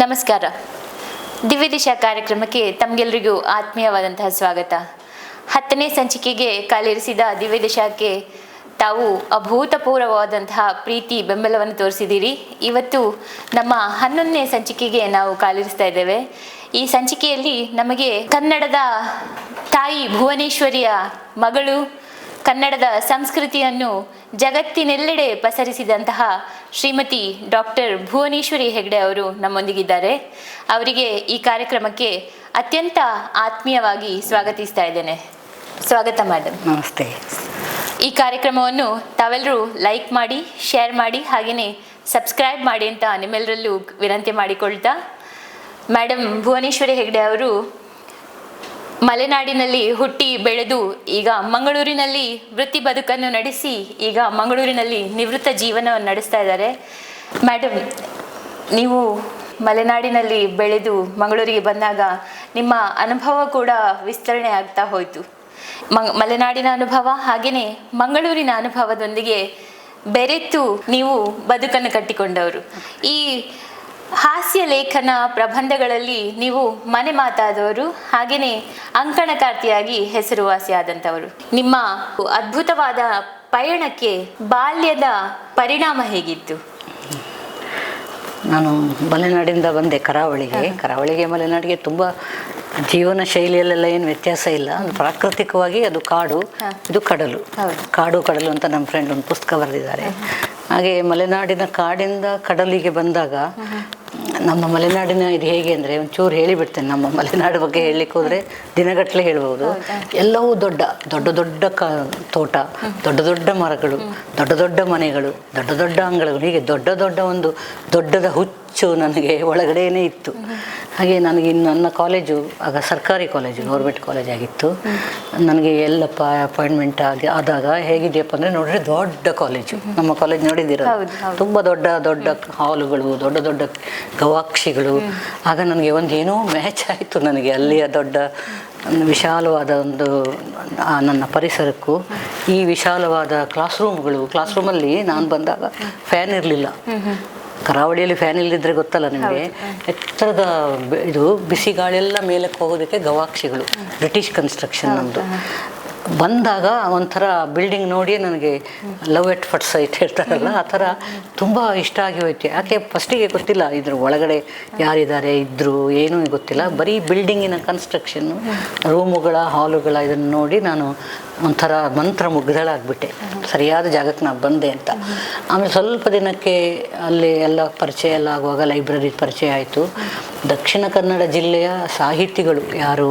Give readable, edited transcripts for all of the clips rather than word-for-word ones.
ನಮಸ್ಕಾರ. ದಿವ್ಯ ದಿಶಾ ಕಾರ್ಯಕ್ರಮಕ್ಕೆ ತಮಗೆಲ್ಲರಿಗೂ ಆತ್ಮೀಯವಾದಂತಹ ಸ್ವಾಗತ. 10ನೇ ಸಂಚಿಕೆಗೆ ಕಾಲಿರಿಸಿದ ದಿವ್ಯ ದಿಶಾಕ್ಕೆ ತಾವು ಅಭೂತಪೂರ್ವವಾದಂತಹ ಪ್ರೀತಿ ಬೆಂಬಲವನ್ನು ತೋರಿಸಿದ್ದೀರಿ. ಇವತ್ತು ನಮ್ಮ 11ನೇ ಸಂಚಿಕೆಗೆ ನಾವು ಕಾಲಿರಿಸ್ತಾ ಇದ್ದೇವೆ. ಈ ಸಂಚಿಕೆಯಲ್ಲಿ ನಮಗೆ ಕನ್ನಡದ ತಾಯಿ ಭುವನೇಶ್ವರಿಯ ಮಗಳು, ಕನ್ನಡದ ಸಂಸ್ಕೃತಿಯನ್ನು ಜಗತ್ತಿನೆಲ್ಲೆಡೆ ಪಸರಿಸಿದಂತಹ ಶ್ರೀಮತಿ ಡಾಕ್ಟರ್ ಭುವನೇಶ್ವರಿ ಹೆಗ್ಡೆ ಅವರು ನಮ್ಮೊಂದಿಗಿದ್ದಾರೆ. ಅವರಿಗೆ ಈ ಕಾರ್ಯಕ್ರಮಕ್ಕೆ ಅತ್ಯಂತ ಆತ್ಮೀಯವಾಗಿ ಸ್ವಾಗತಿಸ್ತಾ ಇದ್ದೇನೆ. ಸ್ವಾಗತ ಮೇಡಮ್. ನಮಸ್ತೆ. ಈ ಕಾರ್ಯಕ್ರಮವನ್ನು ತಾವೆಲ್ಲರೂ ಲೈಕ್ ಮಾಡಿ, ಶೇರ್ ಮಾಡಿ, ಹಾಗೆಯೇ ಸಬ್ಸ್ಕ್ರೈಬ್ ಮಾಡಿ ಅಂತ ನಿಮ್ಮೆಲ್ಲರಲ್ಲೂ ವಿನಂತಿ ಮಾಡಿಕೊಳ್ತಾ, ಮೇಡಮ್ ಭುವನೇಶ್ವರಿ ಹೆಗ್ಡೆ ಅವರು ಮಲೆನಾಡಿನಲ್ಲಿ ಹುಟ್ಟಿ ಬೆಳೆದು ಈಗ ಮಂಗಳೂರಿನಲ್ಲಿ ವೃತ್ತಿ ಬದುಕನ್ನು ನಡೆಸಿ ಈಗ ಮಂಗಳೂರಿನಲ್ಲಿ ನಿವೃತ್ತ ಜೀವನವನ್ನು ನಡೆಸ್ತಾ ಇದ್ದಾರೆ. ಮೇಡಮ್, ನೀವು ಮಲೆನಾಡಿನಲ್ಲಿ ಬೆಳೆದು ಮಂಗಳೂರಿಗೆ ಬಂದಾಗ ನಿಮ್ಮ ಅನುಭವ ಕೂಡ ವಿಸ್ತರಣೆ ಆಗ್ತಾ ಹೋಯಿತು. ಮಲೆನಾಡಿನ ಅನುಭವ ಹಾಗೆಯೇ ಮಂಗಳೂರಿನ ಅನುಭವದೊಂದಿಗೆ ಬೆರೆತು ನೀವು ಬದುಕನ್ನು ಕಟ್ಟಿಕೊಂಡವರು. ಈ ಹಾಸ್ಯ ಲೇಖನ ಪ್ರಬಂಧಗಳಲ್ಲಿ ನೀವು ಮನೆ ಮಾತಾದವರು, ಹಾಗೆಯೇ ಅಂಕಣಕಾರ್ತಿಯಾಗಿ ಹೆಸರುವಾಸಿಯಾದಂಥವರು. ನಿಮ್ಮ ಅದ್ಭುತವಾದ ಪಯಣಕ್ಕೆ ಬಾಲ್ಯದ ಪರಿಣಾಮ ಹೇಗಿತ್ತು? ನಾನು ಮಲೆನಾಡಿಂದ ಬಂದೆ ಕರಾವಳಿಗೆ ಮಲೆನಾಡಿಗೆ ತುಂಬ ಜೀವನ ಶೈಲಿಯಲ್ಲೆಲ್ಲ ಏನು ವ್ಯತ್ಯಾಸ ಇಲ್ಲ. ಅದು ಪ್ರಾಕೃತಿಕವಾಗಿ ಅದು ಕಾಡು, ಇದು ಕಡಲು. ಕಡಲು ಅಂತ ನಮ್ಮ ಫ್ರೆಂಡ್ ಒಂದು ಪುಸ್ತಕ ಬರೆದಿದ್ದಾರೆ. ಹಾಗೆ ಮಲೆನಾಡಿನ ಕಾಡಿಂದ ಕಡಲಿಗೆ ಬಂದಾಗ ನಮ್ಮ ಮಲೆನಾಡಿನ ಇದು ಹೇಗೆ ಅಂದರೆ, ಒಂಚೂರು ಹೇಳಿಬಿಡ್ತೇನೆ. ನಮ್ಮ ಮಲೆನಾಡು ಬಗ್ಗೆ ಹೇಳಲಿಕ್ಕೆ ಹೋದರೆ ದಿನಗಟ್ಟಲೆ ಹೇಳ್ಬೋದು. ಎಲ್ಲವೂ ದೊಡ್ಡ ತೋಟ, ದೊಡ್ಡ ಮರಗಳು, ದೊಡ್ಡ ಮನೆಗಳು, ದೊಡ್ಡ ಅಂಗಳಗಳು, ಹೀಗೆ ದೊಡ್ಡದ ಹುಚ್ಚು ನನಗೆ ಒಳಗಡೆನೇ ಇತ್ತು. ಹಾಗೆ ನನಗೆ ನನ್ನ ಕಾಲೇಜು ಆಗ ಸರ್ಕಾರಿ ಕಾಲೇಜು, ಗೌರ್ಮೆಂಟ್ ಕಾಲೇಜ್ ಆಗಿತ್ತು. ನನಗೆ ಎಲ್ಲಪ್ಪ ಅಪಾಯಿಂಟ್ಮೆಂಟ್ ಆದಾಗ ಹೇಗಿದೆಯಪ್ಪ ಅಂದರೆ, ನೋಡಿದ್ರೆ ದೊಡ್ಡ ಕಾಲೇಜು. ನಮ್ಮ ಕಾಲೇಜ್ ನೋಡಿದ್ದೀರ, ತುಂಬ ದೊಡ್ಡ ಹಾಲುಗಳು, ದೊಡ್ಡ ಗವಾಕ್ಷಿಗಳು. ಆಗ ನನಗೆ ಏನೋ ಮ್ಯಾಚ್ ಆಯಿತು ನನಗೆ ಅಲ್ಲಿಯ ದೊಡ್ಡ ವಿಶಾಲವಾದ ನನ್ನ ಪರಿಸರಕ್ಕೂ ಈ ವಿಶಾಲವಾದ ಕ್ಲಾಸ್ ರೂಮಲ್ಲಿ ನಾನು ಬಂದಾಗ ಫ್ಯಾನ್ ಇರಲಿಲ್ಲ. ಕರಾವಳಿಯಲ್ಲಿ ಫ್ಯಾನ್ ಇಲ್ಲದಿದ್ದರೆ ಗೊತ್ತಲ್ಲ ನಿಮಗೆ, ಎತ್ತರದ ಇದು ಬಿಸಿ ಗಾಳಿಯೆಲ್ಲ ಮೇಲಕ್ಕೆ ಹೋಗೋದಕ್ಕೆ ಗವಾಕ್ಷಿಗಳು, ಬ್ರಿಟಿಷ್ ಕನ್ಸ್ಟ್ರಕ್ಷನ್ ನಮ್ಮದು. ಬಂದಾಗ ಒಂಥರ ಬಿಲ್ಡಿಂಗ್ ನೋಡಿ ನನಗೆ ಲವ್ ಎಟ್ ಫಸ್ಟ್ ಸೈಟ್ ಹೇಳ್ತಾರಲ್ಲ, ಆ ಥರ ತುಂಬ ಇಷ್ಟ ಆಗಿ ಹೋಯ್ತು. ಯಾಕೆ ಫಸ್ಟಿಗೆ ಗೊತ್ತಿಲ್ಲ ಇದ್ರ ಒಳಗಡೆ ಯಾರಿದ್ದಾರೆ ಇದ್ದರು ಏನೂ ಗೊತ್ತಿಲ್ಲ. ಬರೀ ಬಿಲ್ಡಿಂಗಿನ ಕನ್ಸ್ಟ್ರಕ್ಷನ್ನು, ರೂಮುಗಳ ಹಾಲುಗಳ ಇದನ್ನು ನೋಡಿ ನಾನು ಒಂಥರ ಮಂತ್ರ ಮುಗ್ಧಳಾಗ್ಬಿಟ್ಟೆ. ಸರಿಯಾದ ಜಾಗಕ್ಕೆ ನಾನು ಬಂದೆ ಅಂತ. ಆಮೇಲೆ ಸ್ವಲ್ಪ ದಿನಕ್ಕೆ ಅಲ್ಲಿ ಎಲ್ಲ ಪರಿಚಯ ಎಲ್ಲ ಆಗುವಾಗ ಲೈಬ್ರರಿ ಪರಿಚಯ ಆಯಿತು. ದಕ್ಷಿಣ ಕನ್ನಡ ಜಿಲ್ಲೆಯ ಸಾಹಿತಿಗಳು ಯಾರು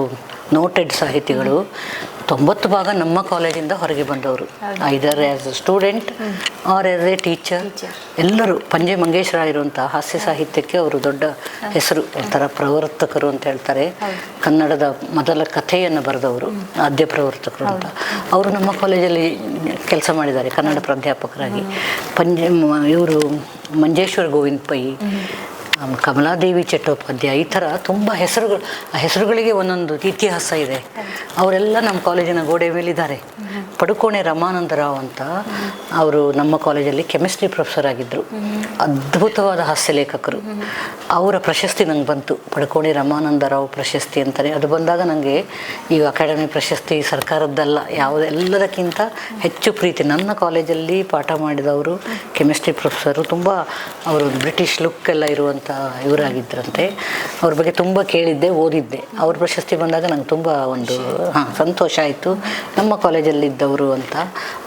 ನೋಟೆಡ್ ಸಾಹಿತಿಗಳು 90% ನಮ್ಮ ಕಾಲೇಜಿಂದ ಹೊರಗೆ ಬಂದವರು, either as a student or as a teacher. ಎಲ್ಲರೂ ಪಂಜೆ ಮಂಗೇಶ್ ರಾಯರು ಹಾಸ್ಯ ಸಾಹಿತ್ಯಕ್ಕೆ ಅವರು ದೊಡ್ಡ ಹೆಸರು, ಒಂಥರ ಪ್ರವರ್ತಕರು ಅಂತ ಹೇಳ್ತಾರೆ. ಕನ್ನಡದ ಮೊದಲ ಕಥೆಯನ್ನು ಬರೆದವರು, ಆದ್ಯ ಪ್ರವರ್ತಕರು ಅಂತ. ಅವರು ನಮ್ಮ ಕಾಲೇಜಲ್ಲಿ ಕೆಲಸ ಮಾಡಿದ್ದಾರೆ ಕನ್ನಡ ಪ್ರಾಧ್ಯಾಪಕರಾಗಿ. ಇವರು ಮಂಜೇಶ್ವರ್ ಗೋವಿಂದ್ ಪೈ, ಕಮಲಾದೇವಿ ಚಟ್ಟೋಪಾಧ್ಯಾಯ, ಈ ಥರ ತುಂಬ ಹೆಸರುಗಳು. ಆ ಹೆಸರುಗಳಿಗೆ ಒಂದೊಂದು ಇತಿಹಾಸ ಇದೆ. ಅವರೆಲ್ಲ ನಮ್ಮ ಕಾಲೇಜಿನ ಗೋಡೆ ಮೇಲಿದ್ದಾರೆ. ಪಡುಕೋಣೆ ರಮಾನಂದರಾವ್ ಅಂತ ಅವರು ನಮ್ಮ ಕಾಲೇಜಲ್ಲಿ ಕೆಮಿಸ್ಟ್ರಿ ಪ್ರೊಫೆಸರ್ ಆಗಿದ್ದರು. ಅದ್ಭುತವಾದ ಹಾಸ್ಯ ಲೇಖಕರು. ಅವರ ಪ್ರಶಸ್ತಿ ನಂಗೆ ಬಂತು, ಪಡುಕೋಣೆ ರಮಾನಂದರಾವ್ ಪ್ರಶಸ್ತಿ ಅಂತಲೇ. ಅದು ಬಂದಾಗ ನನಗೆ ಈ ಅಕಾಡೆಮಿ ಪ್ರಶಸ್ತಿ ಸರ್ಕಾರದ್ದಲ್ಲ, ಎಲ್ಲದಕ್ಕಿಂತ ಹೆಚ್ಚು ಪ್ರೀತಿ. ನನ್ನ ಕಾಲೇಜಲ್ಲಿ ಪಾಠ ಮಾಡಿದವರು ಕೆಮಿಸ್ಟ್ರಿ ಪ್ರೊಫೆಸರು, ತುಂಬ ಅವರು ಬ್ರಿಟಿಷ್ ಲುಕ್ ಎಲ್ಲ ಇರುವಂಥ ಇವರಾಗಿದ್ದರಂತೆ. ಅವ್ರ ಬಗ್ಗೆ ತುಂಬ ಕೇಳಿದ್ದೆ, ಓದಿದ್ದೆ. ಅವ್ರ ಪ್ರಶಸ್ತಿ ಬಂದಾಗ ನಂಗೆ ತುಂಬ ಸಂತೋಷ ಆಯಿತು. ನಮ್ಮ ಕಾಲೇಜಲ್ಲಿದ್ದವರು ಅಂತ.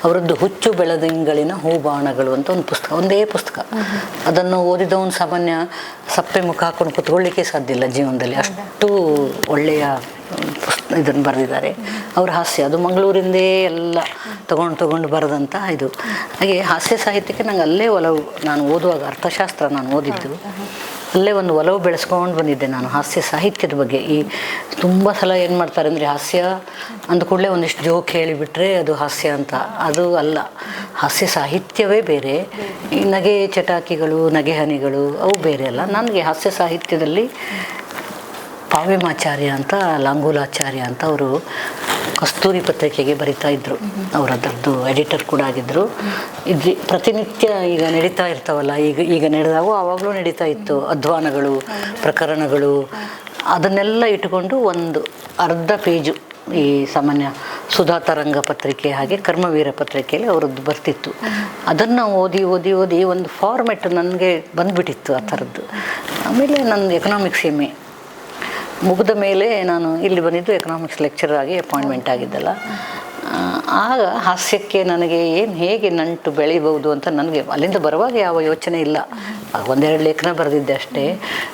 ಅವರದ್ದು ಹುಚ್ಚು ಬೆಳದಿಂಗಳಿನ ಹೂಬಾಣಗಳು ಅಂತ ಒಂದು ಪುಸ್ತಕ, ಒಂದೇ ಪುಸ್ತಕ. ಅದನ್ನು ಓದಿದವನು ಸಾಮಾನ್ಯ ಸಪ್ಪೆ ಮುಖ ಹಾಕೊಂಡು ಕೂತ್ಕೊಳ್ಳಿಕ್ಕೆ ಸಾಧ್ಯ ಇಲ್ಲ ಜೀವನದಲ್ಲಿ, ಅಷ್ಟು ಒಳ್ಳೆಯ ಇದನ್ನು ಬರೆದಿದ್ದಾರೆ. ಅವ್ರ ಹಾಸ್ಯ ಅದು ಮಂಗಳೂರಿಂದೇ ಎಲ್ಲ ತಗೊಂಡು ಬರೆದಂಥ ಇದು. ಹಾಗೆ ಹಾಸ್ಯ ಸಾಹಿತ್ಯಕ್ಕೆ ನಂಗೆ ಅಲ್ಲೇ ಒಲವು. ನಾನು ಓದುವಾಗ ಅರ್ಥಶಾಸ್ತ್ರ ನಾನು ಓದಿದ್ದು, ಅಲ್ಲೇ ಒಂದು ಒಲವು ಬೆಳೆಸ್ಕೊಂಡು ಬಂದಿದ್ದೆ ನಾನು ಹಾಸ್ಯ ಸಾಹಿತ್ಯದ ಬಗ್ಗೆ. ಈ ತುಂಬ ಸಲ ಏನು ಮಾಡ್ತಾರೆ ಅಂದರೆ, ಹಾಸ್ಯ ಅಂದ ಕೂಡಲೇ ಒಂದಿಷ್ಟು ಜೋಕ್ ಹೇಳಿಬಿಟ್ರೆ ಅದು ಹಾಸ್ಯ ಅಂತ. ಅದು ಅಲ್ಲ, ಹಾಸ್ಯ ಸಾಹಿತ್ಯವೇ ಬೇರೆ. ಈ ನಗೆ ಚಟಾಕಿಗಳು, ನಗೆ ಹನಿಗಳು ಅವು ಬೇರೆ ಅಲ್ಲ. ನನಗೆ ಹಾಸ್ಯ ಸಾಹಿತ್ಯದಲ್ಲಿ ಪಾವ್ಯಮಾಚಾರ್ಯ ಅಂತ, ಲಾಂಗೂಲಾಚಾರ್ಯ ಅಂತ ಅವರು ಕಸ್ತೂರಿ ಪತ್ರಿಕೆಗೆ ಬರಿತಾ ಇದ್ದರು. ಅವರು ಅದರದ್ದು ಎಡಿಟರ್ ಕೂಡ ಆಗಿದ್ದರು. ಇದು ಪ್ರತಿನಿತ್ಯ ಈಗ ನಡೀತಾ ಇರ್ತಾವಲ್ಲ, ಈಗ ನಡೆದಾವು ಆವಾಗಲೂ ನಡೀತಾ ಇತ್ತು ಅಧ್ವಾನಗಳು, ಪ್ರಕರಣಗಳು, ಅದನ್ನೆಲ್ಲ ಇಟ್ಟುಕೊಂಡು ಒಂದು ಅರ್ಧ ಪೇಜು ಈ ಸಾಮಾನ್ಯ ಸುಧಾ ತರಂಗ ಪತ್ರಿಕೆ ಹಾಗೆ ಕರ್ಮವೀರ ಪತ್ರಿಕೆಯಲ್ಲಿ ಅವರದ್ದು ಬರ್ತಿತ್ತು. ಅದನ್ನು ಓದಿ ಓದಿ ಓದಿ ಒಂದು ಫಾರ್ಮೆಟ್ ನನಗೆ ಬಂದುಬಿಟ್ಟಿತ್ತು ಆ ಥರದ್ದು. ಆಮೇಲೆ ನನ್ನ ಎಕನಾಮಿಕ್ಸ್ MA ಮುಗಿದ ಮೇಲೆ ನಾನು ಇಲ್ಲಿ ಬಂದಿದ್ದು ಎಕನಾಮಿಕ್ಸ್ ಲೆಕ್ಚರರ್ ಆಗಿ ಅಪಾಯಿಂಟ್ಮೆಂಟ್ ಆಗಿದ್ದಲ್ಲ. ಆಗ ಹಾಸ್ಯಕ್ಕೆ ನನಗೆ ಹೇಗೆ ನಂಟು ಬೆಳಿಬೋದು ಅಂತ ನನಗೆ ಅಲ್ಲಿಂದ ಬರುವಾಗ ಯಾವ ಯೋಚನೆ ಇಲ್ಲ. ಒಂದೆರಡು ಲೇಖನ ಬರೆದಿದ್ದೆ ಅಷ್ಟೇ.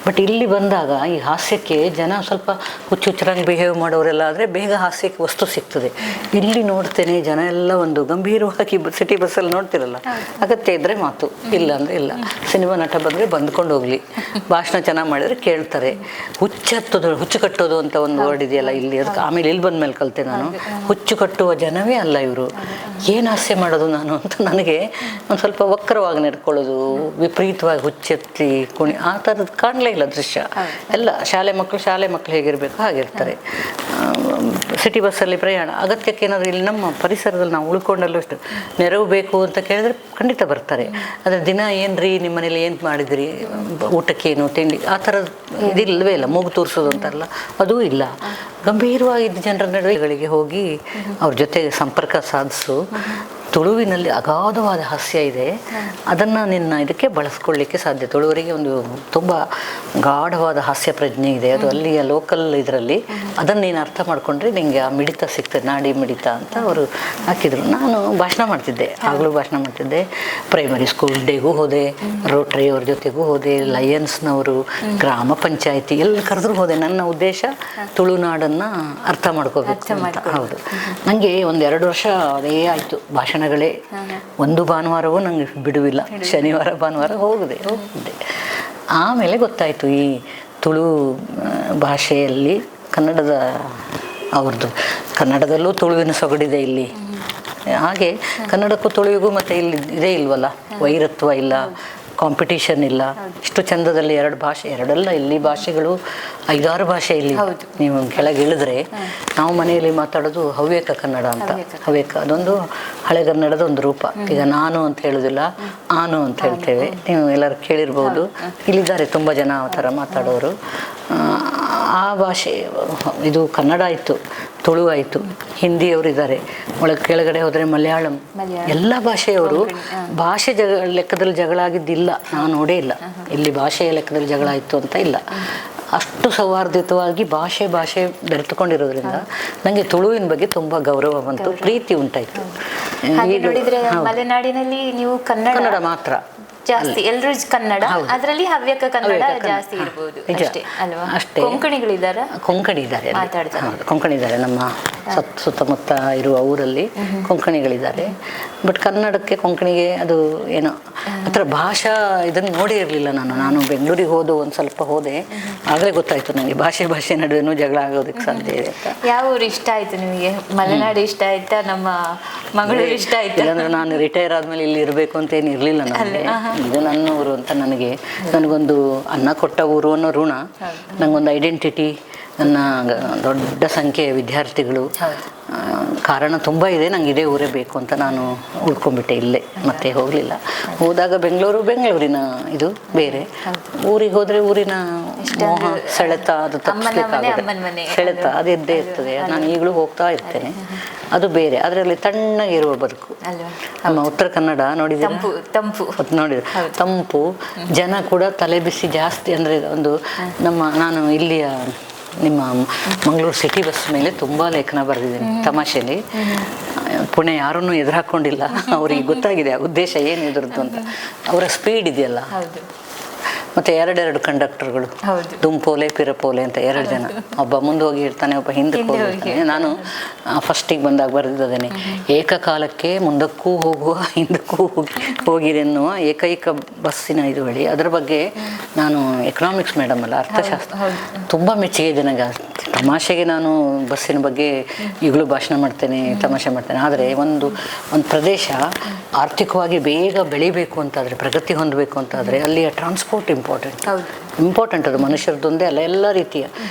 ಬಟ್ ಇಲ್ಲಿ ಬಂದಾಗ ಈ ಹಾಸ್ಯಕ್ಕೆ ಜನ ಸ್ವಲ್ಪ ಹುಚ್ಚುಚ್ಚರಂಗೆ ಬಿಹೇವ್ ಮಾಡೋರೆಲ್ಲ ಆದರೆ ಬೇಗ ಹಾಸ್ಯಕ್ಕೆ ವಸ್ತು ಸಿಗ್ತದೆ. ಇಲ್ಲಿ ನೋಡ್ತೇನೆ ಜನ ಎಲ್ಲ ಒಂದು ಗಂಭೀರವಾಗಿ ಸಿಟಿ ಬಸ್ಸಲ್ಲಿ ನೋಡ್ತಿರಲ್ಲ, ಅಗತ್ಯ ಇದ್ದರೆ ಮಾತು, ಇಲ್ಲ ಅಂದರೆ ಇಲ್ಲ. ಸಿನಿಮಾ ನಟ ಬಂದರೆ ಬಂದ್ಕೊಂಡು ಹೋಗಲಿ, ಭಾಷಣ ಚೆನ್ನಾಗಿ ಮಾಡಿದರೆ ಕೇಳ್ತಾರೆ. ಹುಚ್ಚು ಕಟ್ಟೋದು ಅಂತ ಒಂದು ವರ್ಡ್ ಇದೆಯಲ್ಲ ಇಲ್ಲಿ, ಅದಕ್ಕೆ ಆಮೇಲೆ ಇಲ್ಲಿ ಬಂದ ಮೇಲೆ ಕಲಿತೆ ನಾನು. ಹುಚ್ಚು ಕಟ್ಟುವ ಜನವೇ ಅಲ್ಲ ಇವರು, ಏನು ಹಾಸ್ಯ ಮಾಡೋದು ನಾನು ಅಂತ ನನಗೆ ಒಂದು ಸ್ವಲ್ಪ ವಕ್ರವಾಗಿ ನಡ್ಕೊಳ್ಳೋದು, ವಿಪರೀತವಾಗಿ ಹುಚ್ಚೆತ್ತಿ ಕುಣಿ ಆ ಥರದ್ದು ಕಾಣಲೇ ಇಲ್ಲ ದೃಶ್ಯ. ಎಲ್ಲ ಶಾಲೆ ಮಕ್ಕಳು ಹೇಗಿರಬೇಕು ಹಾಗಿರ್ತಾರೆ. ಸಿಟಿ ಬಸ್ಸಲ್ಲಿ ಪ್ರಯಾಣ ಅಗತ್ಯಕ್ಕೆ ಏನಾದರೂ ಇಲ್ಲಿ ನಮ್ಮ ಪರಿಸರದಲ್ಲಿ ನಾವು ಉಳ್ಕೊಂಡಲ್ಲೂ ಅಷ್ಟು ನೆರವು ಬೇಕು ಅಂತ ಕೇಳಿದ್ರೆ ಖಂಡಿತ ಬರ್ತಾರೆ. ಆದರೆ ದಿನ ಏನ್ರಿ ನಿಮ್ಮ ಮನೇಲಿ ಏನು ಮಾಡಿದ್ರಿ, ಊಟಕ್ಕೇನು ತಿಂಡಿ ಆ ಥರದ್ದು ಇದಿಲ್ಲವೇ ಇಲ್ಲ. ಮೂಗು ತೋರಿಸೋದು ಅಂತಾರಲ್ಲ ಅದೂ ಇಲ್ಲ. ಗಂಭೀರವಾಗಿದ್ದ ಜನರ ನಡುವೆಗಳಿಗೆ ಹೋಗಿ ಅವ್ರ ಜೊತೆಗೆ ಸಂಪರ್ಕ ಸಾಧಿಸು. ತುಳುವಿನಲ್ಲಿ ಅಗಾಧವಾದ ಹಾಸ್ಯ ಇದೆ, ಅದನ್ನು ನಿನ್ನ ಇದಕ್ಕೆ ಬಳಸ್ಕೊಳ್ಳಿಕ್ಕೆ ಸಾಧ್ಯ. ತುಳುವರಿಗೆ ಒಂದು ತುಂಬ ಗಾಢವಾದ ಹಾಸ್ಯ ಪ್ರಜ್ಞೆ ಇದೆ, ಅದು ಅಲ್ಲಿಯ ಲೋಕಲ್ ಇದರಲ್ಲಿ. ಅದನ್ನು ನೀನು ಅರ್ಥ ಮಾಡಿಕೊಂಡ್ರೆ ನಿನಗೆ ಆ ಮಿಡಿತ ಸಿಗ್ತದೆ, ನಾಡಿ ಮಿಡಿತ ಅಂತ ಅವರು ಹಾಕಿದರು. ನಾನು ಭಾಷಣ ಮಾಡ್ತಿದ್ದೆ, ಆಗಲೂ ಭಾಷಣ ಮಾಡ್ತಿದ್ದೆ. ಪ್ರೈಮರಿ ಸ್ಕೂಲ್ ಡೇಗೂ ಹೋದೆ, ರೋಟ್ರಿ ಅವ್ರ ಜೊತೆಗೂ ಹೋದೆ, ಲಯನ್ಸ್ನವರು, ಗ್ರಾಮ ಪಂಚಾಯಿತಿ ಎಲ್ಲಿ ಕರೆದ್ರೂ ಹೋದೆ. ನನ್ನ ಉದ್ದೇಶ ತುಳುನಾಡನ್ನು ಅರ್ಥ ಮಾಡ್ಕೋಬೇಕು ಅಂತ. ಹೌದು, ನನಗೆ 1-2 ವರ್ಷ ಅದೇ ಆಯಿತು ಭಾಷಣಗಳೇ. ಒಂದು ಭಾನುವಾರವೂ ನನಗೆ ಬಿಡುವಿಲ್ಲ, ಶನಿವಾರ ಭಾನುವಾರ ಹೋಗಿದ್ದೆ. ಆಮೇಲೆ ಗೊತ್ತಾಯಿತು ಈ ತುಳು ಭಾಷೆಯಲ್ಲಿ ಕನ್ನಡದಲ್ಲೂ ತುಳುವಿನ ಸೊಗಡಿದೆ ಇಲ್ಲಿ. ಹಾಗೆ ಕನ್ನಡಕ್ಕೂ ತುಳುವಿಗೂ ಮತ್ತು ಇಲ್ಲಿ ಇದೇ ಇಲ್ವಲ್ಲ, ವೈರತ್ವ ಇಲ್ಲ, ಕಾಂಪಿಟೇಷನ್ ಇಲ್ಲ. ಇಷ್ಟು ಚಂದದಲ್ಲಿ 2 ಭಾಷೆ, ಎರಡಲ್ಲ ಇಲ್ಲಿ ಭಾಷೆಗಳು 5-6 ಭಾಷೆ ಇಲ್ಲಿ. ನೀವು ಕೆಳಗೆ ಇಳಿದ್ರೆ ನಾವು ಮನೆಯಲ್ಲಿ ಮಾತಾಡೋದು ಹವ್ಯಕ ಕನ್ನಡ ಅಂತ. ಹವ್ಯಕ ಅದೊಂದು ಹಳೆಗನ್ನಡದ ಒಂದು ರೂಪ. ಈಗ ನಾನು ಅಂತ ಹೇಳೋದಿಲ್ಲ, ಆನು ಅಂತ ಹೇಳ್ತೇವೆ. ನೀವು ಎಲ್ಲರೂ ಕೇಳಿರ್ಬೋದು, ಇಲ್ಲಿದ್ದಾರೆ ತುಂಬ ಜನ ಆ ಥರ ಮಾತಾಡೋರು. ಆ ಭಾಷೆ ಇದು ಕನ್ನಡ ಆಯಿತು, ತುಳು ಆಯಿತು, ಹಿಂದಿಯವರು ಇದ್ದಾರೆ, ಕೆಳಗಡೆ ಹೋದರೆ ಮಲಯಾಳಂ, ಎಲ್ಲ ಭಾಷೆಯವರು. ಭಾಷೆ ಲೆಕ್ಕದಲ್ಲಿ ಜಗಳ ಆಗಿದ್ದಿಲ್ಲ, ನಾನು ನೋಡೇ ಇಲ್ಲ ಇಲ್ಲಿ ಭಾಷೆಯ ಲೆಕ್ಕದಲ್ಲಿ ಜಗಳ ಆಯಿತು ಅಂತ ಇಲ್ಲ. ಅಷ್ಟು ಸೌಹಾರ್ದಿತವಾಗಿ ಭಾಷೆ ಬೆರೆತುಕೊಂಡಿರೋದ್ರಿಂದ ನನಗೆ ತುಳುವಿನ ಬಗ್ಗೆ ತುಂಬ ಗೌರವ ಬಂತು, ಪ್ರೀತಿ ಉಂಟಾಯಿತು. ಮಲೆನಾಡಿನಲ್ಲಿ ನೀವು ಕನ್ನಡ ಮಾತ್ರ ಜಾಸ್ತಿ, ಎಲ್ಲರೂ ಕನ್ನಡ, ಅದರಲ್ಲಿ ಹವ್ಯಕ ಕನ್ನಡ ಜಾಸ್ತಿ ಇರಬಹುದು ಅಷ್ಟೇ. ಕೊಂಕಣಿಗಳಿದ್ದಾರೆ, ಕೊಂಕಣಿ ಇದ್ದಾರೆ ನಮ್ಮ ಸುತ್ತಮುತ್ತ ಇರುವ ಊರಲ್ಲಿ ಕೊಂಕಣಿಗಳಿದ್ದಾರೆ. ಬಟ್ ಕನ್ನಡಕ್ಕೆ ಕೊಂಕಣಿಗೆ ಅದು ಏನೋ ಆ ಥರ ಭಾಷಾ ಇದನ್ನು ನೋಡೇ ಇರಲಿಲ್ಲ ನಾನು ಬೆಂಗಳೂರಿಗೆ ಒಂದು ಸ್ವಲ್ಪ ಹೋದೆ, ಆಗಲೇ ಗೊತ್ತಾಯಿತು ನನಗೆ ಭಾಷೆ ನಡುವೆನೂ ಜಗಳ ಆಗೋದಕ್ಕೆ ಸಾಧ್ಯ ಇದೆ ಅಂತ. ಯಾವ ಊರು ಇಷ್ಟ ಆಯಿತು ನಿಮಗೆ? ಮಲೆನಾಡು ಇಷ್ಟ ಆಯ್ತಾ, ನಮ್ಮ ಮಂಗಳೂರು ಇಷ್ಟ ಆಯ್ತಾ? ಇಲ್ಲಾಂದ್ರೆ ನಾನು ರಿಟೈರ್ ಆದಮೇಲೆ ಇಲ್ಲಿ ಇರಬೇಕು ಅಂತ ಏನು ಇರಲಿಲ್ಲ ನನಗೆ. ಇದು ನನ್ನ ಊರು ಅಂತ ನನಗೊಂದು ಅನ್ನ ಕೊಟ್ಟ ಊರು ಅನ್ನೋ ಋಣ, ನನಗೊಂದು ಐಡೆಂಟಿಟಿ, ನನ್ನ ದೊಡ್ಡ ಸಂಖ್ಯೆಯ ವಿದ್ಯಾರ್ಥಿಗಳು, ಕಾರಣ ತುಂಬ ಇದೆ. ನಂಗೆ ಇದೇ ಊರೇ ಬೇಕು ಅಂತ ನಾನು ಉಳ್ಕೊಂಡ್ಬಿಟ್ಟೆ ಇಲ್ಲೇ, ಮತ್ತೆ ಹೋಗಲಿಲ್ಲ. ಹೋದಾಗ ಬೆಂಗಳೂರಿನ ಇದು ಬೇರೆ, ಊರಿಗೆ ಹೋದರೆ ಊರಿನ ಮೋಹ ಸೆಳೆತ ಅದು ತಪ್ಪಿಸ್ಲಿಕ್ಕಾಗುತ್ತೆ. ಸೆಳೆತ ಅದು ಇದ್ದೇ ಇರ್ತದೆ. ನಾನು ಈಗಲೂ ಹೋಗ್ತಾ ಇರ್ತೇನೆ, ಅದು ಬೇರೆ. ಅದರಲ್ಲಿ ತಣ್ಣಗಿರುವ ಬದುಕು. ನಮ್ಮ ಉತ್ತರ ಕನ್ನಡ ನೋಡಿದ್ರೆ ತಂಪು, ಜನ ಕೂಡ ತಲೆ ಬಿಸಿ ಜಾಸ್ತಿ. ಅಂದರೆ ಒಂದು ನಾನು ಇಲ್ಲಿಯ ನಿಮ್ಮ ಮಂಗಳೂರು ಸಿಟಿ ಬಸ್ ಮೇಲೆ ತುಂಬ ಲೇಖನ ಬರೆದಿದ್ದೀನಿ ತಮಾಷೆಲಿ. ಪುಣೆ ಯಾರನ್ನೂ ಎದುರು ಹಾಕ್ಕೊಂಡಿಲ್ಲ, ಅವ್ರಿಗೆ ಗೊತ್ತಾಗಿದೆ ಆ ಉದ್ದೇಶ ಏನು ಇದ್ರದ್ದು ಅಂತ. ಅವರ ಸ್ಪೀಡ್ ಇದೆಯಲ್ಲ, ಮತ್ತು 2 ಕಂಡಕ್ಟರ್ಗಳು, ದುಂಪೋಲೆ ಪಿರಪೋಲೆ ಅಂತ 2 ಜನ. ಒಬ್ಬ ಮುಂದೆ ಹೋಗಿ ಇರ್ತಾನೆ, ಒಬ್ಬ ಹಿಂದಕ್ಕೆ ಹೋಗಿರ್ತಾನೆ. ನಾನು ಫಸ್ಟಿಗೆ ಬಂದಾಗ ಬರೆದಿದ್ದೇನೆ, ಏಕಕಾಲಕ್ಕೆ ಮುಂದಕ್ಕೂ ಹೋಗುವ ಹಿಂದಕ್ಕೂ ಹೋಗಿರಿ ಎನ್ನುವ ಏಕೈಕ ಬಸ್ಸಿನ ಇದು ಹೇಳಿ. ಅದರ ಬಗ್ಗೆ ನಾನು ಎಕನಾಮಿಕ್ಸ್ ಮೇಡಮ್ ಅಲ್ಲ, ಅರ್ಥಶಾಸ್ತ್ರ, ತುಂಬ ಮೆಚ್ಚುಗೆ ಜನಗೆ. ತಮಾಷೆಗೆ ನಾನು ಬಸ್ಸಿನ ಬಗ್ಗೆ ಈಗಲೂ ಭಾಷಣ ಮಾಡ್ತೇನೆ, ತಮಾಷೆ ಮಾಡ್ತೇನೆ. ಆದರೆ ಒಂದು ಪ್ರದೇಶ ಆರ್ಥಿಕವಾಗಿ ಬೇಗ ಬೆಳಿಬೇಕು ಅಂತಾದರೆ, ಪ್ರಗತಿ ಹೊಂದಬೇಕು ಅಂತಾದರೆ ಅಲ್ಲಿಯ ಟ್ರಾನ್ಸ್ಪೋರ್ಟ್ ಇಂಪಾರ್ಟೆಂಟ್. ಅದು ಮನುಷ್ಯರದೊಂದೇ ಅಲ್ಲ, ಎಲ್ಲ ರೀತಿಯ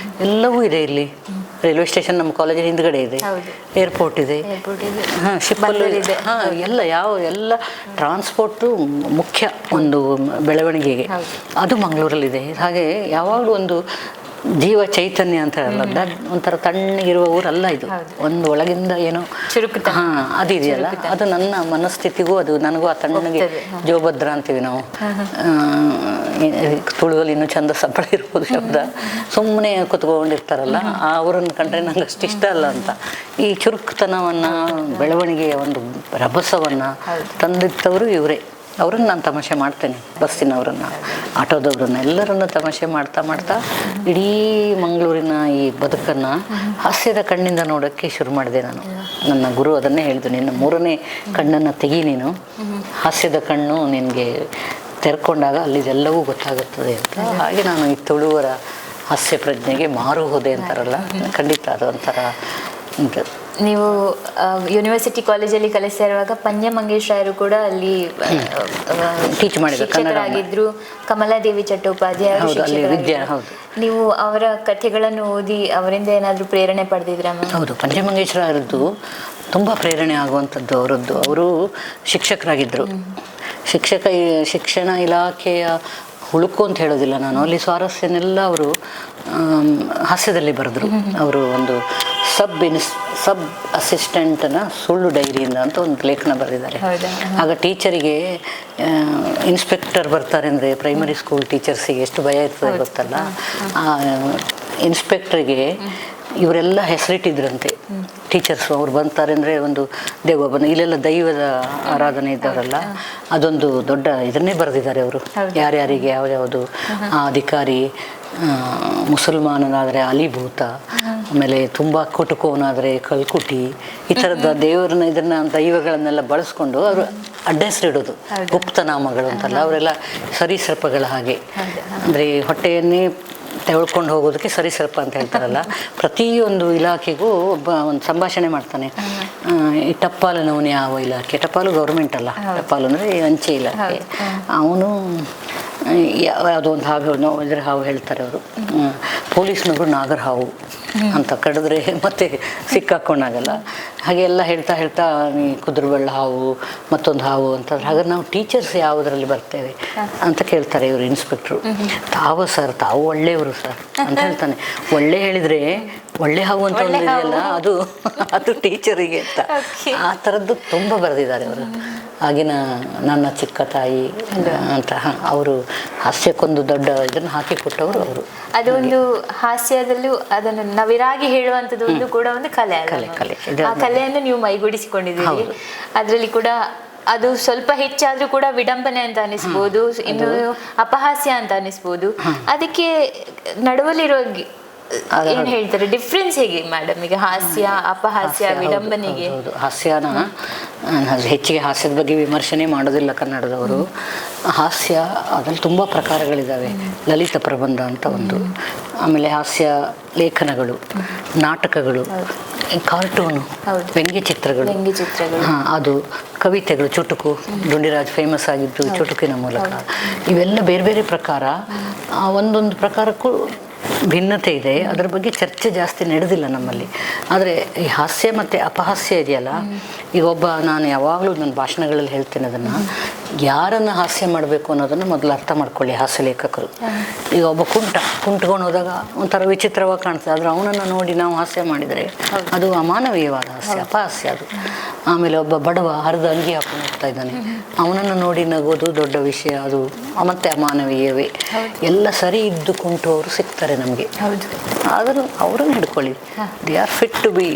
ಎಲ್ಲವೂ ಇದೆ ಇಲ್ಲಿ. ರೈಲ್ವೆ ಸ್ಟೇಷನ್ ನಮ್ಮ ಕಾಲೇಜಿನ ಹಿಂದ್ಗಡೆ ಇದೆ, ಏರ್ಪೋರ್ಟ್ ಇದೆ, ಶಿಪ್ಪಲ್ಲಿ ಇದೆ. ಎಲ್ಲ ಟ್ರಾನ್ಸ್ಪೋರ್ಟು ಮುಖ್ಯ ಒಂದು ಬೆಳವಣಿಗೆಗೆ. ಅದು ಮಂಗಳೂರಲ್ಲಿದೆ. ಹಾಗೆ ಯಾವಾಗಲೂ ಒಂದು ಜೀವ ಚೈತನ್ಯ ಅಂತ ಹೇಳಲ್ಲ, ಒಂಥರ ತಣ್ಣಗಿರುವ ಊರಲ್ಲ ಇದು. ಒಂದು ಒಳಗಿಂದ ಏನೋ ಅದಿದೆಯಲ್ಲ, ಅದು ನನ್ನ ಮನಸ್ಥಿತಿಗೂ ಅದು ನನಗೂ ಆ ತಣ್ಣಗೆ ಜೋಭದ್ರ ಅಂತೀವಿ ನಾವು. ತುಳುವಲ್ಲಿ ಇನ್ನೂ ಚಂದ ಸಪ್ಪಳ ಇರ್ಬೋದು ಶಬ್ದ. ಸುಮ್ಮನೆ ಕುತ್ಕೊಂಡಿರ್ತಾರಲ್ಲ ಅವರನ್ನು ಕಂಡ್ರೆ ನಂಗೆ ಅಷ್ಟು ಇಷ್ಟ ಅಲ್ಲ ಅಂತ. ಈ ಚುರುಕುತನವನ್ನು, ಬೆಳವಣಿಗೆಯ ಒಂದು ರಭಸವನ್ನು ತಂದಿತ್ತವರು ಇವರೇ. ಅವ್ರನ್ನ ನಾನು ತಮಾಷೆ ಮಾಡ್ತೇನೆ, ಬಸ್ಸಿನವರನ್ನು, ಆಟೋದವ್ರನ್ನ, ಎಲ್ಲರನ್ನು ತಮಾಷೆ ಮಾಡ್ತಾ ಇಡೀ ಮಂಗಳೂರಿನ ಈ ಬದುಕನ್ನು ಹಾಸ್ಯದ ಕಣ್ಣಿಂದ ನೋಡೋಕ್ಕೆ ಶುರು ಮಾಡಿದೆ ನಾನು. ನನ್ನ ಗುರು ಅದನ್ನೇ ಹೇಳಿದ್ರು, ನಿನ್ನ 3ನೇ ಕಣ್ಣನ್ನು ತೆಗಿ, ನೀನು ಹಾಸ್ಯದ ಕಣ್ಣು ನಿನಗೆ ತೆರ್ಕೊಂಡಾಗ ಅಲ್ಲಿದೆಲ್ಲವೂ ಗೊತ್ತಾಗುತ್ತದೆ ಅಂತ. ಹಾಗೆ ನಾನು ಈ ತುಳುವರ ಹಾಸ್ಯ ಪ್ರಜ್ಞೆಗೆ ಮಾರು ಹೋದೆ ಅಂತಾರಲ್ಲ, ಖಂಡಿತ ಅದು ಒಂಥರ. ನೀವು ಯೂನಿವರ್ಸಿಟಿ ಕಾಲೇಜಲ್ಲಿ ಕಲಿಸ್ತಾ ಇರುವಾಗ ಪಂಜೆ ಮಂಗೇಶ್ ರಾಯರು ಕೂಡ ಅಲ್ಲಿ ಟೀಚ್ ಶಿಕ್ಷಕರಾಗಿದ್ರು. ಕಮಲಾದೇವಿ ಚಟ್ಟೋಪಾಧ್ಯಾಯರು ಶಿಕ್ಷಕರಾಗಿದ್ರು. ನೀವು ಅವರ ಕಥೆಗಳನ್ನು ಓದಿ ಅವರಿಂದ ಏನಾದರೂ ಪ್ರೇರಣೆ ಪಡೆದಿದ್ರ? ಹೌದು, ಪಂಜೆ ಮಂಗೇಶ್ ರಾಯರದ್ದು ತುಂಬ ಪ್ರೇರಣೆ ಆಗುವಂಥದ್ದು ಅವರದ್ದು. ಅವರು ಶಿಕ್ಷಕರಾಗಿದ್ದರು. ಶಿಕ್ಷಣ ಇಲಾಖೆಯ ಹುಳುಕು ಅಂತ ಹೇಳೋದಿಲ್ಲ ನಾನು, ಅಲ್ಲಿ ಸ್ವಾರಸ್ಯನೆಲ್ಲ ಅವರು ಹಾಸ್ಯದಲ್ಲಿ ಬರೆದ್ರು. ಅವರು ಒಂದು ಸಬ್ ಅಸಿಸ್ಟೆಂಟ್ನ ಸುಳ್ಳು ಡೈರಿಯಿಂದ ಅಂತ ಒಂದು ಲೇಖನ ಬರೆದಿದ್ದಾರೆ. ಆಗ ಟೀಚರಿಗೆ ಇನ್ಸ್ಪೆಕ್ಟರ್ ಬರ್ತಾರೆ ಅಂದರೆ ಪ್ರೈಮರಿ ಸ್ಕೂಲ್ ಟೀಚರ್ಸಿಗೆ ಎಷ್ಟು ಭಯ ಇರ್ತದೆ ಗೊತ್ತಲ್ಲ. ಆ ಇನ್ಸ್ಪೆಕ್ಟ್ರಿಗೆ ಇವರೆಲ್ಲ ಹೆಸರಿಟ್ಟಿದ್ರಂತೆ ಟೀಚರ್ಸು. ಅವ್ರು ಬರ್ತಾರೆ ಅಂದರೆ ಒಂದು ದೇವೊಬ್ಬನ, ಇಲ್ಲೆಲ್ಲ ದೈವದ ಆರಾಧನೆ ಇದ್ದವರಲ್ಲ, ಅದೊಂದು ದೊಡ್ಡ ಇದನ್ನೇ ಬರೆದಿದ್ದಾರೆ ಅವರು. ಯಾರ್ಯಾರಿಗೆ ಯಾವ್ಯಾವುದು ಅಧಿಕಾರಿ, ಮುಸಲ್ಮಾನನಾದರೆ ಅಲಿಭೂತ, ಆಮೇಲೆ ತುಂಬ ಕುಟುಕೋನಾದರೆ ಕಲ್ಕುಟಿ, ಈ ಥರದ ದೇವರನ್ನ ದೈವಗಳನ್ನೆಲ್ಲ ಬಳಸ್ಕೊಂಡು ಅವರು ಅಡ್ಡ ಹೆಸರಿಡೋದು, ಗುಪ್ತನಾಮಗಳು ಅಂತಲ್ಲ. ಅವರೆಲ್ಲ ಸರೀಸೃಪಗಳ ಹಾಗೆ, ಅಂದರೆ ಹೊಟ್ಟೆಯನ್ನೇ ತೆಗೆದುಕೊಂಡು ಹೋಗೋದಕ್ಕೆ ಸರಿಸರ್ಪ ಅಂತ ಹೇಳ್ತಾರಲ್ಲ. ಪ್ರತಿಯೊಂದು ಇಲಾಖೆಗೂ ಒಬ್ಬ ಒಂದು ಸಂಭಾಷಣೆ ಮಾಡ್ತಾನೆ. ಈ ಟಪಾಲನವನು ಯಾವ ಇಲಾಖೆ? ಟಪಾಲು ಗೌರ್ಮೆಂಟ್ ಅಲ್ಲ, ಟಪಾಲು ಅಂದರೆ ಅಂಚೆ ಇಲಾಖೆ. ಅವನು ಯಾವುದೋ ಒಂದು ಹಾವು, ಇದ್ರ ಹಾವು ಹೇಳ್ತಾರೆ ಅವರು. ಪೊಲೀಸ್ನವರು ನಾಗರ ಹಾವು ಅಂತ ಕಡಿದ್ರೆ ಮತ್ತೆ ಸಿಕ್ಕಾಕೊಂಡಾಗಲ್ಲ. ಹಾಗೆ ಎಲ್ಲ ಹೇಳ್ತಾ ಕುದುರೆಬೆಳ್ಳ ಹಾವು, ಮತ್ತೊಂದು ಹಾವು ಅಂತಂದ್ರೆ, ಹಾಗಾದ್ರೆ ನಾವು ಟೀಚರ್ಸ್ ಯಾವುದರಲ್ಲಿ ಬರ್ತೇವೆ ಅಂತ ಕೇಳ್ತಾರೆ ಇವರು ಇನ್ಸ್ಪೆಕ್ಟ್ರು. ತಾವು ಒಳ್ಳೆಯವರು ಸರ್ ಅಂತ ಹೇಳ್ತಾನೆ. ಒಳ್ಳೆ ಹೇಳಿದರೆ ಒಳ್ಳೆ ಹಾವು ಅಂತ ಒಂದು ಇದೆಯಲ್ಲ, ಅದು ಟೀಚರಿಗೆ ಅಂತ. ಆ ಥರದ್ದು ತುಂಬ ಬರೆದಿದ್ದಾರೆ ಅವರು. ಆಗಿನ ನನ್ನ ಚಿಕ್ಕ ತಾಯಿ ಅಂತ ಅವರು ಹಾಸ್ಯಕ್ಕೊಂದು ದೊಡ್ಡ ಇದನ್ನು ಹಾಕಿಕೊಟ್ಟವರು ಅವರು. ಅದೊಂದು ಹಾಸ್ಯದಲ್ಲೂ ಅದನ್ನು ನವಿರಾಗಿ ಹೇಳುವಂಥದ್ದು ಒಂದು ಕೂಡ ಒಂದು ಕಲೆ. ಆ ಕಲೆಯನ್ನು ನೀವು ಮೈಗೂಡಿಸಿಕೊಂಡಿದ್ದೀರಿ. ಅದರಲ್ಲಿ ಕೂಡ ಅದು ಸ್ವಲ್ಪ ಹೆಚ್ಚಾದ್ರೂ ಕೂಡ ವಿಡಂಬನೆ ಅಂತ ಅನಿಸ್ಬೋದು, ಇನ್ನು ಅಪಹಾಸ್ಯ ಅಂತ ಅನಿಸ್ಬೋದು. ಅದಕ್ಕೆ ನಡುವಲ್ಲಿರೋ ಏನ್ ಹೇಳ್ತಾರೆ ಡಿಫ್ರೆನ್ಸ್ ಹೇಗೆ ಮೇಡಮ್? ಈಗ ಹಾಸ್ಯ, ಅಪಹಾಸ್ಯ, ವಿಡಂಬನೆಗೆ. ಹಾಸ್ಯನ ಹೆಚ್ಚಿಗೆ ಹಾಸ್ಯದ ಬಗ್ಗೆ ವಿಮರ್ಶನೆ ಮಾಡೋದಿಲ್ಲ ಕನ್ನಡದವರು. ಹಾಸ್ಯ ಅದ್ರಲ್ಲಿ ತುಂಬ ಪ್ರಕಾರಗಳಿದ್ದಾವೆ. ಲಲಿತ ಪ್ರಬಂಧ ಅಂತ ಒಂದು, ಆಮೇಲೆ ಹಾಸ್ಯ ಲೇಖನಗಳು, ನಾಟಕಗಳು, ಕಾರ್ಟೂನು, ವ್ಯಂಗ್ಯಚಿತ್ರಗಳು, ಅದು ಕವಿತೆಗಳು, ಚುಟುಕು, ಡುಂಡಿರಾಜ್ ಫೇಮಸ್ ಆಗಿದ್ದು ಚುಟುಕಿನ ಮೂಲಕ. ಇವೆಲ್ಲ ಬೇರೆ ಬೇರೆ ಪ್ರಕಾರ. ಒಂದೊಂದು ಪ್ರಕಾರಕ್ಕೂ ಭಿನ್ನತೆ ಇದೆ. ಅದರ ಬಗ್ಗೆ ಚರ್ಚೆ ಜಾಸ್ತಿ ನಡೆದಿಲ್ಲ ನಮ್ಮಲ್ಲಿ. ಆದರೆ ಈ ಹಾಸ್ಯ ಮತ್ತು ಅಪಹಾಸ್ಯ ಇದೆಯಲ್ಲ, ಈಗ ನಾನು ಯಾವಾಗಲೂ ನನ್ನ ಭಾಷಣಗಳಲ್ಲಿ ಹೇಳ್ತೇನೆ, ಅದನ್ನು ಯಾರನ್ನು ಹಾಸ್ಯ ಮಾಡಬೇಕು ಅನ್ನೋದನ್ನು ಮೊದಲು ಅರ್ಥ ಮಾಡ್ಕೊಳ್ಳಿ ಹಾಸ್ಯ ಲೇಖಕರು. ಈಗ ಒಬ್ಬ ಕುಂಟ್ಕೊಂಡು ಹೋದಾಗ ಒಂಥರ ವಿಚಿತ್ರವಾಗಿ ಕಾಣ್ತದೆ, ಆದರೆ ಅವನನ್ನು ನೋಡಿ ನಾವು ಹಾಸ್ಯ ಮಾಡಿದರೆ ಅದು ಅಮಾನವೀಯವಾದ ಹಾಸ್ಯ, ಅಪಹಾಸ್ಯ ಅದು. ಆಮೇಲೆ ಒಬ್ಬ ಬಡವ ಹರಿದ ಅಂಗಿ ಹಾಕೊಂಡು ಹೋಗ್ತಾ ಇದ್ದಾನೆ, ಅವನನ್ನು ನೋಡಿ ನಗೋದು ದೊಡ್ಡ ವಿಷಯ, ಅದು ಮತ್ತೆ ಅಮಾನವೀಯವೇ. ಎಲ್ಲ ಸರಿ ಇದ್ದು ಕುಂಟುವವರು ಸಿಗ್ತಾರೆ ನಮಗೆ. ಆದರೂ ಅವರನ್ನು ಹಿಡ್ಕೊಳ್ಳಿ, they are fit to be.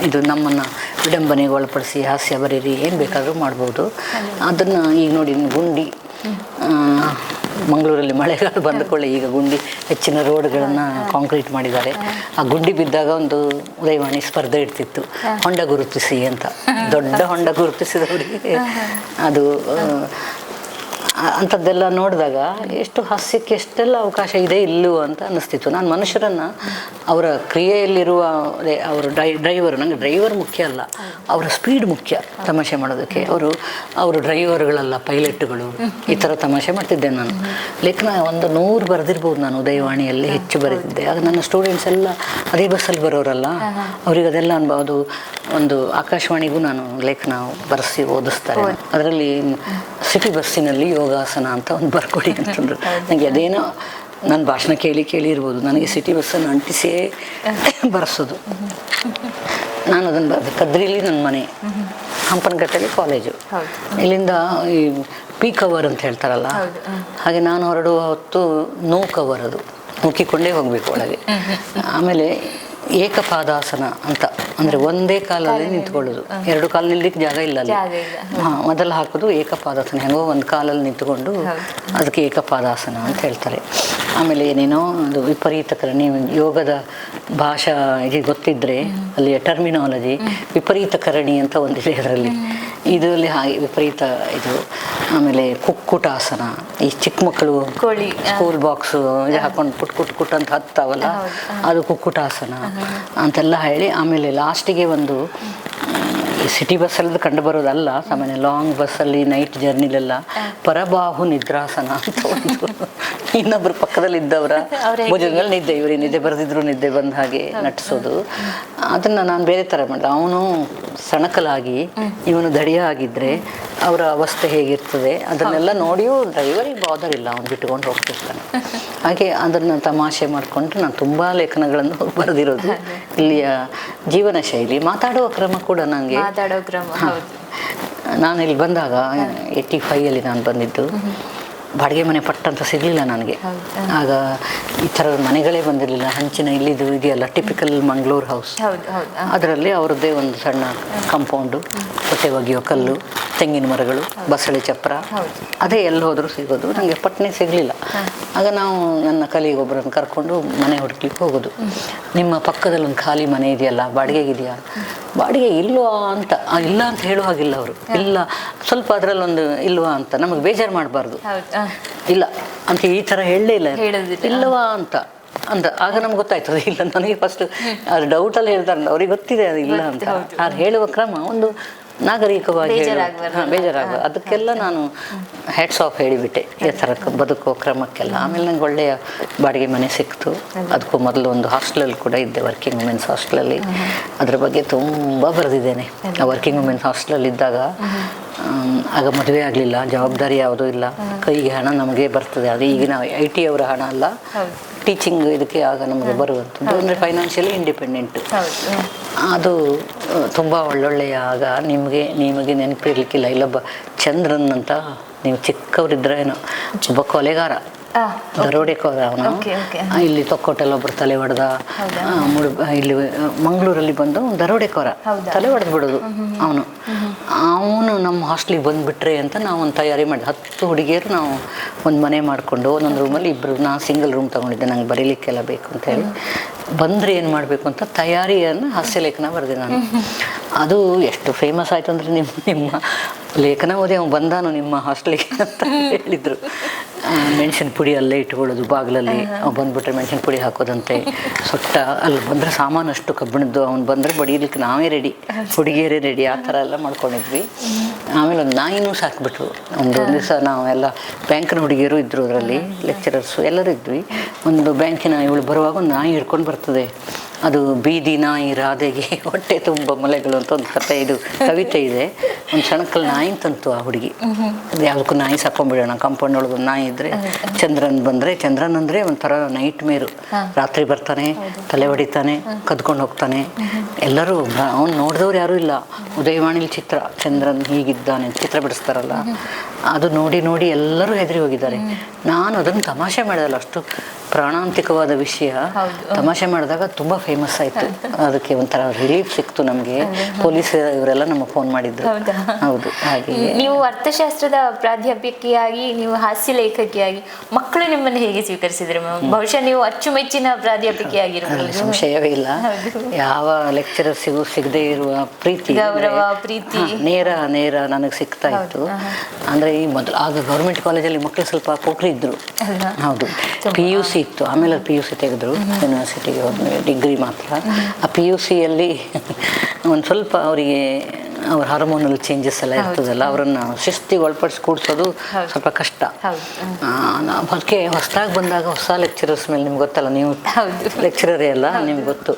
ಇದು ನಮ್ಮನ್ನು ವಿಡಂಬನೆಗೆ ಒಳಪಡಿಸಿ ಹಾಸ್ಯ ಬರೀರಿ, ಏನು ಬೇಕಾದರೂ ಮಾಡ್ಬೋದು. ಅದನ್ನು ಈಗ ನೋಡಿ, ಗುಂಡಿ ಮಂಗಳೂರಲ್ಲಿ ಮಳೆಗಾಲ ಬಂದುಕೊಳ್ಳಿ, ಈಗ ಗುಂಡಿ ಹೆಚ್ಚಿನ ರೋಡ್ಗಳನ್ನು ಕಾಂಕ್ರೀಟ್ ಮಾಡಿದ್ದಾರೆ. ಆ ಗುಂಡಿ ಬಿದ್ದಾಗ ಒಂದು ಉದಯವಾಣಿ ಸ್ಪರ್ಧೆ ಇಡ್ತಿತ್ತು, ಹೊಂಡ ಗುರುತಿಸಿ ಅಂತ. ದೊಡ್ಡ ಹೊಂಡ ಗುರುತಿಸಿದವರಿಗೆ ಅದು ಅಂಥದ್ದೆಲ್ಲ ನೋಡಿದಾಗ ಎಷ್ಟು ಹಾಸ್ಯಕ್ಕೆ ಎಷ್ಟೆಲ್ಲ ಅವಕಾಶ ಇದೆ ಇಲ್ಲೂ ಅಂತ ಅನ್ನಿಸ್ತಿತ್ತು. ನಾನು ಮನುಷ್ಯರನ್ನು ಅವರ ಕ್ರಿಯೆಯಲ್ಲಿರುವ ಅವರು ಡ್ರೈವರ್, ನನಗೆ ಡ್ರೈವರ್ ಮುಖ್ಯ ಅಲ್ಲ, ಅವರ ಸ್ಪೀಡ್ ಮುಖ್ಯ ತಮಾಷೆ ಮಾಡೋದಕ್ಕೆ. ಅವರು ಡ್ರೈವರ್ಗಳಲ್ಲ, ಪೈಲಟ್ಗಳು, ಈ ಥರ ತಮಾಷೆ ಮಾಡ್ತಿದ್ದೆ ನಾನು. ಲೇಖನ 100 ಬರೆದಿರ್ಬೋದು ನಾನು ಉದಯವಾಣಿಯಲ್ಲಿ, ಹೆಚ್ಚು ಬರೆದಿದ್ದೆ. ಆಗ ನನ್ನ ಸ್ಟೂಡೆಂಟ್ಸ್ ಎಲ್ಲ ಅದೇ ಬಸ್ಸಲ್ಲಿ ಬರೋರಲ್ಲ, ಅವ್ರಿಗೆ ಅದೆಲ್ಲ ಅನ್ಬೋದು. ಒಂದು ಆಕಾಶವಾಣಿಗೂ ನಾನು ಲೇಖನ ಬರೆಸಿ ಓದಿಸ್ತಾರೆ. ಅದರಲ್ಲಿ ಸಿಟಿ ಬಸ್ಸಿನಲ್ಲಿ ಯೋಗಾಸನ ಅಂತ ಒಂದು ಬರ್ಕೊಡಿ ಅಂತಂದ್ರು. ನನಗೆ ಅದೇನೋ ನನ್ನ ಭಾಷಣ ಕೇಳಿ ಇರ್ಬೋದು, ನನಗೆ ಸಿಟಿ ಬಸ್ಸನ್ನು ಅಂಟಿಸೇ ಬರೆಸೋದು. ನಾನು ಅದನ್ನು ಬರೆದೆ. ಕದ್ರಿಲಿ ನನ್ನ ಮನೆ, ಹಂಪನಕಟ್ಟೆಲಿ ಕಾಲೇಜು. ಇಲ್ಲಿಂದ ಈ ಪೀ ಕವರ್ ಅಂತ ಹೇಳ್ತಾರಲ್ಲ, ಹಾಗೆ ನಾನು ಹೊರಡುವ ಹೊತ್ತು ನೋ ಕವರ್, ಅದು ನುಗ್ಗಿಕೊಂಡೇ ಹೋಗಬೇಕು ಒಳಗೆ. ಆಮೇಲೆ ಏಕಪಾದಾಸನ ಅಂತ, ಅಂದರೆ ಒಂದೇ ಕಾಲಲ್ಲಿ ನಿಂತ್ಕೊಳ್ಳೋದು, 2 ಕಾಲು ನಿಲ್ಲಕ್ಕೆ ಜಾಗ ಇಲ್ಲ ಅಲ್ಲಿ. ಮೊದಲು ಹಾಕೋದು ಏಕಪಾದಾಸನ, ಹೆಂಗೋ ಒಂದು ಕಾಲಲ್ಲಿ ನಿಂತ್ಕೊಂಡು ಅದಕ್ಕೆ ಏಕಪಾದಾಸನ ಅಂತ ಹೇಳ್ತಾರೆ. ಆಮೇಲೆ ಏನೇನೋ ಅದು ವಿಪರೀತಕರಣಿ, ಯೋಗದ ಭಾಷಾ ಇದು ಗೊತ್ತಿದ್ದರೆ ಅಲ್ಲಿಯ ಟರ್ಮಿನಾಲಜಿ ವಿಪರೀತಕರಣಿ ಅಂತ ಒಂದಿದೆ ಅದರಲ್ಲಿ. ಇದರಲ್ಲಿ ಹಾಗೆ ವಿಪರೀತ ಇದು. ಆಮೇಲೆ ಕುಕ್ಕುಟಾಸನ, ಈ ಚಿಕ್ಕ ಮಕ್ಕಳು ಸ್ಕೂಲ್ ಬಾಕ್ಸು ಇದು ಹಾಕೊಂಡು ಕುಟ್ ಅಂತ ಹತ್ತಾವಲ್ಲ, ಅದು ಕುಕ್ಕುಟಾಸನ ಅಂತೆಲ್ಲ ಹೇಳಿ. ಆಮೇಲೆ ಲಾಸ್ಟಿಗೆ ಒಂದು ಈ ಸಿಟಿ ಬಸ್ಸಲ್ಲಿ ಕಂಡು ಬರೋದಲ್ಲ, ಸಾಮಾನ್ಯ ಲಾಂಗ್ ಬಸ್ಸಲ್ಲಿ ನೈಟ್ ಜರ್ನಿಲೆಲ್ಲ ಪರಬಾಹು ನಿದ್ರಾಸನ ಅಂತ ಒಂದು, ಇನ್ನೊಬ್ಬರು ಪಕ್ಕದಲ್ಲಿ ಇದ್ದವರ ಭುಜದಲ್ಲಿ ನಿದ್ದೆ, ಇವ್ರಿಗೆ ನಿದ್ದೆ ಬರೆದಿದ್ರು ನಿದ್ದೆ ಬಂದ ಹಾಗೆ ನಟಿಸೋದು. ಅದನ್ನು ನಾನು ಬೇರೆ ಥರ ಮಾಡಿದೆ. ಅವನು ಸಣಕಲಾಗಿ ಇವನು ದಡಿಯ ಆಗಿದ್ದರೆ ಅವರ ಅವಸ್ಥೆ ಹೇಗಿರ್ತದೆ ಅದನ್ನೆಲ್ಲ ನೋಡಿಯೂ ಡ್ರೈವರಿಗೆ ಬಾದರ್ ಇಲ್ಲ, ಅವನು ಬಿಟ್ಟುಕೊಂಡು ಹೋಗ್ತಿರ್ತಾನೆ. ಹಾಗೆ ಅದನ್ನು ತಮಾಷೆ ಮಾಡಿಕೊಂಡು ನಾನು ತುಂಬ ಲೇಖನಗಳನ್ನು ಬರೆದಿರೋದು. ಇಲ್ಲಿಯ ಜೀವನ ಶೈಲಿ, ಮಾತಾಡುವ ಕ್ರಮ ಕೂಡ ನನಗೆ. ನಾನು ಇಲ್ಲಿ ಬಂದಾಗ 85 ನಾನು ಬಂದಿದ್ದು. ಬಾಡಿಗೆ ಮನೆ ಪಟ್ಟಂತ ಸಿಗಲಿಲ್ಲ ನನಗೆ. ಆಗ ಈ ಥರದ ಮನೆಗಳೇ ಬಂದಿರಲಿಲ್ಲ. ಹಂಚಿನ ಇಲ್ಲಿದು ಇದೆಯಲ್ಲ ಟಿಪಿಕಲ್ ಮಂಗಳೂರು ಹೌಸ್, ಅದರಲ್ಲಿ ಅವರದ್ದೇ ಒಂದು ಸಣ್ಣ ಕಾಂಪೌಂಡು, ಹೊಟ್ಟೆ ಒಗೆಯೋ ಕಲ್ಲು, ತೆಂಗಿನ ಮರಗಳು, ಬಸಳೆ ಚಪ್ರ, ಅದೇ ಎಲ್ಲಿ ಹೋದರೂ ಸಿಗೋದು. ನನಗೆ ಪಟ್ನೆ ಸಿಗಲಿಲ್ಲ. ಆಗ ನಾವು ನನ್ನ ಕಲಿಗೊಬ್ಬರನ್ನು ಕರ್ಕೊಂಡು ಮನೆ ಹುಡುಕ್ಲಿಕ್ಕೆ ಹೋಗೋದು. ನಿಮ್ಮ ಪಕ್ಕದಲ್ಲಿ ಒಂದು ಖಾಲಿ ಮನೆ ಇದೆಯಲ್ಲ, ಬಾಡಿಗೆಗಿದೆಯಾ? ಬಾಡಿಗೆ ಇಲ್ವಾ ಅಂತ, ಇಲ್ಲ ಅಂತ ಹೇಳೋ ಹಾಗಿಲ್ಲ ಅವರು. ಇಲ್ಲ, ಸ್ವಲ್ಪ ಅದರಲ್ಲೊಂದು ಇಲ್ವಾ ಅಂತ, ನಮಗೆ ಬೇಜಾರು ಮಾಡಬಾರ್ದು. ಇಲ್ಲ ಅಂತ ಈ ಥರ ಹೇಳಲೇ ಇಲ್ಲ, ಇಲ್ಲವಾ ಅಂತ ಅಂತ. ಆಗ ನಮ್ಗೆ ಗೊತ್ತಾಯ್ತದೆ ಇಲ್ಲ. ನನಗೆ ಫಸ್ಟ್ ಅದು ಡೌಟಲ್ಲಿ ಹೇಳ್ತಾರೆ, ಅವ್ರಿಗೆ ಗೊತ್ತಿದೆ ಅದು ಇಲ್ಲ ಅಂತ. ಅದು ಹೇಳುವ ಕ್ರಮ ಒಂದು ನಾಗರಿಕವಾಗಿ ಬೇಜಾರಾಗ, ಅದಕ್ಕೆಲ್ಲ ನಾನು ಹ್ಯಾಟ್ಸ್ ಆಫ್ ಹೇಳಿಬಿಟ್ಟೆ ಈ ಥರ ಬದುಕೋ ಕ್ರಮಕ್ಕೆಲ್ಲ. ಆಮೇಲೆ ನಂಗೆ ಒಳ್ಳೆಯ ಬಾಡಿಗೆ ಮನೆ ಸಿಕ್ತು. ಅದಕ್ಕೂ ಮೊದಲು ಒಂದು ಹಾಸ್ಟೆಲಲ್ಲಿ ಕೂಡ ಇದ್ದೆ, ವರ್ಕಿಂಗ್ ವುಮೆನ್ಸ್ ಹಾಸ್ಟೆಲಲ್ಲಿ. ಅದ್ರ ಬಗ್ಗೆ ತುಂಬ ಬರೆದಿದ್ದೇನೆ. ಆ ವರ್ಕಿಂಗ್ ವುಮೆನ್ಸ್ ಹಾಸ್ಟೆಲಲ್ಲಿ ಇದ್ದಾಗ ಆಗ ಮದುವೆ ಆಗಲಿಲ್ಲ, ಜವಾಬ್ದಾರಿ ಯಾವುದೂ ಇಲ್ಲ, ಕೈಗೆ ಹಣ ನಮಗೆ ಬರ್ತದೆ. ಅದು ಈಗಿನ IT ಅವರ ಹಣ ಅಲ್ಲ, ಟೀಚಿಂಗ್ ಇದಕ್ಕೆ ಆಗ ನಮಗೆ ಬರುವಂಥದ್ದು. ಅಂದರೆ ಫೈನಾನ್ಷಿಯಲಿ ಇಂಡಿಪೆಂಡೆಂಟು. ಅದು ತುಂಬ ಒಳ್ಳೊಳ್ಳೆಯ. ಆಗ ನಿಮಗೆ ನೆನಪಿರ್ಲಿಕ್ಕಿಲ್ಲ, ಇಲ್ಲೊಬ್ಬ ಚಂದ್ರನ್ ಅಂತ, ನೀವು ಚಿಕ್ಕವರಿದ್ರೇನೋ, ಒಬ್ಬ ಕೊಲೆಗಾರ, ದರೋಡೆಕೋರ ಅವನು. ಇಲ್ಲಿ ತೊಕ್ಕೋಟೆಲ್ಲ ಒಬ್ಬರು ತಲೆ ಹೊಡೆದ, ಇಲ್ಲಿ ಮಂಗಳೂರಲ್ಲಿ ಬಂದು ದರೋಡೆಕೋರ ತಲೆ ಹೊಡೆದು ಬಿಡೋದು ಅವನು ನಮ್ಮ ಹಾಸ್ಟ್ಲಿಗೆ ಬಂದುಬಿಟ್ರೆ ಅಂತ ನಾವು ಒಂದು ತಯಾರಿ ಮಾಡಿದೆ. 10 ಹುಡುಗಿಯರು ನಾವು ಒಂದು ಮನೆ ಮಾಡಿಕೊಂಡು ಒಂದೊಂದು ರೂಮಲ್ಲಿ ಇಬ್ಬರು, ನಾನು ಸಿಂಗಲ್ ರೂಮ್ ತೊಗೊಂಡಿದ್ದೆ, ನಂಗೆ ಬರೀಲಿಕ್ಕೆಲ್ಲ ಬೇಕು ಅಂತ ಹೇಳಿ. ಬಂದರೆ ಏನು ಮಾಡಬೇಕು ಅಂತ ತಯಾರಿಯನ್ನು ಹಾಸ್ಯ ಲೇಖನ ಬರೆದೆ ನಾನು. ಅದು ಎಷ್ಟು ಫೇಮಸ್ ಆಯಿತು ಅಂದರೆ, ನಿಮ್ಮ ಲೇಖನ ಓದಿ ಅವ್ನು ಬಂದಾನು ನಿಮ್ಮ ಹಾಸ್ಟೆಲಿಗೆ ಅಂತ ಹೇಳಿದರು. ಮೆಣಸಿನ ಪುಡಿ ಅಲ್ಲೇ ಇಟ್ಕೊಳ್ಳೋದು ಬಾಗಿಲಲ್ಲಿ, ಅವ್ನು ಬಂದುಬಿಟ್ರೆ ಮೆಣಸಿನ ಪುಡಿ ಹಾಕೋದಂತೆ. ಸೊಟ್ಟ ಅಲ್ಲಿ ಬಂದರೆ ಸಾಮಾನು ಅಷ್ಟು ಕಬ್ಬಿಣದ್ದು, ಅವ್ನು ಬಂದರೆ ಬಡಿಲಿಕ್ಕೆ ನಾವೇ ರೆಡಿ, ಹುಡುಗಿಯರೇ ರೆಡಿ, ಆ ಥರ ಎಲ್ಲ ಮಾಡ್ಕೊಂಡಿದ್ವಿ. ಆಮೇಲೆ ಒಂದು ನಾಯಿನೂ ಸಾಕ್ಬಿಟ್ರು. ಒಂದು ದಿವಸ ನಾವೆಲ್ಲ ಬ್ಯಾಂಕಿನ ಹುಡುಗಿಯರು ಇದ್ದರು, ಅದರಲ್ಲಿ ಲೆಕ್ಚರರ್ಸು ಎಲ್ಲರೂ ಇದ್ವಿ. ಒಂದು ಬ್ಯಾಂಕಿನ ಇವಳು ಬರುವಾಗ ಒಂದು ನಾಯಿ ಹಿಡ್ಕೊಂಡು ಬರ್ತದೆ. ಅದು ಬೀದಿ ನಾಯಿ ರಾಧೆಗೆ ಹೊಟ್ಟೆ ತುಂಬ ಮೊಲೆಗಳು ಅಂತ ಒಂದು ಕವಿತೆ ಇದೆ. ಒಂದು ಸಣಕಲ್ಲಿ ನಾಯಿ ತಂತು ಆ ಹುಡುಗಿ. ಅದು ಯಾವುದಕ್ಕೂ ನಾಯಿ ಸಾಕೊಂಡ್ಬಿಡೋಣ, ಕಾಂಪೌಂಡ್ ಒಳಗೆ ಒಂದು ನಾಯಿ ಇದ್ದರೆ. ಚಂದ್ರನ್ ಅಂದರೆ ಒಂಥರ ನೈಟ್ ಮೇರು. ರಾತ್ರಿ ಬರ್ತಾನೆ, ತಲೆ ಹೊಡಿತಾನೆ, ಕದ್ಕೊಂಡು ಹೋಗ್ತಾನೆ. ಎಲ್ಲರೂ ಅವ್ನು ನೋಡಿದವ್ರು ಯಾರೂ ಇಲ್ಲ. ಉದಯವಾಣಿಲಿ ಚಿತ್ರ, ಚಂದ್ರನ್ ಹೀಗಿದ್ದಾನೆ ಚಿತ್ರ ಬಿಡಿಸ್ತಾರಲ್ಲ, ಅದು ನೋಡಿ ಎಲ್ಲರೂ ಹೆದರಿ ಹೋಗಿದ್ದಾರೆ. ನಾನು ಅದನ್ನು ತಮಾಷೆ ಮಾಡಿದಲ್ಲ, ಅಷ್ಟು ಪ್ರಾಣಾಂತಿಕವಾದ ವಿಷಯ ತಮಾಷೆ ಮಾಡಿದಾಗ ತುಂಬ ಫೇಮಸ್ ಆಯಿತು. ಅದಕ್ಕೆ ಒಂಥರ ರಿಲೀಫ್ ಸಿಕ್ತು. ಆಗ್ತು ನಮಗೆ. ಪೊಲೀಸ್ ಇವರೆಲ್ಲ ನಮಗೆ ಫೋನ್ ಮಾಡಿದ್ರು. ಹೌದು, ಹಾಗೆ. ನೀವು ಅರ್ಥಶಾಸ್ತ್ರದ ಪ್ರಾಧ್ಯಾಪಕಿಯಾಗಿ, ನೀವು ಹಾಸ್ಯ ಲೇಖಕಿಯಾಗಿ ಮಕ್ಕಳು ನಿಮ್ಮನ್ನು ಹೇಗೆ ಸ್ವೀಕರಿಸಿದ್ರು? ಬಹುಶಃ ನೀವು ಅಚ್ಚುಮೆಚ್ಚಿನ ಪ್ರಾಧ್ಯಾಪಕಿಯಾಗಿರ್ಬೋದು. ಸಂಶಯವೇ ಇಲ್ಲ. ಯಾವ ಲೆಕ್ಚರರ್ಸಿಗೂ ಸಿಗದೇ ಇರುವ ಪ್ರೀತಿ, ಗೌರವ, ಪ್ರೀತಿ ನೇರ ನನಗೆ ಸಿಗ್ತಾ ಇತ್ತು. ಅಂದ್ರೆ ಈ ಮೊದಲು ಆಗ ಗೌರ್ಮೆಂಟ್ ಕಾಲೇಜಲ್ಲಿ ಮಕ್ಕಳು ಸ್ವಲ್ಪ ಪೋಖ್ರಿ ಇದ್ರು. ಹೌದು, PUC ಇತ್ತು, ಆಮೇಲೆ PUC ತೆಗೆದ್ರು, ಯೂನಿವರ್ಸಿಟಿಗೆ ಹೋದ್ಮೇಲೆ ಡಿಗ್ರಿ ಮಾತ್ರ. ಆ PUCಯಲ್ಲಿ ಒಂದು ಸ್ವಲ್ಪ ಅವರಿಗೆ ಅವ್ರ ಹಾರ್ಮೋನಲ್ ಚೇಂಜಸ್ ಎಲ್ಲ ಇರ್ತದಲ್ಲ, ಅವರನ್ನು ಶಿಸ್ತಿಗೆ ಒಳಪಡಿಸಿ ಕೂಡಿಸೋದು ಸ್ವಲ್ಪ ಕಷ್ಟ. ಅದಕ್ಕೆ ಹೊಸದಾಗಿ ಬಂದಾಗ ಹೊಸ ಲೆಕ್ಚರರ್ಸ್ ಮೇಲೆ ನಿಮ್ಗೆ ಗೊತ್ತಲ್ಲ, ನೀವು ಲೆಕ್ಚರರೇ ಅಲ್ಲ, ನಿಮ್ಗೆ ಗೊತ್ತು.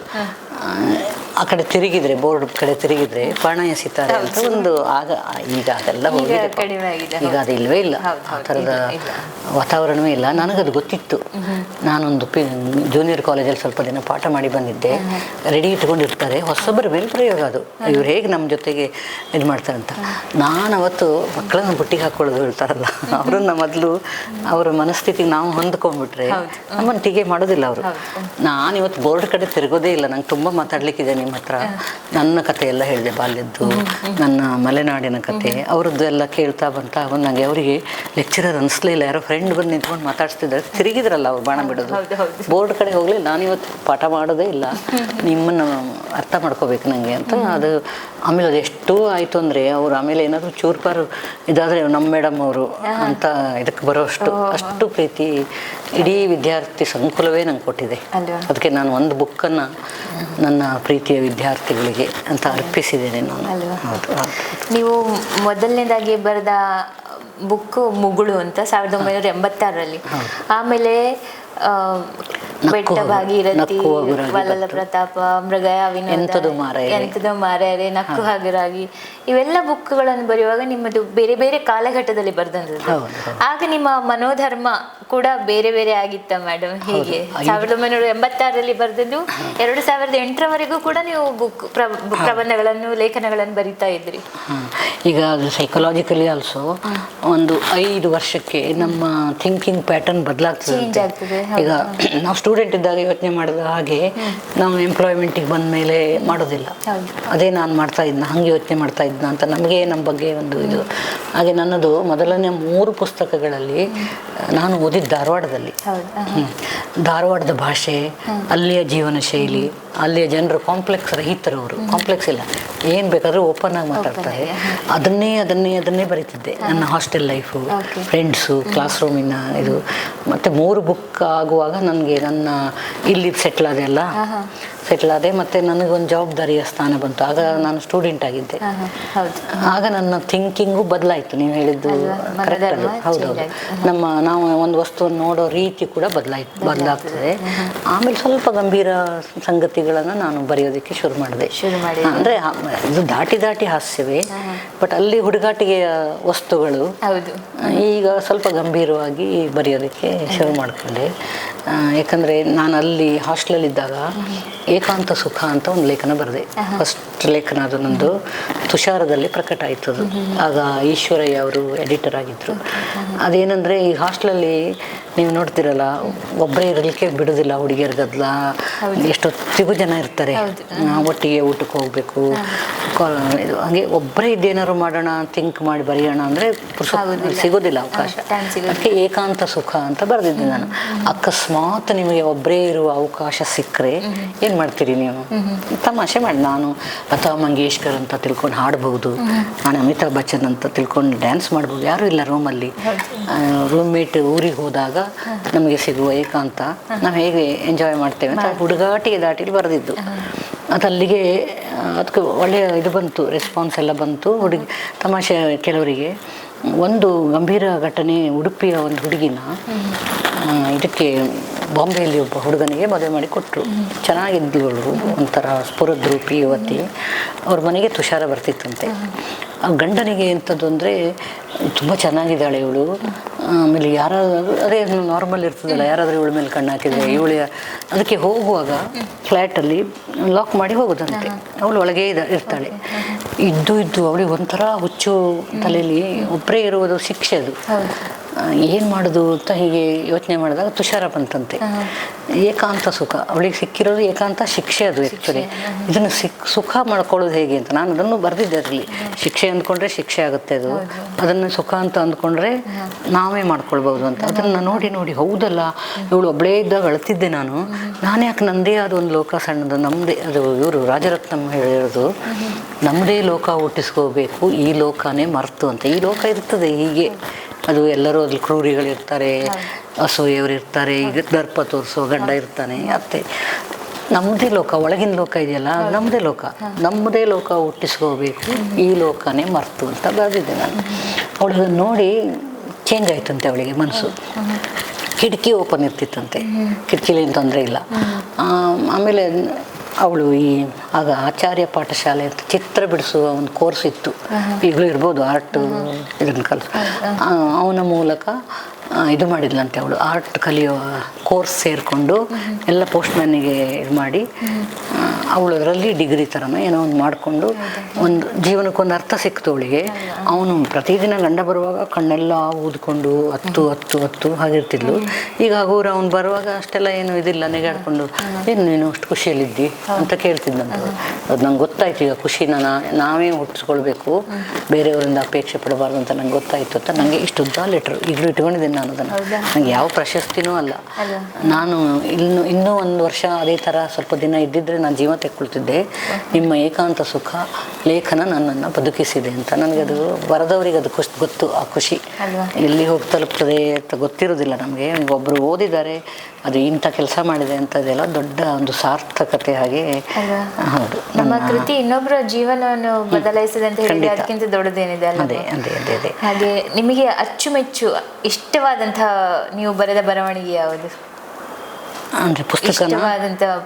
ಆ ಕಡೆ ತಿರುಗಿದ್ರೆ, ಬೋರ್ಡ್ ಕಡೆ ತಿರುಗಿದ್ರೆ ಪ್ರಾಣ ಎಸಿತಾರೆ ಅಂತ ಒಂದು ಆಗ. ಈಗ ಅದೆಲ್ಲ ಹೋಗಿದೆ, ಈಗ ಅದು ಇಲ್ವೇ ಇಲ್ಲ, ಆ ಥರದ ವಾತಾವರಣವೇ ಇಲ್ಲ. ನನಗದು ಗೊತ್ತಿತ್ತು. ನಾನೊಂದು ಜೂನಿಯರ್ ಕಾಲೇಜಲ್ಲಿ ಸ್ವಲ್ಪ ದಿನ ಪಾಠ ಮಾಡಿ ಬಂದಿದ್ದೆ. ರೆಡಿ ಇಟ್ಕೊಂಡಿರ್ತಾರೆ, ಹೊಸೊಬ್ಬರ ಮೇಲೆ ಪ್ರಯೋಗ ಅದು, ಇವ್ರು ಹೇಗೆ ನಮ್ಮ ಜೊತೆಗೆ ಇದು ಮಾಡ್ತಾರೆ ಅಂತ. ನಾನು ಅವತ್ತು ಮಕ್ಕಳನ್ನ ಬುಟ್ಟಿಗೆ ಹಾಕೊಳ್ಳೋದು ಹೇಳ್ತಾರಲ್ಲ, ಅವರನ್ನ ಮೊದಲು ಅವರ ಮನಸ್ಥಿತಿಗೆ ನಾವು ಹೊಂದ್ಕೊಂಡ್ಬಿಟ್ರೆ ನಮ್ಮನ್ನು ಟೀಕೆ ಮಾಡೋದಿಲ್ಲ ಅವರು. ನಾನು ಇವತ್ತು ಬೋರ್ಡ್ ಕಡೆ ತಿರುಗೋದೇ ಇಲ್ಲ. ನಂಗೆ ತುಂಬ ಮಾತಾಡ್ಲಿಕ್ಕಿದೆ ನಿಮ್ಮ ಹತ್ರ. ನನ್ನ ಕತೆ ಎಲ್ಲ ಹೇಳಿದೆ, ಬಾಲ್ಯದ್ದು, ನನ್ನ ಮಲೆನಾಡಿನ ಕತೆ, ಅವರದ್ದು ಎಲ್ಲ ಕೇಳ್ತಾ ಬಂದಾಗ ಅವರಿಗೆ ಲೆಕ್ಚರರ್ ಅನಿಸ್ಲೇ ಇಲ್ಲ. ಯಾರೋ ಫ್ರೆಂಡ್ ಬಂದು ನಿಂತ್ಕೊಂಡು ಮಾತಾಡ್ಸ್ತಿದ್ದಾರೆ, ತಿರುಗಿದ್ರಲ್ಲ ಅವ್ರು ಬಾಣ ಬಿಡೋದು. ಬೋರ್ಡ್ ಕಡೆ ಹೋಗಲಿ, ನಾನಿವತ್ತು ಪಾಠ ಮಾಡೋದೇ ಇಲ್ಲ, ನಿಮ್ಮನ್ನು ಅರ್ಥ ಮಾಡ್ಕೋಬೇಕು ನನಗೆ ಅಂತ. ಅದು ಆಮೇಲೆ ಅದು ಎಷ್ಟು ಆಯಿತು ಅಂದರೆ, ಅವರು ಆಮೇಲೆ ಏನಾದರೂ ಚೂರ್ಪಾರು ಇದಾದರೆ ನಮ್ಮ ಮೇಡಮ್ ಅವರು ಅಂತ ಇದಕ್ಕೆ ಬರೋಷ್ಟು ಅಷ್ಟು ಪ್ರೀತಿ ಇಡೀ ವಿದ್ಯಾರ್ಥಿ ಸಂಕುಲವೇ ನಂಗೆ ಕೊಟ್ಟಿದೆ. ಅದಕ್ಕೆ ನಾನು ಒಂದು ಬುಕ್ಕನ್ನು ನನ್ನ ಪ್ರೀತಿಯ ವಿದ್ಯಾರ್ಥಿಗಳಿಗೆ ಅಂತ ಅರ್ಪಿಸಿದ್ದೇನೆ ನಾನು. ನೀವು ಮೊದಲನೇದಾಗಿ ಬರೆದ ಬುಕ್ಕು ಮುಗುಳು ಅಂತ 1986ರಲ್ಲಿ. ಆಮೇಲೆ ಬೆಟ್ಟ ಭಾಗೀರಥಿ, ವಲ್ಲಲ ಪ್ರತಾಪ, ಮೃಗಯ ವಿನೋದ, ಎಂಥದೋ ಮಾರಾಯರೆ, ನಕ್ಕು ಹಗುರಾಗಿ, ಇವೆಲ್ಲ ಬುಕ್ಗಳನ್ನು ಬರೆಯುವಾಗ ನಿಮ್ಮದು ಬೇರೆ ಬೇರೆ ಕಾಲಘಟ್ಟದಲ್ಲಿ ಬರೆದಂಥದ್ದು. ಆಗ ನಿಮ್ಮ ಮನೋಧರ್ಮ ಕೂಡ ಬೇರೆ ಬೇರೆ ಆಗಿತ್ತ ಮೇಡಮ್? ಹೀಗೆ 1986ರಲ್ಲಿ ಬರೆದದ್ದು 2008ರವರೆಗೂ ಕೂಡ ನೀವು ಪ್ರಬಂಧಗಳನ್ನು, ಲೇಖನಗಳನ್ನು ಬರಿತಾ ಇದ್ರಿ. ಈಗ ಅದು ಸೈಕಲಾಜಿಕಲಿ ಆಲ್ಸೋ ಒಂದು 5 ವರ್ಷಕ್ಕೆ ನಮ್ಮ ಥಿಂಕಿಂಗ್ ಪ್ಯಾಟರ್ನ್ ಬದಲಾಗ್ತದೆ. ಈಗ ನಾವು ಸ್ಟೂಡೆಂಟ್ ಇದ್ದಾಗ ಯೋಚನೆ ಮಾಡಿದ ಹಾಗೆ ನಾವು ಎಂಪ್ಲಾಯ್ಮೆಂಟಿಗೆ ಬಂದ ಮೇಲೆ ಮಾಡೋದಿಲ್ಲ. ಅದೇ ನಾನು ಮಾಡ್ತಾ ಇದ್ನ, ಹಂಗೆ ಯೋಚನೆ ಮಾಡ್ತಾ ಇದ್ನ ಅಂತ ನಮಗೆ ನಮ್ಮ ಬಗ್ಗೆ ಒಂದು ಇದು. ಹಾಗೆ ನನ್ನದು ಮೊದಲನೇ 3 ಪುಸ್ತಕಗಳಲ್ಲಿ ನಾನು ಓದಿದ್ದು ಧಾರವಾಡದಲ್ಲಿ. ಧಾರವಾಡದ ಭಾಷೆ, ಅಲ್ಲಿಯ ಜೀವನ ಶೈಲಿ, ಅಲ್ಲಿಯ ಜನರು ಕಾಂಪ್ಲೆಕ್ಸ್ ರಹಿತರವರು, ಕಾಂಪ್ಲೆಕ್ಸ್ ಇಲ್ಲ, ಏನು ಬೇಕಾದರೂ ಓಪನ್ ಆಗಿ ಮಾತಾಡ್ತಾರೆ. ಅದನ್ನೇ ಬರೀತಿದ್ದೆ. ನನ್ನ ಹಾಸ್ಟೆಲ್ ಲೈಫು, ಫ್ರೆಂಡ್ಸು, ಕ್ಲಾಸ್ ರೂಮಿನ ಇದು. ಮತ್ತು 3 ಬುಕ್ ಆಗುವಾಗ ನನಗೆ ನನ್ನ ಇಲ್ಲಿ ಸೆಟ್ಲ್ ಆದೆ. ಮತ್ತು ನನಗೊಂದು ಜವಾಬ್ದಾರಿಯ ಸ್ಥಾನ ಬಂತು. ಆಗ ನಾನು ಸ್ಟೂಡೆಂಟ್ ಆಗಿದ್ದೆ. ಆಗ ನನ್ನ ಥಿಂಕಿಂಗು ಬದಲಾಯಿತು. ನೀವು ಹೇಳಿದ್ದು ಕರೆಕ್ಟ್ ಅದು, ಹೌದೌದು. ನಾವು ಒಂದು ವಸ್ತುವನ್ನು ನೋಡೋ ರೀತಿ ಕೂಡ ಬದಲಾಗ್ತದೆ. ಆಮೇಲೆ ಸ್ವಲ್ಪ ಗಂಭೀರ ಸಂಗತಿಗಳನ್ನು ನಾನು ಬರೆಯೋದಕ್ಕೆ ಶುರು ಮಾಡಿದೆ. ಅಂದರೆ ಇದು ದಾಟಿ ಹಾಸ್ಯವೇ, ಬಟ್ ಅಲ್ಲಿ ಹುಡುಗಾಟಿಗೆಯ ವಸ್ತುಗಳು. ಈಗ ಸ್ವಲ್ಪ ಗಂಭೀರವಾಗಿ ಬರೆಯೋದಕ್ಕೆ ಶುರು ಮಾಡಿಕೊಂಡೆ. ಯಾಕಂದರೆ ನಾನು ಅಲ್ಲಿ ಹಾಸ್ಟೆಲಲ್ಲಿದ್ದಾಗ ಏಕಾಂತ ಸುಖ ಅಂತ ಒಂದು ಲೇಖನ ಬರೆದೆ. ಫಸ್ಟ್ ಲೇಖನ ಅದು ನಂದು ತುಷಾರದಲ್ಲಿ ಪ್ರಕಟ ಆಯಿತು. ಅದು ಆಗ ಈಶ್ವರಯ್ಯ ಅವರು ಎಡಿಟರ್ ಆಗಿದ್ದರು. ಅದೇನೆಂದರೆ, ಈ ಹಾಸ್ಟೆಲಲ್ಲಿ ನೀವು ನೋಡ್ತಿರಲ್ಲ, ಒಬ್ಬರೇ ಇರಲಿಕ್ಕೆ ಬಿಡೋದಿಲ್ಲ ಹುಡುಗಿಯರ ಗದ್ದಲ, ಎಷ್ಟೊತ್ತಿಗೂ ಜನ ಇರ್ತಾರೆ, ಒಟ್ಟಿಗೆ ಊಟಕ್ಕೆ ಹೋಗಬೇಕು, ಇದು ಹಾಗೆ ಒಬ್ಬರೇ ಇದ್ದೇನಾದ್ರು ಮಾಡೋಣ, ಥಿಂಕ್ ಮಾಡಿ ಬರೆಯೋಣ ಅಂದರೆ ಸಿಗೋದಿಲ್ಲ ಅವಕಾಶ. ಅದಕ್ಕೆ ಏಕಾಂತ ಸುಖ ಅಂತ ಬರೆದಿದ್ದೆ ನಾನು. ಅಕಸ್ಮಾತ್ ನಿಮಗೆ ಒಬ್ಬರೇ ಇರುವ ಅವಕಾಶ ಸಿಕ್ಕರೆ ಏನು ಮಾಡ್ತೀರಿ ನೀವು? ತಮಾಷೆ ಮಾಡಿ, ನಾನು ಲತಾ ಮಂಗೇಶ್ಕರ್ ಅಂತ ತಿಳ್ಕೊಂಡು ಹಾಡ್ಬೋದು, ನಾನು ಅಮಿತಾಬ್ ಬಚ್ಚನ್ ಅಂತ ತಿಳ್ಕೊಂಡು ಡ್ಯಾನ್ಸ್ ಮಾಡ್ಬೋದು. ಯಾರೂ ಇಲ್ಲ ರೂಮಲ್ಲಿ. ರೂಮ್ಮೇಟ್ ಊರಿಗೆ ಹೋದಾಗ ನಮಗೆ ಸಿಗುವ ಏಕಾಂತ ನಾವು ಹೇಗೆ ಎಂಜಾಯ್ ಮಾಡ್ತೇವೆ ಅಂತ ಹುಡುಗಾಟಿಗೆ ದಾಟಿಲಿ ಬರೆದಿದ್ದು. ಅದಲ್ಲಿಗೆ ಅದಕ್ಕೆ ಒಳ್ಳೆಯ ಇದು ಬಂತು, ರೆಸ್ಪಾನ್ಸ್ ಎಲ್ಲ ಬಂತು. ತಮಾಷೆ ಕೆಲವರಿಗೆ. ಒಂದು ಗಂಭೀರ ಘಟನೆ, ಉಡುಪಿಯ ಒಂದು ಹುಡುಗಿನ ಇದಕ್ಕೆ ಬಾಂಬೆಯಲ್ಲಿ ಒಬ್ಬ ಹುಡುಗನಿಗೆ ಮದುವೆ ಮಾಡಿ ಕೊಟ್ಟರು. ಚೆನ್ನಾಗಿದ್ದವಳು, ಒಂಥರ ಸ್ಫುರದ್ರೂಪಿ ಯುವತಿ. ಅವ್ರ ಮನೆಗೆ ತುಷಾರ ಬರ್ತಿತ್ತಂತೆ. ಆ ಗಂಡನಿಗೆ ಎಂಥದ್ದು ಅಂದರೆ, ತುಂಬ ಚೆನ್ನಾಗಿದ್ದಾಳೆ ಇವಳು, ಆಮೇಲೆ ಯಾರಾದರೂ ಅದೇ ನಾರ್ಮಲ್ ಇರ್ತದಲ್ಲ, ಯಾರಾದರೂ ಇವಳ ಮೇಲೆ ಕಣ್ಣು ಹಾಕಿದರೆ ಅದಕ್ಕೆ ಹೋಗುವಾಗ ಫ್ಲ್ಯಾಟಲ್ಲಿ ಲಾಕ್ ಮಾಡಿ ಹೋಗೋದಂತೆ. ಅವಳು ಒಳಗೆ ಇರ್ತಾಳೆ. ಇದ್ದು ಅವಳಿಗೆ ಒಂಥರ ಹುಚ್ಚು ತಲೆಯಲ್ಲಿ, ಒಬ್ಬರೇ ಇರುವುದು ಶಿಕ್ಷೆ ಅದು. ಏನು ಮಾಡೋದು ಅಂತ ಹೀಗೆ ಯೋಚನೆ ಮಾಡಿದಾಗ ತುಷಾರ ಬಂತಂತೆ. ಏಕಾಂತ ಸುಖ, ಅವಳಿಗೆ ಸಿಕ್ಕಿರೋದು ಏಕಾಂತ ಶಿಕ್ಷೆ ಅದು ಆ್ಯಕ್ಚುಲಿ. ಇದನ್ನು ಸುಖ ಮಾಡ್ಕೊಳ್ಳೋದು ಹೇಗೆ ಅಂತ ನಾನು ಅದನ್ನು ಬರೆದಿದ್ದೆ ಅದರಲ್ಲಿ. ಶಿಕ್ಷೆ ಅಂದ್ಕೊಂಡ್ರೆ ಶಿಕ್ಷೆ ಆಗುತ್ತೆ, ಅದು ಅದನ್ನು ಸುಖ ಅಂತ ಅಂದ್ಕೊಂಡ್ರೆ ನಾವೇ ಮಾಡ್ಕೊಳ್ಬೋದು ಅಂತ. ಅದನ್ನು ನೋಡಿ ನೋಡಿ ಹೌದಲ್ಲ, ಇವಳು ಒಬ್ಬಳೇ ಇದ್ದಾಗ ಅಳ್ತಿದ್ದೆ ನಾನು ಯಾಕೆ ನನ್ನದೇ ಆದ ಒಂದು ಲೋಕ ಸಣ್ಣದು, ನಮ್ಮದೇ ಅದು ಇವರು ರಾಜರತ್ನಂ ಹೇಳಿರೋದು, ನಮ್ಮದೇ ಲೋಕ ಹುಟ್ಟಿಸ್ಕೋಬೇಕು, ಈ ಲೋಕನೇ ಮರ್ತು ಅಂತ. ಈ ಲೋಕ ಇರ್ತದೆ ಹೀಗೆ, ಅದು ಎಲ್ಲರೂ ಅದ್ರಲ್ಲಿ ಕ್ರೂರಿಗಳಿರ್ತಾರೆ, ಅಸೂಯವರು ಇರ್ತಾರೆ, ಈಗ ದರ್ಪ ತೋರಿಸೋ ಗಂಡ ಇರ್ತಾನೆ, ಅತ್ತೆ. ನಮ್ಮದೇ ಲೋಕ, ಒಳಗಿನ ಲೋಕ ಇದೆಯಲ್ಲ ನಮ್ಮದೇ ಲೋಕ, ನಮ್ಮದೇ ಲೋಕ ಹುಟ್ಟಿಸ್ಕೋಬೇಕು, ಈ ಲೋಕನೇ ಮರ್ತು ಅಂತ ಬರೆದಿದ್ದೆ ನಾನು. ಅವಳಿಗೆ ನೋಡಿ ಚೇಂಜ್ ಆಯ್ತಂತೆ ಅವಳಿಗೆ ಮನಸ್ಸು. ಕಿಟಕಿ ಓಪನ್ ಇರ್ತಿತ್ತಂತೆ, ಕಿಟಕಿಲಿ ಏನು ತೊಂದರೆ ಇಲ್ಲ. ಆಮೇಲೆ ಅವಳು ಆಗ ಆಚಾರ್ಯ ಪಾಠಶಾಲೆ ಅಂತ ಚಿತ್ರ ಬಿಡಿಸುವ ಒಂದು ಕೋರ್ಸ್ ಇತ್ತು, ಈಗಲೂ ಇರ್ಬೋದು, ಆರ್ಟ್ ಇದನ್ನು ಕಲಿಸ್ ಅವನ ಮೂಲಕ ಇದು ಮಾಡಿದ್ಲಂತೆ. ಅವಳು ಆರ್ಟ್ ಕಲಿಯೋ ಕೋರ್ಸ್ ಸೇರಿಕೊಂಡು ಎಲ್ಲ ಪೋಸ್ಟ್ಮ್ಯಾನಿಗೆ ಇದು ಮಾಡಿ ಅವಳು ಅದರಲ್ಲಿ ಡಿಗ್ರಿ ಥರನೋ ಏನೋ ಒಂದು ಮಾಡಿಕೊಂಡು ಒಂದು ಜೀವನಕ್ಕೊಂದು ಅರ್ಥ ಸಿಕ್ತು ಅವಳಿಗೆ. ಅವನು ಪ್ರತಿದಿನ ಗಂಡ ಬರುವಾಗ ಕಣ್ಣೆಲ್ಲ ಊದ್ಕೊಂಡು ಹತ್ತು ಹಾಗಿರ್ತಿದ್ಲು. ಈಗ ಹಗೂರು ಅವ್ನು ಬರುವಾಗ ಅಷ್ಟೆಲ್ಲ ಏನು ಇದಿಲ್ಲ, ನೆಗಾಡ್ಕೊಂಡು ಏನು ನೀನು ಅಷ್ಟು ಖುಷಿಯಲ್ಲಿದ್ದಿ ಅಂತ ಕೇಳ್ತಿದ್ದಂತ. ಅದು ನಂಗೆ ಗೊತ್ತಾಯ್ತು, ಈಗ ಖುಷಿನ ನಾವೇ ಹುಟ್ಟಿಸ್ಕೊಳ್ಬೇಕು, ಬೇರೆಯವರಿಂದ ಅಪೇಕ್ಷೆ ಪಡಬಾರ್ದು ಅಂತ ನಂಗೆ ಗೊತ್ತಾಯ್ತು ಅಂತ. ನನಗೆ ಇಷ್ಟು ಉದ್ದ ಲೆಟ್ರು ಈಗಲೂ ಇಟ್ಕೊಂಡಿದ್ದೀನಿ ನಾನು ಅದನ್ನು. ನನಗೆ ಯಾವ ಪ್ರಶಸ್ತಿನೂ ಅಲ್ಲ, ನಾನು ಇನ್ನೂ ಒಂದು ವರ್ಷ ಅದೇ ಥರ ಸ್ವಲ್ಪ ದಿನ ಇದ್ದಿದ್ರೆ ನಾನು ಜೀವ ತೆಕ್ಕೊಳ್ತಿದ್ದೆ. ನಿಮ್ಮ ಏಕಾಂತ ಸುಖ ಲೇಖನ ನನ್ನನ್ನು ಬದುಕಿಸಿದೆ ಅಂತ. ನನಗದು ಬರೆದವರಿಗೆ ಅದು ಗೊತ್ತು, ಆ ಖುಷಿ ಎಲ್ಲಿ ಹೋಗಿ ತಲುಪ್ತದೆ ಅಂತ ಗೊತ್ತಿರೋದಿಲ್ಲ ನಮಗೆ. ಒಬ್ಬರು ಓದಿದ್ದಾರೆ, ಅದು ಇಂಥ ಕೆಲಸ ಮಾಡಿದೆ ಅಂತ, ಇದೆಲ್ಲ ದೊಡ್ಡ ಒಂದು ಸಾರ್ಥಕತೆ. ಹಾಗೆ ಹೌದು, ನಮ್ಮ ಕೃತಿ ಇನ್ನೊಬ್ಬರ ಜೀವನವನ್ನು ಬದಲಾಯಿಸಿದೆ ಅಂತ ಹೇಳಿದ್ರೆ ಅದಕ್ಕಿಂತ ದೊಡ್ಡದೇನಿದೆ ಅಲ್ಲ. ಅದೇ. ಹಾಗೆ ನಿಮಗೆ ಅಚ್ಚುಮೆಚ್ಚು ಇಷ್ಟವಾದಂತಹ ನೀವು ಬರೆದ ಬರವಣಿಗೆ ಯಾವುದು? ಅಂದರೆ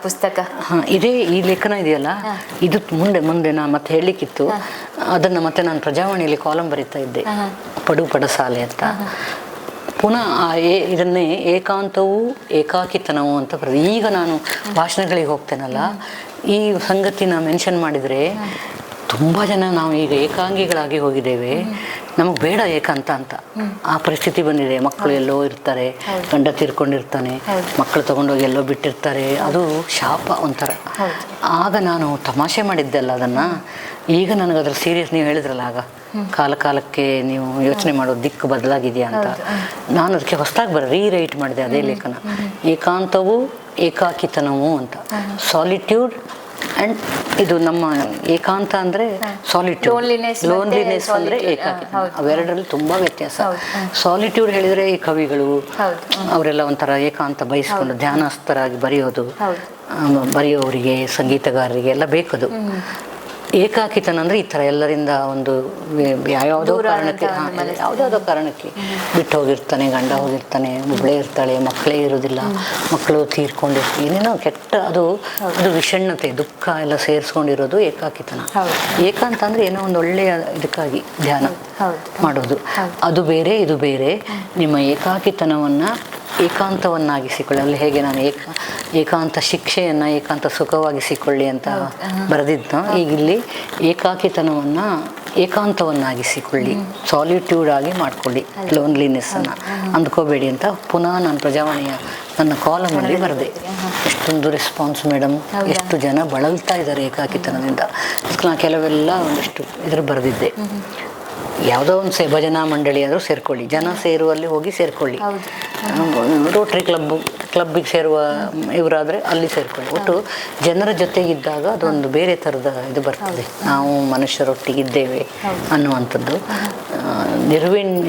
ಪುಸ್ತಕ ಇದೇ ಈ ಲೇಖನ ಇದೆಯಲ್ಲ, ಇದು ಮುಂದೆ ನಾನು ಮತ್ತೆ ಹೇಳಲಿಕ್ಕಿತ್ತು. ಅದನ್ನು ಮತ್ತೆ ನಾನು ಪ್ರಜಾವಾಣಿಯಲ್ಲಿ ಕಾಲಂ ಬರೀತಾ ಇದ್ದೆ, ಪಡಸಾಲೆ ಅಂತ. ಪುನಃ ಇದನ್ನೇ ಏಕಾಂತವೂ ಏಕಾಕಿತನವೂ ಅಂತ ಬರೆದು. ಈಗ ನಾನು ಭಾಷಣಗಳಿಗೆ ಹೋಗ್ತೇನಲ್ಲ, ಈ ಸಂಗತಿನ ಮೆನ್ಷನ್ ಮಾಡಿದರೆ ತುಂಬ ಜನ ನಾವು ಈಗ ಏಕಾಂಗಿಗಳಾಗಿ ಹೋಗಿದ್ದೇವೆ, ನಮಗೆ ಬೇಡ ಏಕಾಂತ ಅಂತ. ಆ ಪರಿಸ್ಥಿತಿ ಬಂದಿದೆ. ಮಕ್ಕಳು ಎಲ್ಲೋ ಇರ್ತಾರೆ, ಗಂಡ ತೀರ್ಕೊಂಡಿರ್ತಾನೆ, ಮಕ್ಕಳು ತಗೊಂಡೋಗಿ ಎಲ್ಲೋ ಬಿಟ್ಟಿರ್ತಾರೆ, ಅದು ಶಾಪ ಒಂಥರ. ಆಗ ನಾನು ತಮಾಷೆ ಮಾಡಿದ್ದೆಲ್ಲ ಅದನ್ನು. ಈಗ ನನಗದ್ರ ಸೀರಿಯಸ್, ನೀವು ಹೇಳಿದ್ರಲ್ಲ ಆಗ ಕಾಲಕ್ಕೆ ನೀವು ಯೋಚನೆ ಮಾಡೋ ದಿಕ್ಕು ಬದಲಾಗಿದೆಯಾ ಅಂತ. ನಾನು ಅದಕ್ಕೆ ಹೊಸದಾಗಿ ರೀರೈಟ್ ಮಾಡಿದೆ ಅದೇ ಲೇಖನ. ಏಕಾಂತವೂ ಏಕಾಕಿತನವೂ ಅಂತ. ಸಾಲಿಟ್ಯೂಡ್ ಆ್ಯಂಡ್ ಇದು ನಮ್ಮ ಏಕಾಂತ ಅಂದರೆ ಸಾಲಿಟ್ಯೂಡ್, ಲೋನ್ಲಿನೆಸ್ ಅಂದರೆ ಏಕಾಕಿತನ. ಅವೆರಡರಲ್ಲಿ ತುಂಬ ವ್ಯತ್ಯಾಸ. ಸಾಲಿಟ್ಯೂಡ್ ಹೇಳಿದರೆ ಈ ಕವಿಗಳು ಅವರೆಲ್ಲ ಒಂಥರ ಏಕಾಂತ ಬಯಸ್ಕೊಂಡು ಧ್ಯಾನಸ್ಥರಾಗಿ ಬರೆಯೋರಿಗೆ, ಸಂಗೀತಗಾರರಿಗೆ ಎಲ್ಲ ಬೇಕದು. ಏಕಾಕಿತನ ಅಂದರೆ ಈ ಥರ ಎಲ್ಲರಿಂದ ಒಂದು ಯಾವುದೋ ಕಾರಣಕ್ಕೆ ಬಿಟ್ಟು ಹೋಗಿರ್ತಾನೆ, ಗಂಡ ಹೋಗಿರ್ತಾನೆ, ಒಬ್ಬಳೇ ಇರ್ತಾಳೆ, ಮಕ್ಕಳೇ ಇರೋದಿಲ್ಲ, ಮಕ್ಕಳು ತೀರ್ಕೊಂಡಿರ್ತಾರೆ, ಏನೇನೋ ಕೆಟ್ಟ ಅದು ವಿಷಣ್ಣತೆ, ದುಃಖ ಎಲ್ಲ ಸೇರಿಸ್ಕೊಂಡಿರೋದು ಏಕಾಕಿತನ. ಏಕಾಂತ ಅಂದರೆ ಏನೋ ಒಂದು ಒಳ್ಳೆಯ ಇದಕ್ಕಾಗಿ ಧ್ಯಾನ ಮಾಡೋದು, ಅದು ಬೇರೆ ಇದು ಬೇರೆ. ನಿಮ್ಮ ಏಕಾಕಿತನವನ್ನು ಏಕಾಂತವನ್ನಾಗಿಸಿಕೊಳ್ಳಿ. ಅಲ್ಲಿ ಹೇಗೆ ನಾನು ಏಕಾಂತ ಶಿಕ್ಷೆಯನ್ನು ಏಕಾಂತ ಸುಖವಾಗಿಸಿಕೊಳ್ಳಿ ಅಂತ ಬರೆದಿದ್ದು, ಈಗ ಇಲ್ಲಿ ಏಕಾಕಿತನವನ್ನು ಏಕಾಂತವನ್ನಾಗಿಸಿಕೊಳ್ಳಿ, ಸಾಲಿಟ್ಯೂಡ್ ಆಗಿ ಮಾಡಿಕೊಳ್ಳಿ, ಲೋನ್ಲಿನೆಸ್ಸನ್ನು ಅಂದ್ಕೋಬೇಡಿ ಅಂತ ಪುನಃ ನಾನು ಪ್ರಜಾವಾಣಿಯ ನನ್ನ ಕಾಲಮಲ್ಲಿ ಬರೆದೆ. ಎಷ್ಟೊಂದು ರೆಸ್ಪಾನ್ಸ್ ಮೇಡಮ್, ಎಷ್ಟು ಜನ ಬಳಲ್ತಾ ಇದ್ದಾರೆ ಏಕಾಕಿತನದಿಂದ. ನಾನು ಕೆಲವೆಲ್ಲ ಒಂದಷ್ಟು ಬರೆದಿದ್ದೆ. ಯಾವುದೋ ಒಂದು ಭಜನಾ ಮಂಡಳಿ ಆದರೂ ಸೇರ್ಕೊಳ್ಳಿ, ಜನ ಸೇರುವಲ್ಲಿ ಹೋಗಿ ಸೇರ್ಕೊಳ್ಳಿ. ರೋಟ್ರಿ ಕ್ಲಬ್ಬಿಗೆ ಸೇರುವ ಇವರಾದರೆ ಅಲ್ಲಿ ಸೇರ್ಕೊಳ್ಳಿ. ಒಟ್ಟು ಜನರ ಜೊತೆಗಿದ್ದಾಗ ಅದೊಂದು ಬೇರೆ ಥರದ ಇದು ಬರ್ತದೆ, ನಾವು ಮನುಷ್ಯರೊಟ್ಟಿಗಿದ್ದೇವೆ ಅನ್ನುವಂಥದ್ದು.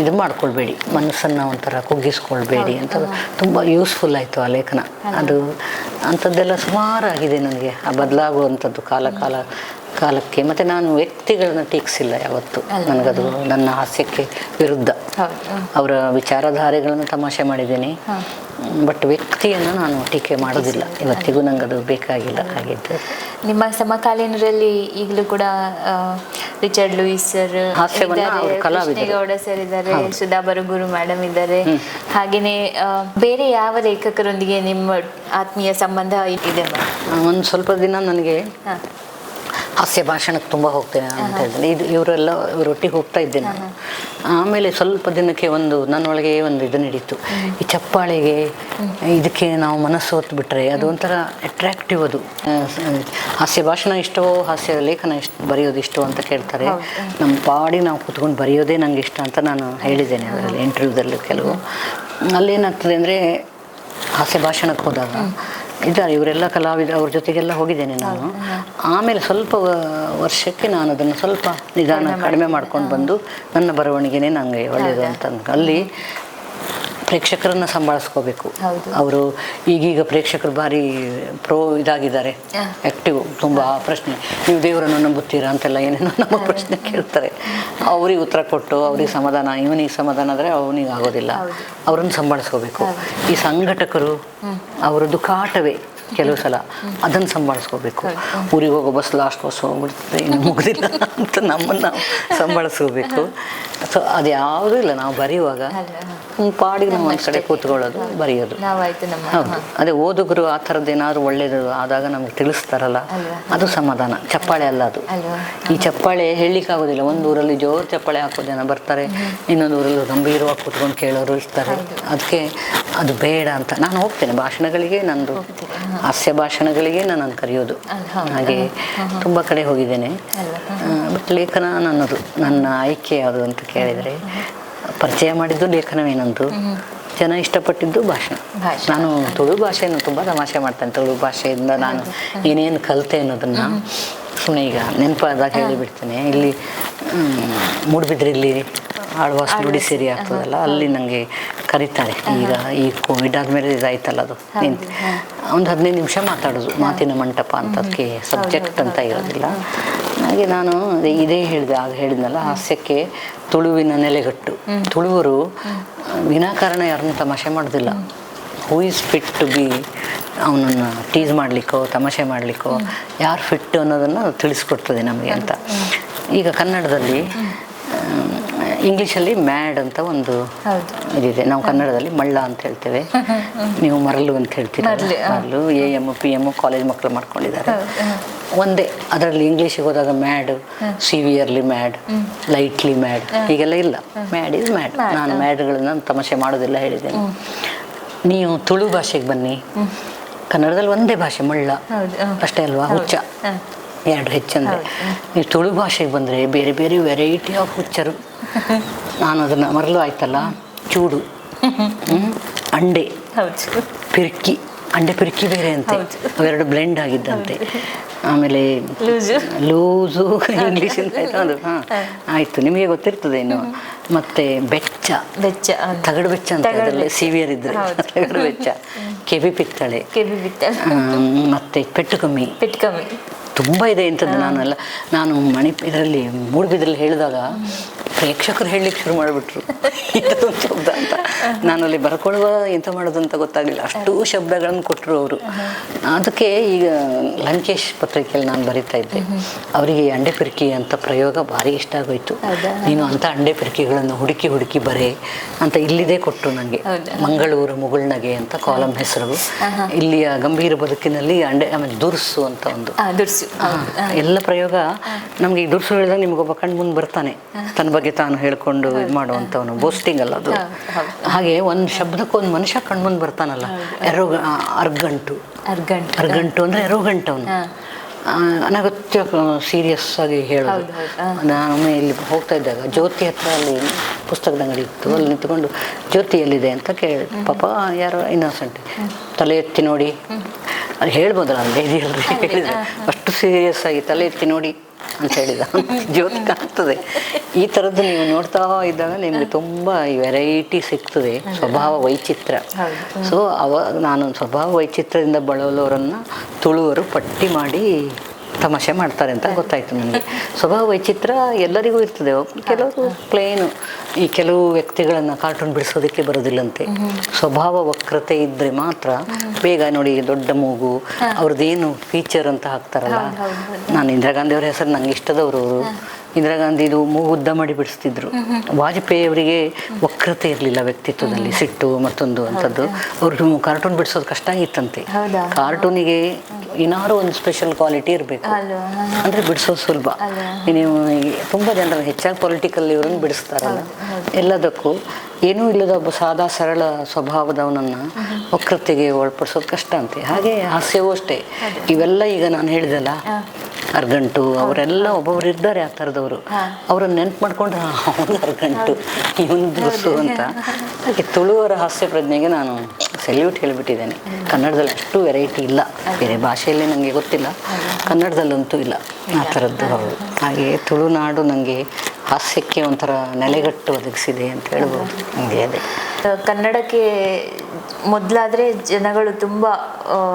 ಇದು ಮಾಡ್ಕೊಳ್ಬೇಡಿ, ಮನಸ್ಸನ್ನು ಒಂಥರ ಕುಗ್ಗಿಸ್ಕೊಳ್ಬೇಡಿ ಅಂತ ತುಂಬ ಯೂಸ್ಫುಲ್ ಆಯಿತು ಆ ಲೇಖನ. ಅದು ಅಂಥದ್ದೆಲ್ಲ ಸುಮಾರಾಗಿದೆ ನನಗೆ, ಆ ಬದಲಾಗುವಂಥದ್ದು ಕಾಲಕ್ಕೆ. ಮತ್ತು ನಾನು ವ್ಯಕ್ತಿಗಳನ್ನ ಟೀಕಿಸಿಲ್ಲ ಯಾವತ್ತು, ನನಗದು ನನ್ನ ಹಾಸ್ಯಕ್ಕೆ ವಿರುದ್ಧ. ಅವರ ವಿಚಾರಧಾರೆಗಳನ್ನು ತಮಾಷೆ ಮಾಡಿದ್ದೀನಿ, ಬಟ್ ವ್ಯಕ್ತಿಯನ್ನು ನಾನು ಟೀಕೆ ಮಾಡೋದಿಲ್ಲ. ಇವತ್ತಿಗೂ ನಂಗೆ ಅದು ಬೇಕಾಗಿಲ್ಲ. ಹಾಗಿದ್ದು ನಿಮ್ಮ ಸಮಕಾಲೀನರಲ್ಲಿ ಈಗಲೂ ಕೂಡ Richard Louis sir, Krishnegowda sir ಇದ್ದಾರೆ, ಸುಧಾ ಬರಗೂರು ಮೇಡಮ್ ಇದ್ದಾರೆ. ಹಾಗೆಯೇ ಬೇರೆ ಯಾವ ಲೇಖಕರೊಂದಿಗೆ ನಿಮ್ಮ ಆತ್ಮೀಯ ಸಂಬಂಧ ಇದೆ? ಒಂದು ಸ್ವಲ್ಪ ದಿನ ನನಗೆ ಹಾಸ್ಯ ಭಾಷಣಕ್ಕೆ ತುಂಬ ಹೋಗ್ತೇನೆ ಅಂತ ಹೇಳಿದ್ರೆ ಇವರೆಲ್ಲ ಇವರೊಟ್ಟಿಗೆ ಹೋಗ್ತಾ ಇದ್ದೆ ನಾನು. ಆಮೇಲೆ ಸ್ವಲ್ಪ ದಿನಕ್ಕೆ ನನ್ನೊಳಗೆ ಒಂದು ಇದು ನಡೀತು, ಈ ಚಪ್ಪಾಳೆಗೆ ಇದಕ್ಕೆ ನಾವು ಮನಸ್ಸು ಹೊತ್ತು ಬಿಟ್ಟರೆ ಅದು ಒಂಥರ ಅಟ್ರಾಕ್ಟಿವ್. ಅದು ಹಾಸ್ಯ ಭಾಷಣ ಇಷ್ಟವೋ ಹಾಸ್ಯ ಲೇಖನ ಬರೆಯೋದು ಇಷ್ಟವೋ ಅಂತ ಕೇಳ್ತಾರೆ. ನಮ್ಮ ಪಾಡಿ ನಾವು ಕೂತ್ಕೊಂಡು ಬರೆಯೋದೇ ನಂಗೆ ಇಷ್ಟ ಅಂತ ನಾನು ಹೇಳಿದ್ದೇನೆ ಅದರಲ್ಲಿ ಇಂಟರ್ವ್ಯೂದಲ್ಲಿ ಕೆಲವು. ಅಲ್ಲೇನಾಗ್ತದೆ ಅಂದರೆ ಹಾಸ್ಯ ಭಾಷಣಕ್ಕೆ ಹೋದಾಗ ಇದ್ದಾರೆ ಇವರೆಲ್ಲ ಕಲಾವಿದರು, ಅವ್ರ ಜೊತೆಗೆಲ್ಲ ಹೋಗಿದ್ದೇನೆ ನಾನು. ಆಮೇಲೆ ಸ್ವಲ್ಪ ವರ್ಷಕ್ಕೆ ನಾನು ಅದನ್ನು ಸ್ವಲ್ಪ ನಿಧಾನ ಕಡಿಮೆ ಮಾಡ್ಕೊಂಡು ಬಂದು ನನ್ನ ಬರವಣಿಗೆನೇ ನನಗೆ ಒಳ್ಳೆಯದು ಅಂತ ಅಲ್ಲಿ ಪ್ರೇಕ್ಷಕರನ್ನು ಸಂಭಾಳಿಸ್ಕೋಬೇಕು. ಅವರು ಈಗೀಗ ಪ್ರೇಕ್ಷಕರು ಭಾರಿ ಇದಾಗಿದ್ದಾರೆ, ಆ್ಯಕ್ಟಿವ್. ತುಂಬ ಪ್ರಶ್ನೆ, ನೀವು ದೇವರನ್ನು ನಂಬುತ್ತೀರಾ ಅಂತೆಲ್ಲ ಏನೇನೋ ನಮ್ಮ ಪ್ರಶ್ನೆ ಕೇಳ್ತಾರೆ. ಅವ್ರಿಗೆ ಉತ್ತರ ಕೊಟ್ಟು ಅವ್ರಿಗೆ ಸಮಾಧಾನ, ಇವನಿಗೆ ಸಮಾಧಾನ ಆದರೆ ಅವನಿಗೆ ಆಗೋದಿಲ್ಲ. ಅವರನ್ನು ಸಂಭಾಳಿಸ್ಕೋಬೇಕು. ಈ ಸಂಘಟಕರು ಅವರದ್ದು ಕಾಟವೇ ಕೆಲವು ಸಲ ಅದನ್ನು ಸಂಭಾಳಿಸ್ಕೋಬೇಕು. ಊರಿಗೆ ಹೋಗೋ ಬಸ್ ಲಾಸ್ಟ್ ಬಸ್ ಹೋಗ್ಬಿಡ್ತದೆ, ಇನ್ನು ಮುಗ್ದಿಲ್ಲ ಅಂತ ನಮ್ಮನ್ನು ಸಂಭಾಳಿಸ್ಕೋಬೇಕು. ಸೊ ಅದು ಯಾವುದೂ ಇಲ್ಲ, ನಾವು ಬರೆಯುವಾಗ ಪಾಡಿಗೆ ನಾವು ಒಂದು ಕಡೆ ಕೂತ್ಕೊಳ್ಳೋದು, ಬರೆಯೋದು. ಹೌದು, ಅದೇ ಓದುಗರು ಆ ಥರದ್ದು ಏನಾದ್ರು ಒಳ್ಳೇದು ಆದಾಗ ನಮ್ಗೆ ತಿಳಿಸ್ತಾರಲ್ಲ, ಅದು ಸಮಾಧಾನ. ಚಪ್ಪಾಳೆ ಅಲ್ಲ ಅದು. ಈ ಚಪ್ಪಾಳೆ ಹೇಳಲಿಕ್ಕಾಗೋದಿಲ್ಲ. ಒಂದು ಊರಲ್ಲಿ ಜೋರು ಚಪ್ಪಾಳೆ ಹಾಕೋ ಜನ ಬರ್ತಾರೆ, ಇನ್ನೊಂದು ಊರಲ್ಲಿ ಗಂಭೀರವಾಗಿ ಕೂತ್ಕೊಂಡು ಕೇಳೋರು ಇರ್ತಾರೆ. ಅದಕ್ಕೆ ಅದು ಬೇಡ ಅಂತ ನಾನು ಹೋಗ್ತೇನೆ ಭಾಷಣಗಳಿಗೆ. ನಂದು ಹಾಸ್ಯ ಭಾಷಣಗಳಿಗೆ ನನ್ನನ್ನು ಕರೆಯೋದು. ಹಾಗೆ ತುಂಬ ಕಡೆ ಹೋಗಿದ್ದೇನೆ. ಬಟ್ ಲೇಖನ ನನ್ನದು, ನನ್ನ ಆಯ್ಕೆ ಯಾವುದು ಅಂತ ಕೇಳಿದರೆ ಪರಿಚಯ ಮಾಡಿದ್ದು ಲೇಖನವೇನಂದು, ಜನ ಇಷ್ಟಪಟ್ಟಿದ್ದು ಭಾಷಣ. ನಾನು ತುಳು ಭಾಷೆಯನ್ನು ತುಂಬ ತಮಾಷೆ ಮಾಡ್ತೇನೆ. ತುಳು ಭಾಷೆಯಿಂದ ನಾನು ಏನೇನು ಕಲಿತೆ ಅನ್ನೋದನ್ನು ಸುಮ್ಮನೆ ಈಗ ನೆನಪಾದಾಗ ಹೇಳಿಬಿಡ್ತೇನೆ. ಇಲ್ಲಿ ಮೂಡುಬಿದ್ರೆಯಲ್ಲಿ ಆಳ್ವಾಸ್ ನುಡಿ ಸೇರಿ ಆಗ್ತದಲ್ಲ, ಅಲ್ಲಿ ನನಗೆ ಕರೀತಾರೆ. ಈಗ ಈ ಕೋವಿಡ್ ಆದಮೇಲೆ ಇದಾಯ್ತಲ್ಲ, ಅದು ನಿಂತು ಒಂದು 15 ನಿಮಿಷ ಮಾತಾಡೋದು, ಮಾತಿನ ಮಂಟಪ ಅಂತ. ಅದಕ್ಕೆ ಸಬ್ಜೆಕ್ಟ್ ಅಂತ ಇರೋದಿಲ್ಲ. ಹಾಗೆ ನಾನು ಇದೇ ಹೇಳಿದ್ನಲ್ಲ, ಹಾಸ್ಯಕ್ಕೆ ತುಳುವಿನ ನೆಲೆಗಟ್ಟು. ತುಳುವರು ವಿನಾಕಾರಣ ಯಾರನ್ನೂ ತಮಾಷೆ ಮಾಡೋದಿಲ್ಲ. Who is fit to be, ಅವನನ್ನು ಟೀಸ್ ಮಾಡಲಿಕ್ಕೋ ತಮಾಷೆ ಮಾಡಲಿಕ್ಕೋ ಯಾರು ಫಿಟ್ ಅನ್ನೋದನ್ನು ತಿಳಿಸ್ಕೊಡ್ತದೆ ನಮಗೆ ಅಂತ. ಈಗ ಕನ್ನಡದಲ್ಲಿ ಇಂಗ್ಲೀಷಲ್ಲಿ ಮ್ಯಾಡ್ ಅಂತ ಒಂದು ಇದಿದೆ, ನಾವು ಕನ್ನಡದಲ್ಲಿ ಮಳ್ಳ ಅಂತ ಹೇಳ್ತೇವೆ, ನೀವು ಮರಳು ಅಂತ ಹೇಳ್ತೀರ. ಮರಳು AM PM ಕಾಲೇಜ್ ಮಕ್ಕಳು ಮಾಡ್ಕೊಂಡಿದ್ದಾರೆ ಒಂದೇ. ಅದರಲ್ಲಿ ಇಂಗ್ಲೀಷಿಗೆ ಹೋದಾಗ mad, severely mad, lightly mad ಹೀಗೆಲ್ಲ ಇಲ್ಲ. Mad is mad. ನಾನು ಮ್ಯಾಡ್ಗಳನ್ನ ತಮಾಷೆ ಮಾಡೋದಿಲ್ಲ ಹೇಳಿದ್ದೇನೆ. ನೀವು ತುಳು ಭಾಷೆಗೆ ಬನ್ನಿ, ಕನ್ನಡದಲ್ಲಿ ಒಂದೇ ಭಾಷೆ ಮಳ್ಳ ಅಷ್ಟೇ ಅಲ್ವಾ, ಹುಚ್ಚ ಎರಡು ಹೆಚ್ಚಂದರೆ. ನೀವು ತುಳು ಭಾಷೆಗೆ ಬಂದರೆ ಬೇರೆ ಬೇರೆ ವೆರೈಟಿ ಆಫ್ ಹುಚ್ಚರು. ನಾನು ಅದನ್ನು ಮರಳು ಆಯ್ತಲ್ಲ, ಚೂಡು, ಅಂಡೆ, ಪಿರ್ಕಿ. ಅಂಡೆ ಪಿರ್ಕಿ ಬೇರೆ ಅಂತೆ, ಅವೆರಡು ಬ್ಲೆಂಡ್ ಆಗಿದ್ದಂತೆ. ಆಮೇಲೆ ಲೂಸು ಇಂಗ್ಲೀಷಿಂದ ಆಯಿತು ಅದು. ಆಯಿತು, ನಿಮಗೆ ಗೊತ್ತಿರ್ತದೆ ಇನ್ನು. ಮತ್ತು ಬೆಚ್ಚ, ತಗಡು ಬೆಚ್ಚ ಅಂತ, ಅದರಲ್ಲಿ ಸಿವಿಯರ್ ಇದ್ದರೆ ತಗಡು ಬೆಚ್ಚ. ಕೆಬಿ ಪಿತ್ತಳೆ, ಮತ್ತು ಪೆಟ್ಟು ಕಮ್ಮಿ ತುಂಬ ಇದೆ ಇಂಥದ್ದು. ನಾನು ಇದರಲ್ಲಿ ಮೂಡುಬಿದ್ರಲ್ಲಿ ಹೇಳಿದಾಗ ಪ್ರೇಕ್ಷಕರು ಹೇಳಲಿಕ್ಕೆ ಶುರು ಮಾಡಿಬಿಟ್ರು ಇದೊಂದು ಶಬ್ದ ಅಂತ. ನಾನು ಅಲ್ಲಿ ಬರ್ಕೊಳ್ಳುವ ಎಂತ ಮಾಡೋದು ಅಂತ ಗೊತ್ತಾಗಲಿಲ್ಲ, ಅಷ್ಟೂ ಶಬ್ದಗಳನ್ನು ಕೊಟ್ಟರು ಅವರು. ಅದಕ್ಕೆ ಈಗ ಲಂಕೇಶ್ ಪತ್ರಿಕೆಯಲ್ಲಿ ನಾನು ಬರಿತಾ ಇದ್ದೆ, ಅವರಿಗೆ ಅಂಡೆ ಪಿರ್ಕಿ ಅಂತ ಪ್ರಯೋಗ ಭಾರಿ ಇಷ್ಟ ಆಗೋಯ್ತು. ನೀನು ಅಂಥ ಅಂಡೆ ಪಿರ್ಕಿಗಳನ್ನು ಹುಡುಕಿ ಬರೆ ಅಂತ ಇಲ್ಲಿದೆ ಕೊಟ್ಟು ನನಗೆ. ಮಂಗಳೂರು ಮುಗುಳ್ನಗೆ ಅಂತ ಕಾಲಂ ಹೆಸರು. ಇಲ್ಲಿಯ ಗಂಭೀರ ಬದುಕಿನಲ್ಲಿ ಅಂಡೆ, ಆಮೇಲೆ ದುರ್ಸು ಅಂತ ಒಂದು ಎಲ್ಲ ಪ್ರಯೋಗ. ನಮ್ಗೆ ಈ ದುರ್ಸು ಹೇಳಿದಾಗ ನಿಮಗೊಬ್ಬ ಕಣ್ಣು ಮುಂದೆ ಬರ್ತಾನೆ, ತನ್ನ ಬಗ್ಗೆ ತಾನು ಹೇಳ್ಕೊಂಡು ಇದು ಮಾಡುವಂಥವನು. ಬೋಸ್ಟಿಂಗ್ ಅಲ್ಲ ಅದು. ಹಾಗೆ ಒಂದು ಶಬ್ದಕ್ಕೆ ಒಂದು ಮನುಷ್ಯ ಕಣ್ಮುಂದೆ ಬರ್ತಾನಲ್ಲ. ಅರ್ಗಂಟು ಅಂದರೆ ಎರೋಗಂಟು. ಅವನು ಅನಗತ್ಯ ಸೀರಿಯಸ್ ಆಗಿ ಹೇಳೋದು. ನಾನು ಇಲ್ಲಿ ಹೋಗ್ತಾ ಇದ್ದಾಗ ಜ್ಯೋತಿ ಹತ್ರ ಅಲ್ಲಿ ಪುಸ್ತಕದ ಅಂಗಡಿ ಇತ್ತು, ಅಲ್ಲಿ ನಿಂತ್ಕೊಂಡು ಜ್ಯೋತಿ ಎಲ್ಲಿದೆ ಅಂತ ಕೇಳಿ, ಪಾಪ ಯಾರೋ ಇನ್ನೋಸೆಂಟ್ ತಲೆ ಎತ್ತಿ ನೋಡಿ, ಅದು ಹೇಳ್ಬೋದಲ್ಲ ಲೇಡಿ ಅಲ್ರಿ, ಹೇಳಿದ್ರೆ ಅಷ್ಟು ಸೀರಿಯಸ್ ಆಗಿ ತಲೆ ಎತ್ತಿ ನೋಡಿ ಅಂತ ಹೇಳಿದ. ಜ್ಯೋತಿ ಕಾಣ್ತದೆ. ಈ ಥರದ್ದು ನೀವು ನೋಡ್ತಾ ಇದ್ದಾಗ ನಿಮಗೆ ತುಂಬ ವೆರೈಟಿ ಸಿಗ್ತದೆ, ಸ್ವಭಾವ ವೈಚಿತ್ರ. ಸೊ ನಾನು ಸ್ವಭಾವ ವೈಚಿತ್ರದಿಂದ ಬಳಲೋರನ್ನು ತುಳುವರು ಪಟ್ಟಿ ಮಾಡಿ ತಮಾಷೆ ಮಾಡ್ತಾರೆ ಅಂತ ಗೊತ್ತಾಯ್ತು ನನಗೆ. ಸ್ವಭಾವ ವೈಚಿತ್ರ ಎಲ್ಲರಿಗೂ ಇರ್ತದೆ. ಕೆಲವರು ಪ್ಲೇನು, ಈ ಕೆಲವು ವ್ಯಕ್ತಿಗಳನ್ನು ಕಾರ್ಟೂನ್ ಬಿಡಿಸೋದಕ್ಕೆ ಬರೋದಿಲ್ಲಂತೆ. ಸ್ವಭಾವ ವಕ್ರತೆ ಇದ್ದರೆ ಮಾತ್ರ ಬೇಗ ನೋಡಿ, ದೊಡ್ಡ ಮೂಗು, ಅವ್ರದ್ದೇನು ಫೀಚರ್ ಅಂತ ಹಾಕ್ತಾರಲ್ಲ. ನಾನು ಇಂದಿರಾ ಗಾಂಧಿ ಅವರ ಹೆಸರು ನಂಗೆ ಇಷ್ಟದವರು. ಅವರು ಇಂದಿರಾ ಗಾಂಧಿದು ಮೂಗು ಉದ್ದ ಮಾಡಿ ಬಿಡಿಸ್ತಿದ್ರು. ವಾಜಪೇಯಿ ಅವರಿಗೆ ವಕ್ರತೆ ಇರಲಿಲ್ಲ ವ್ಯಕ್ತಿತ್ವದಲ್ಲಿ, ಸಿಟ್ಟು ಮತ್ತೊಂದು ಅಂಥದ್ದು. ಅವ್ರಿಗೆ ಕಾರ್ಟೂನ್ ಬಿಡಿಸೋದು ಕಷ್ಟ ಆಗಿತ್ತಂತೆ. ಕಾರ್ಟೂನಿಗೆ ಏನಾದ್ರು ಒಂದು ಸ್ಪೆಷಲ್ ಕ್ವಾಲಿಟಿ ಇರಬೇಕು, ಅಂದರೆ ಬಿಡಿಸೋದು ಸುಲಭ. ನೀವು ತುಂಬ ಜನರು ಹೆಚ್ಚಾಗಿ ಪೊಲಿಟಿಕಲ್ ಇವ್ರನ್ನ ಬಿಡಿಸ್ತಾರಲ್ಲ, ಎಲ್ಲದಕ್ಕೂ ಏನೂ ಇಲ್ಲದ ಒಬ್ಬ ಸಾದಾ ಸರಳ ಸ್ವಭಾವದವನನ್ನು ವಕ್ರತೆಗೆ ಒಳಪಡಿಸೋದು ಕಷ್ಟ ಅಂತೆ. ಹಾಗೆ ಹಾಸ್ಯವೂ ಅಷ್ಟೇ. ಇವೆಲ್ಲ ಈಗ ನಾನು ಹೇಳಿದೆಲ್ಲ ಅರ್ಗಂಟು ಅವರೆಲ್ಲ ಒಬ್ಬೊಬ್ರು ಇದ್ದಾರೆ ಆ ಥರದವರು. ಅವ್ರನ್ನ ನೆನ್ಪು ಮಾಡ್ಕೊಂಡ್ರೆ ಅವ್ನು ಅರ್ಗಂಟು ಇವನು ದುರ್ಸು ಅಂತ. ಹಾಗೆ ತುಳುವರ ಹಾಸ್ಯ ಪ್ರಜ್ಞೆಗೆ ನಾನು ಸೆಲ್ಯೂಟ್ ಹೇಳಿಬಿಟ್ಟಿದ್ದೇನೆ. ಕನ್ನಡದಲ್ಲಿ ಅಷ್ಟು ವೆರೈಟಿ ಇಲ್ಲ, ಬೇರೆ ಭಾಷೆಯಲ್ಲಿ ನನಗೆ ಗೊತ್ತಿಲ್ಲ, ಕನ್ನಡದಲ್ಲಂತೂ ಇಲ್ಲ ಆ ಥರದ್ದು. ಹೌದು, ಹಾಗೆ ತುಳುನಾಡು ನನಗೆ ಹಾಸ್ಯಕ್ಕೆ ಒಂಥರ ನೆಲೆಗಟ್ಟು ಒದಗಿಸಿದೆ ಅಂತ ಹೇಳ್ಬೋದು. ನನಗೆ ಅದೇ ಕನ್ನಡಕ್ಕೆ ಮೊದಲಾದರೆ ಜನಗಳು ತುಂಬ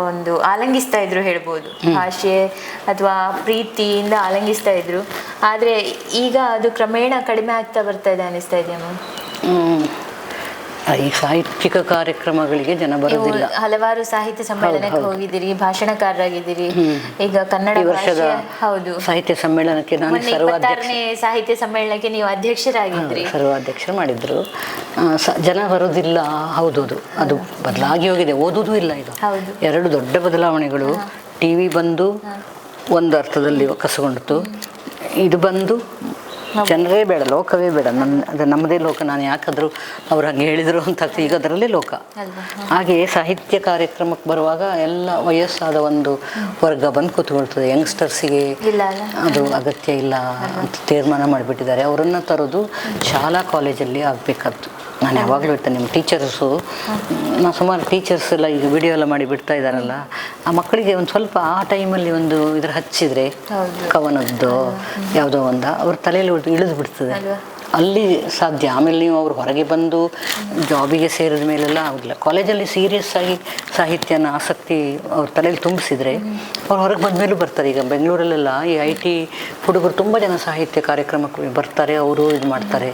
ಒಂದು ಆಲಂಗಿಸ್ತಾ ಇದ್ರು ಹೇಳ್ಬೋದು, ಭಾಷೆ ಅಥವಾ ಪ್ರೀತಿಯಿಂದ ಆಲಂಗಿಸ್ತಾ ಇದ್ರು. ಆದರೆ ಈಗ ಅದು ಕ್ರಮೇಣ ಕಡಿಮೆ ಆಗ್ತಾ ಬರ್ತಾ ಇದೆ ಅನಿಸ್ತಾ ಇದೆಯಮ್ಮ. ಈ ಸಾಹಿತ್ಯಿಕ ಕಾರ್ಯಕ್ರಮಗಳಿಗೆ ಜನ ಬರೋದಿಲ್ಲ. ಹಲವಾರು ಸಾಹಿತ್ಯ ಸಮ್ಮೇಳನಕ್ಕೆ ಹೋಗಿದ್ದೀರಿ, ಭಾಷಣಕಾರರಾಗಿದ್ದೀರಿ. ಈಗ ಕನ್ನಡ ವರ್ಷದ ಹೌದು ಸಾಹಿತ್ಯ ಸಮ್ಮೇಳನಕ್ಕೆ ನಾನು 26ನೇ ಸಾಹಿತ್ಯ ಸಮ್ಮೇಳನಕ್ಕೆ ನೀವು ಅಧ್ಯಕ್ಷರಾಗಿದ್ರಿ, ಸರ್ವಾಧ್ಯಕ್ಷರು ಮಾಡಿದ್ರು. ಜನ ಬರೋದಿಲ್ಲ. ಹೌದೌದು, ಅದು ಬದಲಾಗಿ ಹೋಗಿದೆ. ಓದುವುದೂ ಇಲ್ಲ ಈಗ. ಎರಡು ದೊಡ್ಡ ಬದಲಾವಣೆಗಳು. ಟಿವಿ ಬಂದು ಒಂದು ಅರ್ಥದಲ್ಲಿ ಕಸಗೊಂಡಿತು, ಇದು ಬಂದು ಜನರೇ ಬೇಡ, ಲೋಕವೇ ಬೇಡ, ಅದು ನಮ್ಮದೇ ಲೋಕ, ನಾನು ಯಾಕಾದರೂ ಅವ್ರು ಹಂಗೆ ಹೇಳಿದರು ಅಂತ. ಈಗ ಅದರಲ್ಲೇ ಲೋಕ. ಹಾಗೆಯೇ ಸಾಹಿತ್ಯ ಕಾರ್ಯಕ್ರಮಕ್ಕೆ ಬರುವಾಗ ಎಲ್ಲ ವಯಸ್ಸಾದ ಒಂದು ವರ್ಗ ಬಂದು ಕೂತ್ಕೊಳ್ತದೆ. ಯಂಗ್ಸ್ಟರ್ಸಿಗೆ ಅದು ಅಗತ್ಯ ಇಲ್ಲ ಅಂತ ತೀರ್ಮಾನ ಮಾಡಿಬಿಟ್ಟಿದ್ದಾರೆ. ಅವರನ್ನು ತರೋದು ಶಾಲಾ ಕಾಲೇಜಲ್ಲಿ ಆಗಬೇಕಾದ್ದು. ನಾನು ಯಾವಾಗಲೂ ಹೇಳ್ತೇನೆ, ನಿಮ್ಮ ಟೀಚರ್ಸು, ನಾನು ಸುಮಾರು ಟೀಚರ್ಸ್ ಎಲ್ಲ ಈಗ ವಿಡಿಯೋ ಎಲ್ಲ ಮಾಡಿ ಬಿಡ್ತಾ ಇದ್ದಾರಲ್ಲ, ಆ ಮಕ್ಕಳಿಗೆ ಒಂದು ಸ್ವಲ್ಪ ಆ ಟೈಮಲ್ಲಿ ಒಂದು ಇದ್ರ ಹಚ್ಚಿದರೆ ಕವನದ್ದು ಯಾವುದೋ ಒಂದು ಅವ್ರ ತಲೆಯಲ್ಲಿ ಇಳಿದು ಬಿಡ್ತದೆ. ಅಲ್ಲಿ ಸಾಧ್ಯ. ಆಮೇಲೆ ನೀವು ಅವ್ರು ಹೊರಗೆ ಬಂದು ಜಾಬಿಗೆ ಸೇರಿದ ಮೇಲೆಲ್ಲ ಆಗೋದಿಲ್ಲ. ಕಾಲೇಜಲ್ಲಿ ಸೀರಿಯಸ್ ಆಗಿ ಸಾಹಿತ್ಯನ ಆಸಕ್ತಿ ಅವ್ರ ತಲೆಯಲ್ಲಿ ತುಂಬಿಸಿದ್ರೆ ಅವ್ರು ಹೊರಗೆ ಬಂದಮೇಲೂ ಬರ್ತಾರೆ. ಈಗ ಬೆಂಗಳೂರಲ್ಲೆಲ್ಲ ಈ IT ಹುಡುಗರು ತುಂಬ ಜನ ಸಾಹಿತ್ಯ ಕಾರ್ಯಕ್ರಮಕ್ಕೆ ಬರ್ತಾರೆ, ಅವರು ಇದು ಮಾಡ್ತಾರೆ.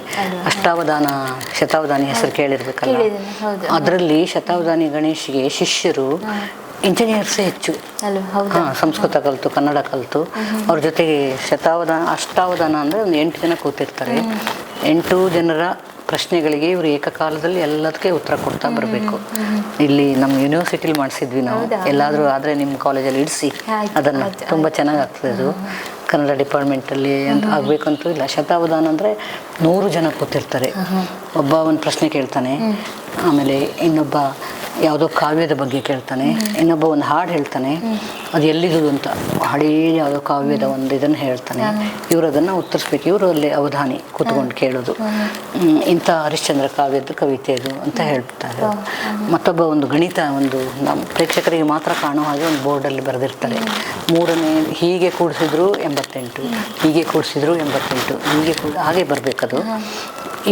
ಅಷ್ಟಾವಧಾನ ಶತಾವಧಾನಿ ಹೆಸರು ಕೇಳಿರ್ಬೇಕಲ್ಲ, ಅದರಲ್ಲಿ ಶತಾವಧಾನಿ ಗಣೇಶ್ಗೆ ಶಿಷ್ಯರು ಇಂಜಿನಿಯರ್ಸೇ ಹೆಚ್ಚು. ಸಂಸ್ಕೃತ ಕಲಿತು ಕನ್ನಡ ಕಲಿತು ಅವ್ರ ಜೊತೆಗೆ ಅಷ್ಟಾವಧಾನ ಅಂದರೆ ಒಂದು 8 ಜನ ಕೂತಿರ್ತಾರೆ. 8 ಜನರ ಪ್ರಶ್ನೆಗಳಿಗೆ ಇವರು ಏಕಕಾಲದಲ್ಲಿ ಎಲ್ಲದಕ್ಕೆ ಉತ್ತರ ಕೊಡ್ತಾ ಬರಬೇಕು. ಇಲ್ಲಿ ನಮ್ಮ ಯೂನಿವರ್ಸಿಟಿಲಿ ಮಾಡಿಸಿದ್ವಿ ನಾವು. ಎಲ್ಲಾದರೂ ಆದರೆ ನಿಮ್ಮ ಕಾಲೇಜಲ್ಲಿ ಇಡಿಸಿ ಅದನ್ನು, ತುಂಬ ಚೆನ್ನಾಗಿ ಆಗ್ತದೆ ಅದು. ಕನ್ನಡ ಡಿಪಾರ್ಟ್ಮೆಂಟಲ್ಲಿ ಅಂತ ಆಗಬೇಕಂತೂ ಇಲ್ಲ. ಶತಾವಧಾನ ಅಂದರೆ 100 ಜನ ಕೂತಿರ್ತಾರೆ. ಒಬ್ಬ ಒಂದು ಪ್ರಶ್ನೆ ಕೇಳ್ತಾನೆ, ಆಮೇಲೆ ಇನ್ನೊಬ್ಬ ಯಾವುದೋ ಕಾವ್ಯದ ಬಗ್ಗೆ ಕೇಳ್ತಾನೆ, ಇನ್ನೊಬ್ಬ ಒಂದು ಹಾಡು ಹೇಳ್ತಾನೆ, ಅದು ಎಲ್ಲಿದು ಅಂತ ಹಳೇ ಯಾವುದೋ ಕಾವ್ಯದ ಒಂದು ಇದನ್ನು ಹೇಳ್ತಾನೆ. ಇವರು ಅದನ್ನು ಉತ್ತರಿಸ್ಬೇಕು. ಇವರು ಅಲ್ಲಿ ಅವಧಾನಿ ಕೂತ್ಕೊಂಡು ಕೇಳೋದು, ಇಂಥ ಹರಿಶ್ಚಂದ್ರ ಕಾವ್ಯದ್ದು ಕವಿತೆ ಇದು ಅಂತ ಹೇಳ್ತಾರೆ. ಮತ್ತೊಬ್ಬ ಒಂದು ಗಣಿತ, ಒಂದು ನಮ್ಮ ಪ್ರೇಕ್ಷಕರಿಗೆ ಮಾತ್ರ ಕಾಣೋ ಹಾಗೆ ಒಂದು ಬೋರ್ಡಲ್ಲಿ ಬರೆದಿರ್ತಾರೆ. 3ನೇ ಹೀಗೆ ಕೂಡಿಸಿದ್ರು 88, ಹೀಗೆ ಕೂಡಿಸಿದ್ರು 88, ಹೀಗೆ ಹಾಗೆ ಬರಬೇಕದು.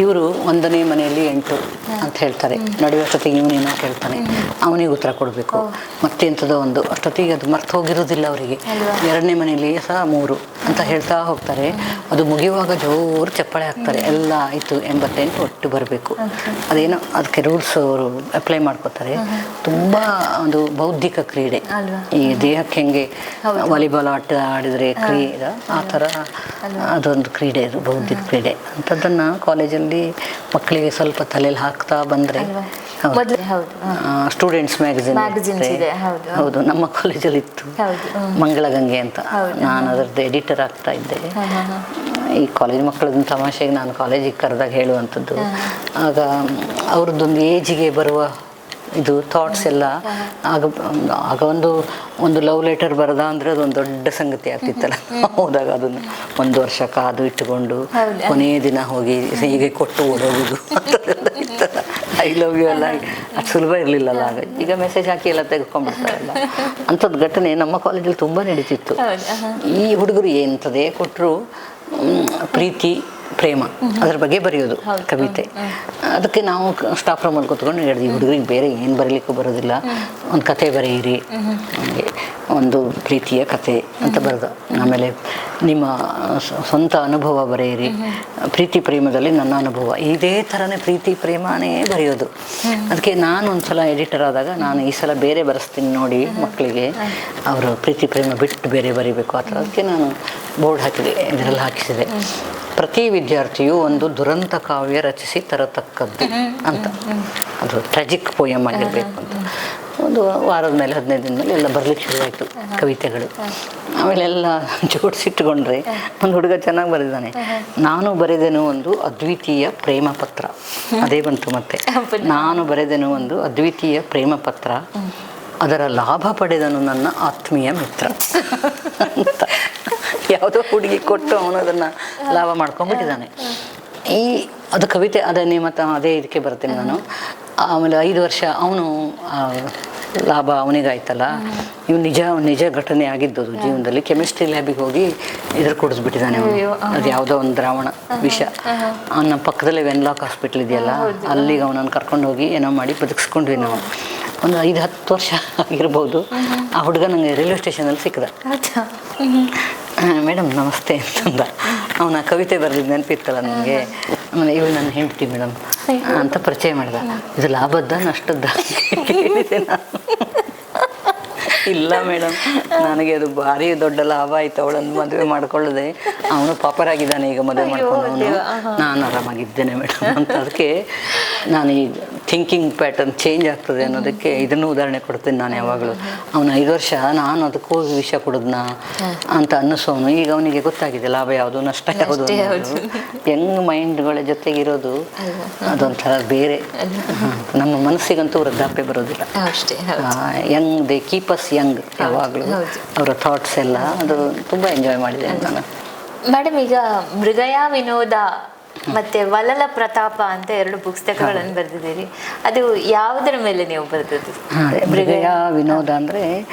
ಇವರು 1ನೇ ಮನೆಯಲ್ಲಿ 8 ಅಂತ ಹೇಳ್ತಾರೆ. ನಡುವೆ ಅಷ್ಟೊತ್ತಿಗೆ ಇವನೇನೋ ಕೇಳ್ತಾನೆ, ಅವನಿಗೆ ಉತ್ತರ ಕೊಡಬೇಕು. ಮತ್ತೆ ಎಂಥದೋ ಒಂದು ಅಷ್ಟೊತ್ತಿಗೆ ಅದು ಮರ್ತು ಹೋಗಿರೋದಿಲ್ಲ ಅವರಿಗೆ. 2ನೇ ಮನೆಯಲ್ಲಿ ಸಹ 3 ಅಂತ ಹೇಳ್ತಾ ಹೋಗ್ತಾರೆ. ಅದು ಮುಗಿಯುವಾಗ ಜೋರು ಚಪ್ಪಾಳೆ ಹಾಕ್ತಾರೆ. ಎಲ್ಲ ಆಯಿತು 88 ಒಟ್ಟು ಬರಬೇಕು. ಅದೇನೋ ಅದಕ್ಕೆ ರೂಲ್ಸ್ ಅವರು ಅಪ್ಲೈ ಮಾಡ್ಕೋತಾರೆ. ತುಂಬ ಒಂದು ಬೌದ್ಧಿಕ ಕ್ರೀಡೆ. ಈ ದೇಹಕ್ಕೆ ಹೆಂಗೆ ವಾಲಿಬಾಲ್ ಆಟ ಆಡಿದರೆ ಕ್ರೀಡೆ, ಆ ಥರ ಅದೊಂದು ಕ್ರೀಡೆ, ಅದು ಬೌದ್ಧಿಕ ಕ್ರೀಡೆ. ಅಂಥದ್ದನ್ನು ಕಾಲೇಜಲ್ಲಿ ಮಕ್ಕಳಿಗೆ ಸ್ವಲ್ಪ ತಲೆಯಲ್ಲಿ ಹಾಕ್ತಾ ಬಂದರೆ. ಸ್ಟೂಡೆಂಟ್ಸ್ ಮ್ಯಾಗಝಿನ್ ಇದೆ, ಹೌದು, ನಮ್ಮ ಕಾಲೇಜಲ್ಲಿ ಇತ್ತು, ಮಂಗಳಗಂಗೆ ಅಂತ. ನಾನು ಅದರದ್ದು ಎಡಿಟರ್ ಆಗ್ತಾ ಇದ್ದೆ. ಈ ಕಾಲೇಜ್ ಮಕ್ಕಳದ್ದು ತಮಾಷೆಗೆ ನಾನು ಕಾಲೇಜಿಗೆ ಕರೆದಾಗ ಹೇಳುವಂಥದ್ದು, ಆಗ ಅವ್ರದ್ದೊಂದು ಏಜಿಗೆ ಬರುವ ಇದು ಥಾಟ್ಸ್ ಎಲ್ಲ ಆಗ ಒಂದು ಲವ್ ಲೆಟರ್ ಬರದ ಅಂದರೆ ಅದೊಂದು ದೊಡ್ಡ ಸಂಗತಿ ಆಗ್ತಿತ್ತಲ್ಲ. ಹೋದಾಗ ಅದನ್ನು 1 ವರ್ಷ ಕಾದು ಇಟ್ಟುಕೊಂಡು ಕೊನೆಯ ದಿನ ಹೋಗಿ ಹೀಗೆ ಕೊಟ್ಟು ಓಡೋಗುದು ಐ ಲವ್ ಯು ಎಲ್ಲ ಅದು ಸುಲಭ ಇರಲಿಲ್ಲಲ್ಲ ಆಗ. ಈಗ ಮೆಸೇಜ್ ಹಾಕಿ ಎಲ್ಲ ತೆಗೆದುಕೊಂಡ್ಬಿಡ್ತಾರಲ್ಲ. ಅಂಥದ್ದು ಘಟನೆ ನಮ್ಮ ಕಾಲೇಜಲ್ಲಿ ತುಂಬ ನಡೀತಿತ್ತು. ಈ ಹುಡುಗರು ಎಂಥದೇ ಕೊಟ್ಟರು ಪ್ರೀತಿ ಪ್ರೇಮ ಅದ್ರ ಬಗ್ಗೆ ಬರೆಯೋದು ಕವಿತೆ. ಅದಕ್ಕೆ ನಾವು ಸ್ಟಾಫ್ ರೂಮಲ್ಲಿ ಕೂತ್ಕೊಂಡು ಹೇಳಿದ್ವಿ, ಹುಡುಗರಿಗೆ ಬೇರೆ ಏನು ಬರೀಲಿಕ್ಕೂ ಬರೋದಿಲ್ಲ, ಒಂದು ಕತೆ ಬರೆಯಿರಿ, ಹಾಗೆ ಒಂದು ಪ್ರೀತಿಯ ಕತೆ ಅಂತ ಬರೆದ. ಆಮೇಲೆ ನಿಮ್ಮ ಸ್ವಂತ ಅನುಭವ ಬರೆಯಿರಿ, ಪ್ರೀತಿ ಪ್ರೇಮದಲ್ಲಿ ನನ್ನ ಅನುಭವ, ಇದೇ ಥರನೇ ಪ್ರೀತಿ ಪ್ರೇಮನೇ ಬರೆಯೋದು. ಅದಕ್ಕೆ ನಾನು ಒಂದು ಸಲ ಎಡಿಟರ್ ಆದಾಗ ನಾನು ಈ ಸಲ ಬೇರೆ ಬರೆಸ್ತೀನಿ ನೋಡಿ ಮಕ್ಕಳಿಗೆ, ಅವರು ಪ್ರೀತಿ ಪ್ರೇಮ ಬಿಟ್ಟು ಬೇರೆ ಬರೀಬೇಕು ಆ ಥರ. ಅದಕ್ಕೆ ನಾನು ಬೋರ್ಡ್ ಹಾಕಿದೆ, ಇದರಲ್ಲಿ ಹಾಕಿಸಿದೆ, ಪ್ರತಿ ವಿದ್ಯಾರ್ಥಿಯು ಒಂದು ದುರಂತ ಕಾವ್ಯ ರಚಿಸಿ ತರತಕ್ಕದ್ದು ಅಂತ. ಅದು ಟ್ರಾಜಿಕ್ ಪೋಯಮ್ ಆಗಿರಬೇಕು ಅಂತ. ಒಂದು ವಾರದ ಮೇಲೆ 15 ದಿನ ಮೇಲೆ ಎಲ್ಲ ಬರ್ಲಿಕ್ಕೆ ಶುರುವಾಯಿತು ಕವಿತೆಗಳು. ಆಮೇಲೆ ಎಲ್ಲ ಜೋಡಿಸಿಟ್ಟುಕೊಂಡ್ರೆ ಒಂದು ಹುಡುಗ ಚೆನ್ನಾಗಿ ಬರೆದಿದ್ದಾನೆ. ನಾನು ಬರೆದೇನೋ ಒಂದು ಅದ್ವಿತೀಯ ಪ್ರೇಮ ಪತ್ರ, ಅದೇ ಬಂತು ಮತ್ತೆ. ನಾನು ಬರೆದೇನೋ ಒಂದು ಅದ್ವಿತೀಯ ಪ್ರೇಮ ಪತ್ರ, ಅದರ ಲಾಭ ಪಡೆದನು ನನ್ನ ಆತ್ಮೀಯ ಮಿತ್ರ ಅಂತ ಯಾವುದೋ ಹುಡುಗಿ ಕೊಟ್ಟು ಅವನು ಅದನ್ನು ಲಾಭ ಮಾಡ್ಕೊಂಡ್ಬಿಟ್ಟಿದ್ದಾನೆ. ಅದು ಕವಿತೆ ಅದನ್ನೇ ಮತ್ತು ಅದೇ ಇದಕ್ಕೆ ಬರ್ತೀನಿ ನಾನು. ಆಮೇಲೆ 5 ವರ್ಷ ಅವನು ಲಾಭ ಅವನಿಗಾಯ್ತಲ್ಲ, ಇವು ನಿಜ ಘಟನೆ ಆಗಿದ್ದದು ಜೀವನದಲ್ಲಿ. ಕೆಮಿಸ್ಟ್ರಿ ಲ್ಯಾಬಿಗೆ ಹೋಗಿ ಇದ್ರ ಕುಡಿಸ್ಬಿಟ್ಟಿದ್ದಾನೆ ಅವನು. ಅದು ಯಾವುದೋ ಒಂದು ದ್ರಾವಣ ವಿಷ. ನಮ್ಮ ಪಕ್ಕದಲ್ಲೇ ವೆನ್ಲಾಕ್ ಹಾಸ್ಪಿಟ್ಲ್ ಇದೆಯಲ್ಲ, ಅಲ್ಲಿಗೆ ಅವನನ್ನು ಕರ್ಕೊಂಡು ಹೋಗಿ ಏನೋ ಮಾಡಿ ಬದುಕಿಸ್ಕೊಂಡ್ವಿ ನಾವು. ಒಂದು 5-10 ವರ್ಷ ಆಗಿರ್ಬೋದು. ಆ ಹುಡುಗ ನನಗೆ ರೈಲ್ವೆ ಸ್ಟೇಷನಲ್ಲಿ ಸಿಕ್ಕದ. ಮೇಡಮ್ ನಮಸ್ತೆ ಅಂತಂದ. ಅವನ ಕವಿತೆ ಬರೆದಿದ್ದು ನೆನಪಿತ್ತಲ್ಲ ನನಗೆ. ಆಮೇಲೆ ಇವಳು ನನ್ನ ಹೆಂಡತಿ ಮೇಡಮ್ ಅಂತ ಪರಿಚಯ ಮಾಡಿದ. ಇದು ಲಾಭದ್ದ ನಷ್ಟದ್ದ ಕೇಳಿದೆ ನಾನು. ಇಲ್ಲ ಮೇಡಮ್, ನನಗೆ ಅದು ಭಾರಿ ದೊಡ್ಡ ಲಾಭ ಆಯ್ತು ಅವಳನ್ನು ಮದುವೆ ಮಾಡ್ಕೊಳ್ಳದೆ. ಅವನು ಪಾಪರಾಗಿದ್ದಾನೆ ಈಗ ಮದುವೆ ಮಾಡ್ಕೊಂಡು, ನಾನು ಆರಾಮಾಗಿದ್ದೇನೆ ಮೇಡಮ್ ಅಂತ. ಅದಕ್ಕೆ ನಾನು ಈ ಥಿಂಕಿಂಗ್ ಪ್ಯಾಟರ್ನ್ ಚೇಂಜ್ ಆಗ್ತದೆ ಅನ್ನೋದಕ್ಕೆ ಇದನ್ನು ಉದಾಹರಣೆ ಕೊಡ್ತೀನಿ ನಾನು ಯಾವಾಗಲೂ. ಅವನು 5 ವರ್ಷ ನಾನು ಅದಕ್ಕೂ ವಿಷ ಕೊಡೋದ್ನ ಅಂತ ಅನ್ನಿಸೋನು. ಈಗ ಅವನಿಗೆ ಗೊತ್ತಾಗಿದೆ ಲಾಭ ಯಾವುದು ನಷ್ಟ ಯಾವುದು. ಯಂಗ್ ಮೈಂಡ್ಗಳ ಜೊತೆಗಿರೋದು ಅದೊಂಥರ ಬೇರೆ. ನಮ್ಮ ಮನಸ್ಸಿಗಂತೂ ವೃದ್ಧಾಪ್ಯ ಬರೋದಿಲ್ಲ. Young they keep us Young ಯಾವಾಗಲೂ. ಅವರ ಥಾಟ್ಸ್ ಎಲ್ಲ ಅದು ತುಂಬ ಎಂಜಾಯ್ ಮಾಡಿದೆ ನಾನು. ಮೇಡಮ್, ಈಗ ಮೃಗಯ ವಿನೋದ ಮತ್ತೆ ವಲಲ ಪ್ರತಾಪ ಅಂತ 2 ಪುಸ್ತಕಗಳನ್ನು ಬರೆದಿದ್ದೀರಿ. ಅದು ಯಾವುದರ ಮೇಲೆ ನೀವು ಬರೆದದ್ದು? ಮೃಗಯ ವಿನೋದ ಅಂದರೆ,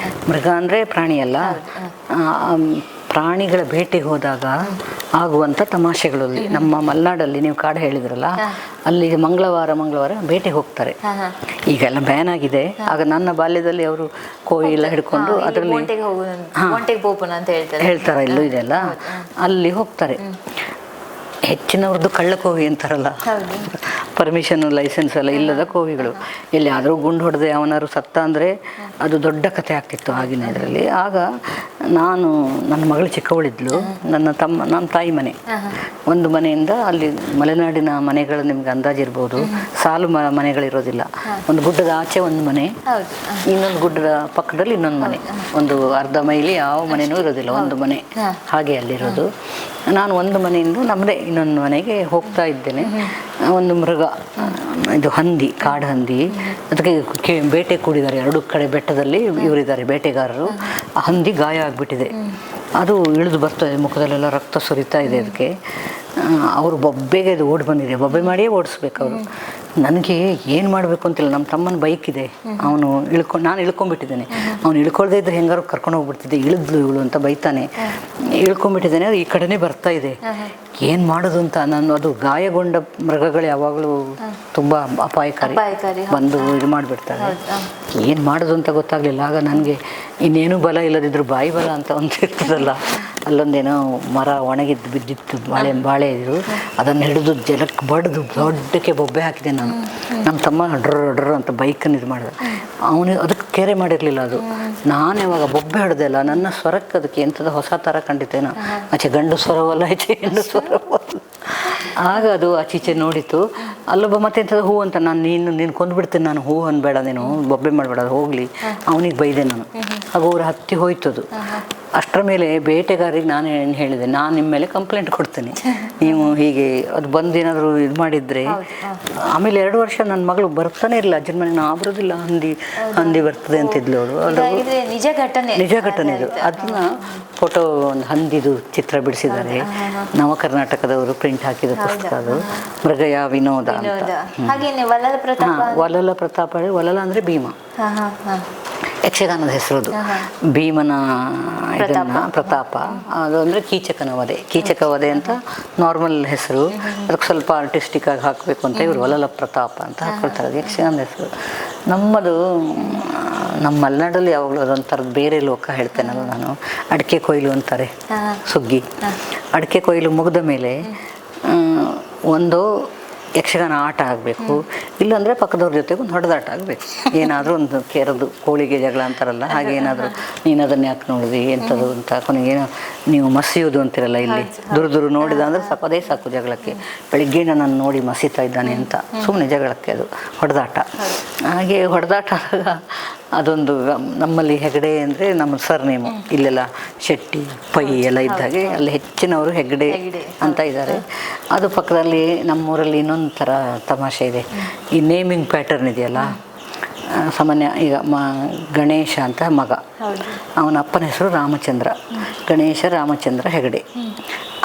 ಮೃಗ ಅಂದರೆ ಪ್ರಾಣಿ ಅಲ್ಲ, ಪ್ರಾಣಿಗಳ ಭೇಟಿಗೆ ಹೋದಾಗ ಆಗುವಂಥ ತಮಾಷೆಗಳಲ್ಲಿ. ನಮ್ಮ ಮಲೆನಾಡಲ್ಲಿ ನೀವು ಕಾಡು ಹೇಳಿದ್ರಲ್ಲ, ಅಲ್ಲಿ ಮಂಗಳವಾರ ಭೇಟಿ ಹೋಗ್ತಾರೆ. ಈಗೆಲ್ಲ ಬ್ಯಾನ್ ಆಗಿದೆ. ಆಗ ನನ್ನ ಬಾಲ್ಯದಲ್ಲಿ ಅವರು ಕೋಯಿ ಎಲ್ಲ ಹಿಡ್ಕೊಂಡು ಅದರಲ್ಲಿ ಹೇಳ್ತಾರೆ, ಇಲ್ಲೂ ಇದೆಲ್ಲ ಅಲ್ಲಿ ಹೋಗ್ತಾರೆ. ಹೆಚ್ಚಿನವ್ರದ್ದು ಕಳ್ಳ ಕೋವಿ ಅಂತಾರಲ್ಲ, ಪರ್ಮಿಷನ್ ಲೈಸೆನ್ಸ್ ಎಲ್ಲ ಇಲ್ಲದ ಕೋವಿಗಳು. ಎಲ್ಲಿಯಾದರೂ ಗುಂಡು ಹೊಡೆದೆ ಅವನಾರು ಸತ್ತ ಅಂದರೆ ಅದು ದೊಡ್ಡ ಕಥೆ ಆಗ್ತಿತ್ತು ಆಗಿನ ಇದರಲ್ಲಿ. ಆಗ ನಾನು, ನನ್ನ ಮಗಳು ಚಿಕ್ಕವಳಿದ್ಲು, ನನ್ನ ತಾಯಿ ಮನೆ ಒಂದು ಮನೆಯಿಂದ ಅಲ್ಲಿ ಮಲೆನಾಡಿನ ಮನೆಗಳು ನಿಮ್ಗೆ ಅಂದಾಜಿರ್ಬೋದು, ಸಾಲು ಮನೆಗಳಿರೋದಿಲ್ಲ. ಒಂದು ಗುಡ್ಡದ ಆಚೆ ಒಂದು ಮನೆ, ಇನ್ನೊಂದು ಗುಡ್ಡದ ಪಕ್ಕದಲ್ಲಿ ಇನ್ನೊಂದು ಮನೆ, ಒಂದು ಅರ್ಧ ಮೈಲಿ ಯಾವ ಮನೆಯೂ ಇರೋದಿಲ್ಲ, ಒಂದು ಮನೆ ಹಾಗೆ ಅಲ್ಲಿರೋದು. ನಾನು ಒಂದು ಮನೆಯಿಂದ ನಮ್ಮದೇ ಇನ್ನೊಂದು ಮನೆಗೆ ಹೋಗ್ತಾ ಇದ್ದೇನೆ. ಒಂದು ಮೃಗ, ಇದು ಹಂದಿ, ಕಾಡು ಹಂದಿ, ಅದಕ್ಕೆ ಬೇಟೆ ಕೂಡಿದ್ದಾರೆ 2 ಕಡೆ ಬೆಟ್ಟದಲ್ಲಿ ಇವರಿದ್ದಾರೆ ಬೇಟೆಗಾರರು. ಆ ಹಂದಿ ಗಾಯ ಆಗಿಬಿಟ್ಟಿದೆ. ಅದು ಇಳಿದು ಬರ್ತದೆ, ಮುಖದಲ್ಲೆಲ್ಲ ರಕ್ತ ಸುರಿತಾ ಇದೆ ಅದಕ್ಕೆ. ಅವರು ಬೊಬ್ಬೆಗೆ ಅದು ಓಡಿ ಬಂದಿದೆ, ಬೊಬ್ಬೆ ಮಾಡಿಯೇ ಓಡಿಸ್ಬೇಕು ಅವರು. ನನಗೆ ಏನು ಮಾಡಬೇಕು ಅಂತಿಲ್ಲ. ನಮ್ಮ ತಮ್ಮನ ಬೈಕ್ ಇದೆ, ಅವನು ನಾನು ಇಳ್ಕೊಂಡ್ಬಿಟ್ಟಿದ್ದೇನೆ. ಅವನು ಇಳ್ಕೊಳ್ದೇ ಇದ್ರೆ ಹೆಂಗಾರು ಕರ್ಕೊಂಡು ಹೋಗ್ಬಿಡ್ತಿದ್ದೆ. ಇಳಿದ್ಲು ಇವಳು ಅಂತ ಬೈತಾನೆ. ಇಳ್ಕೊಂಡ್ಬಿಟ್ಟಿದ್ದೇನೆ, ಈ ಕಡೆನೇ ಬರ್ತಾ ಇದೆ. ಏನು ಮಾಡೋದು ಅಂತ ನಾನು, ಅದು ಗಾಯಗೊಂಡ ಮೃಗಗಳು ಯಾವಾಗಲೂ ತುಂಬ ಅಪಾಯಕಾರಿ, ಬಂದು ಇದು ಮಾಡಿಬಿಡ್ತಾರೆ. ಏನು ಮಾಡೋದು ಅಂತ ಗೊತ್ತಾಗಲಿಲ್ಲ. ಆಗ ನನಗೆ ಇನ್ನೇನು ಬಲ ಇಲ್ಲದಿದ್ರು ಬಾಯಿ ಬಲ ಅಂತ ಒಂದು ಇರ್ತದಲ್ಲ, ಅಲ್ಲೊಂದೇನೋ ಮರ ಒಣಗಿದ್ದು ಬಿದ್ದಿತ್ತು, ಬಾಳೆ ಇದ್ರು, ಅದನ್ನು ಹಿಡಿದು ಜಲಕ್ಕೆ ಬಡ್ದು ದೊಡ್ಡಕ್ಕೆ ಬೊಬ್ಬೆ ಹಾಕಿದೆ ನಾನು. ನಮ್ಮ ತಮ್ಮ ಡ್ರ ಅಂತ ಬೈಕನ್ನು ಇದು ಮಾಡಿದ. ಅವನು ಅದಕ್ಕೆ ಕೇರೆ ಮಾಡಿರಲಿಲ್ಲ. ಅದು ನಾನು ಯಾವಾಗ ಬೊಬ್ಬೆ ಹಿಡ್ದೆ ಅಲ್ಲ, ನನ್ನ ಸ್ವರಕ್ಕೆ ಅದಕ್ಕೆ ಎಂಥದ್ದು ಹೊಸ ಥರ ಕಂಡಿತ್ತೇನೋ. ಆಚೆ ಗಂಡು ಸ್ವರವಲ್ಲ, ಆಚೆ ಹೆಣ್ಣು ಸ್ವರವಲ್ಲ. ಆಗ ಅದು ಆಚೀಚೆ ನೋಡಿತು. ಅಲ್ಲೊಬ್ಬ ಮತ್ತೆ ಎಂಥದ್ದು ಹೂ ಅಂತ, ನಾನು ನೀನು ಕೊಂದುಬಿಡ್ತೀನಿ, ನಾನು ಹೂ ಅನ್ಬೇಡ, ನೀನು ಬೊಬ್ಬೆ ಮಾಡಬೇಡ, ಅದು ಹೋಗಲಿ ಅವನಿಗೆ ಬೈದೆ ನಾನು. ಆಗ ಅವ್ರು ಹತ್ತಿ ಹೋಯ್ತದು. ಅಷ್ಟರ ಮೇಲೆ ಬೇಟೆಗಾರಿಗೆ ನಾನು ಏನು ಹೇಳಿದೆ, ನಾನು ನಿಮ್ಮ ಮೇಲೆ ಕಂಪ್ಲೇಂಟ್ ಕೊಡ್ತೀನಿ, ನೀವು ಹೀಗೆ ಅದು ಬಂದು ಏನಾದರೂ ಇದು ಮಾಡಿದರೆ. ಆಮೇಲೆ 2 ವರ್ಷ ನನ್ನ ಮಗಳು ಬರ್ತಾನೆ ಇರಲಿಲ್ಲ ಅಜ್ಜನ ಮನೆ. ನಾ ಬರೋದಿಲ್ಲ, ಹಂದಿ ಬರ್ತದೆ ಅಂತಿದ್ಲು ಅವಳು. ಅದು ನಿಜ ಘಟನೆ ಇದು. ಅದನ್ನ ಫೋಟೋ, ಒಂದು ಹಂದಿದು ಚಿತ್ರ ಬಿಡಿಸಿದ್ದಾರೆ. ನವ ಕರ್ನಾಟಕದವರು ಪ್ರಿಂಟ್ ಹಾಕಿದ ಪುಸ್ತಕ ಅದು, ಮೃಗಯ ವಿನೋದ ಅಂತ. ವಲಲ ಪ್ರತಾಪ, ವಲಲ ಅಂದರೆ ಭೀಮ, ಯಕ್ಷಗಾನದ ಹೆಸರದು. ಭೀಮನ ಇದನ್ನು ಪ್ರತಾಪ, ಅದು ಅಂದರೆ ಕೀಚಕ ವಧೆ ಅಂತ ನಾರ್ಮಲ್ ಹೆಸರು. ಅದಕ್ಕೆ ಸ್ವಲ್ಪ ಆರ್ಟಿಸ್ಟಿಕ್ ಆಗಿ ಹಾಕಬೇಕು ಅಂತ ಇವರು ವಲಲ ಪ್ರತಾಪ ಅಂತ ಹಾಕ್ಕೊಳ್ತಾರೆ. ಅದು ಯಕ್ಷಗಾನದ ಹೆಸರು. ನಮ್ಮ ಮಲೆನಾಡಲ್ಲಿ ಯಾವಾಗಲೂ ಅದೊಂಥರದ್ದು ಬೇರೆ ಲೋಕ ಹೇಳ್ತೇನಲ್ಲ ನಾನು. ಅಡಿಕೆ ಕೊಯ್ಲು ಅಂತಾರೆ, ಸುಗ್ಗಿ. ಅಡಿಕೆ ಕೊಯ್ಲು ಮುಗಿದ ಮೇಲೆ ಒಂದು ಯಕ್ಷಗಾನ ಆಟ ಆಗಬೇಕು, ಇಲ್ಲಾಂದರೆ ಪಕ್ಕದವ್ರ ಜೊತೆಗೆ ಒಂದು ಹೊಡೆದಾಟ ಆಗಬೇಕು. ಏನಾದರೂ ಒಂದು ಕೇರದು ಕೋಳಿಗೆ ಜಗಳ ಅಂತಾರಲ್ಲ, ಹಾಗೆ ಏನಾದರೂ ನೀನು ಅದನ್ನು ಯಾಕೆ ನೋಡಿದಿ ಎಂಥದ್ದು ಅಂತ ಕೊನೆಗೇನೋ ನೀವು ಮಸಿಯೋದು ಅಂತಿರಲ್ಲ, ಇಲ್ಲಿ ದುರು ನೋಡಿದ ಅಂದರೆ ಸಾಕು, ಅದೇ ಸಾಕು ಜಗಳಕ್ಕೆ. ಬೆಳಿಗ್ಗೆ ನಾನು ನೋಡಿ ಮಸೀತಾ ಇದ್ದಾನೆ ಅಂತ ಸುಮ್ಮನೆ ಜಗಳಕ್ಕೆ, ಅದು ಹೊಡೆದಾಟ. ಹಾಗೆ ಹೊಡೆದಾಟ ಆದಾಗ ಅದೊಂದು ನಮ್ಮಲ್ಲಿ ಹೆಗಡೆ ಅಂದರೆ ನಮ್ಮ ಸರ್ನೇಮು, ಇಲ್ಲೆಲ್ಲ ಶೆಟ್ಟಿ ಪೈ ಎಲ್ಲ ಇದ್ದಾಗೆ ಅಲ್ಲಿ ಹೆಚ್ಚಿನವರು ಹೆಗ್ಡೆ ಅಂತ ಇದ್ದಾರೆ. ಅದು ಪಕ್ಕದಲ್ಲಿ ನಮ್ಮೂರಲ್ಲಿ ಇನ್ನೊಂದು ಥರ ತಮಾಷೆ ಇದೆ. ಈ ನೇಮಿಂಗ್ ಪ್ಯಾಟರ್ನ್ ಇದೆಯಲ್ಲ, ಸಾಮಾನ್ಯ ಈಗ ಗಣೇಶ ಅಂತ ಮಗ, ಅವನ ಅಪ್ಪನ ಹೆಸರು ರಾಮಚಂದ್ರ, ಗಣೇಶ ರಾಮಚಂದ್ರ ಹೆಗಡೆ.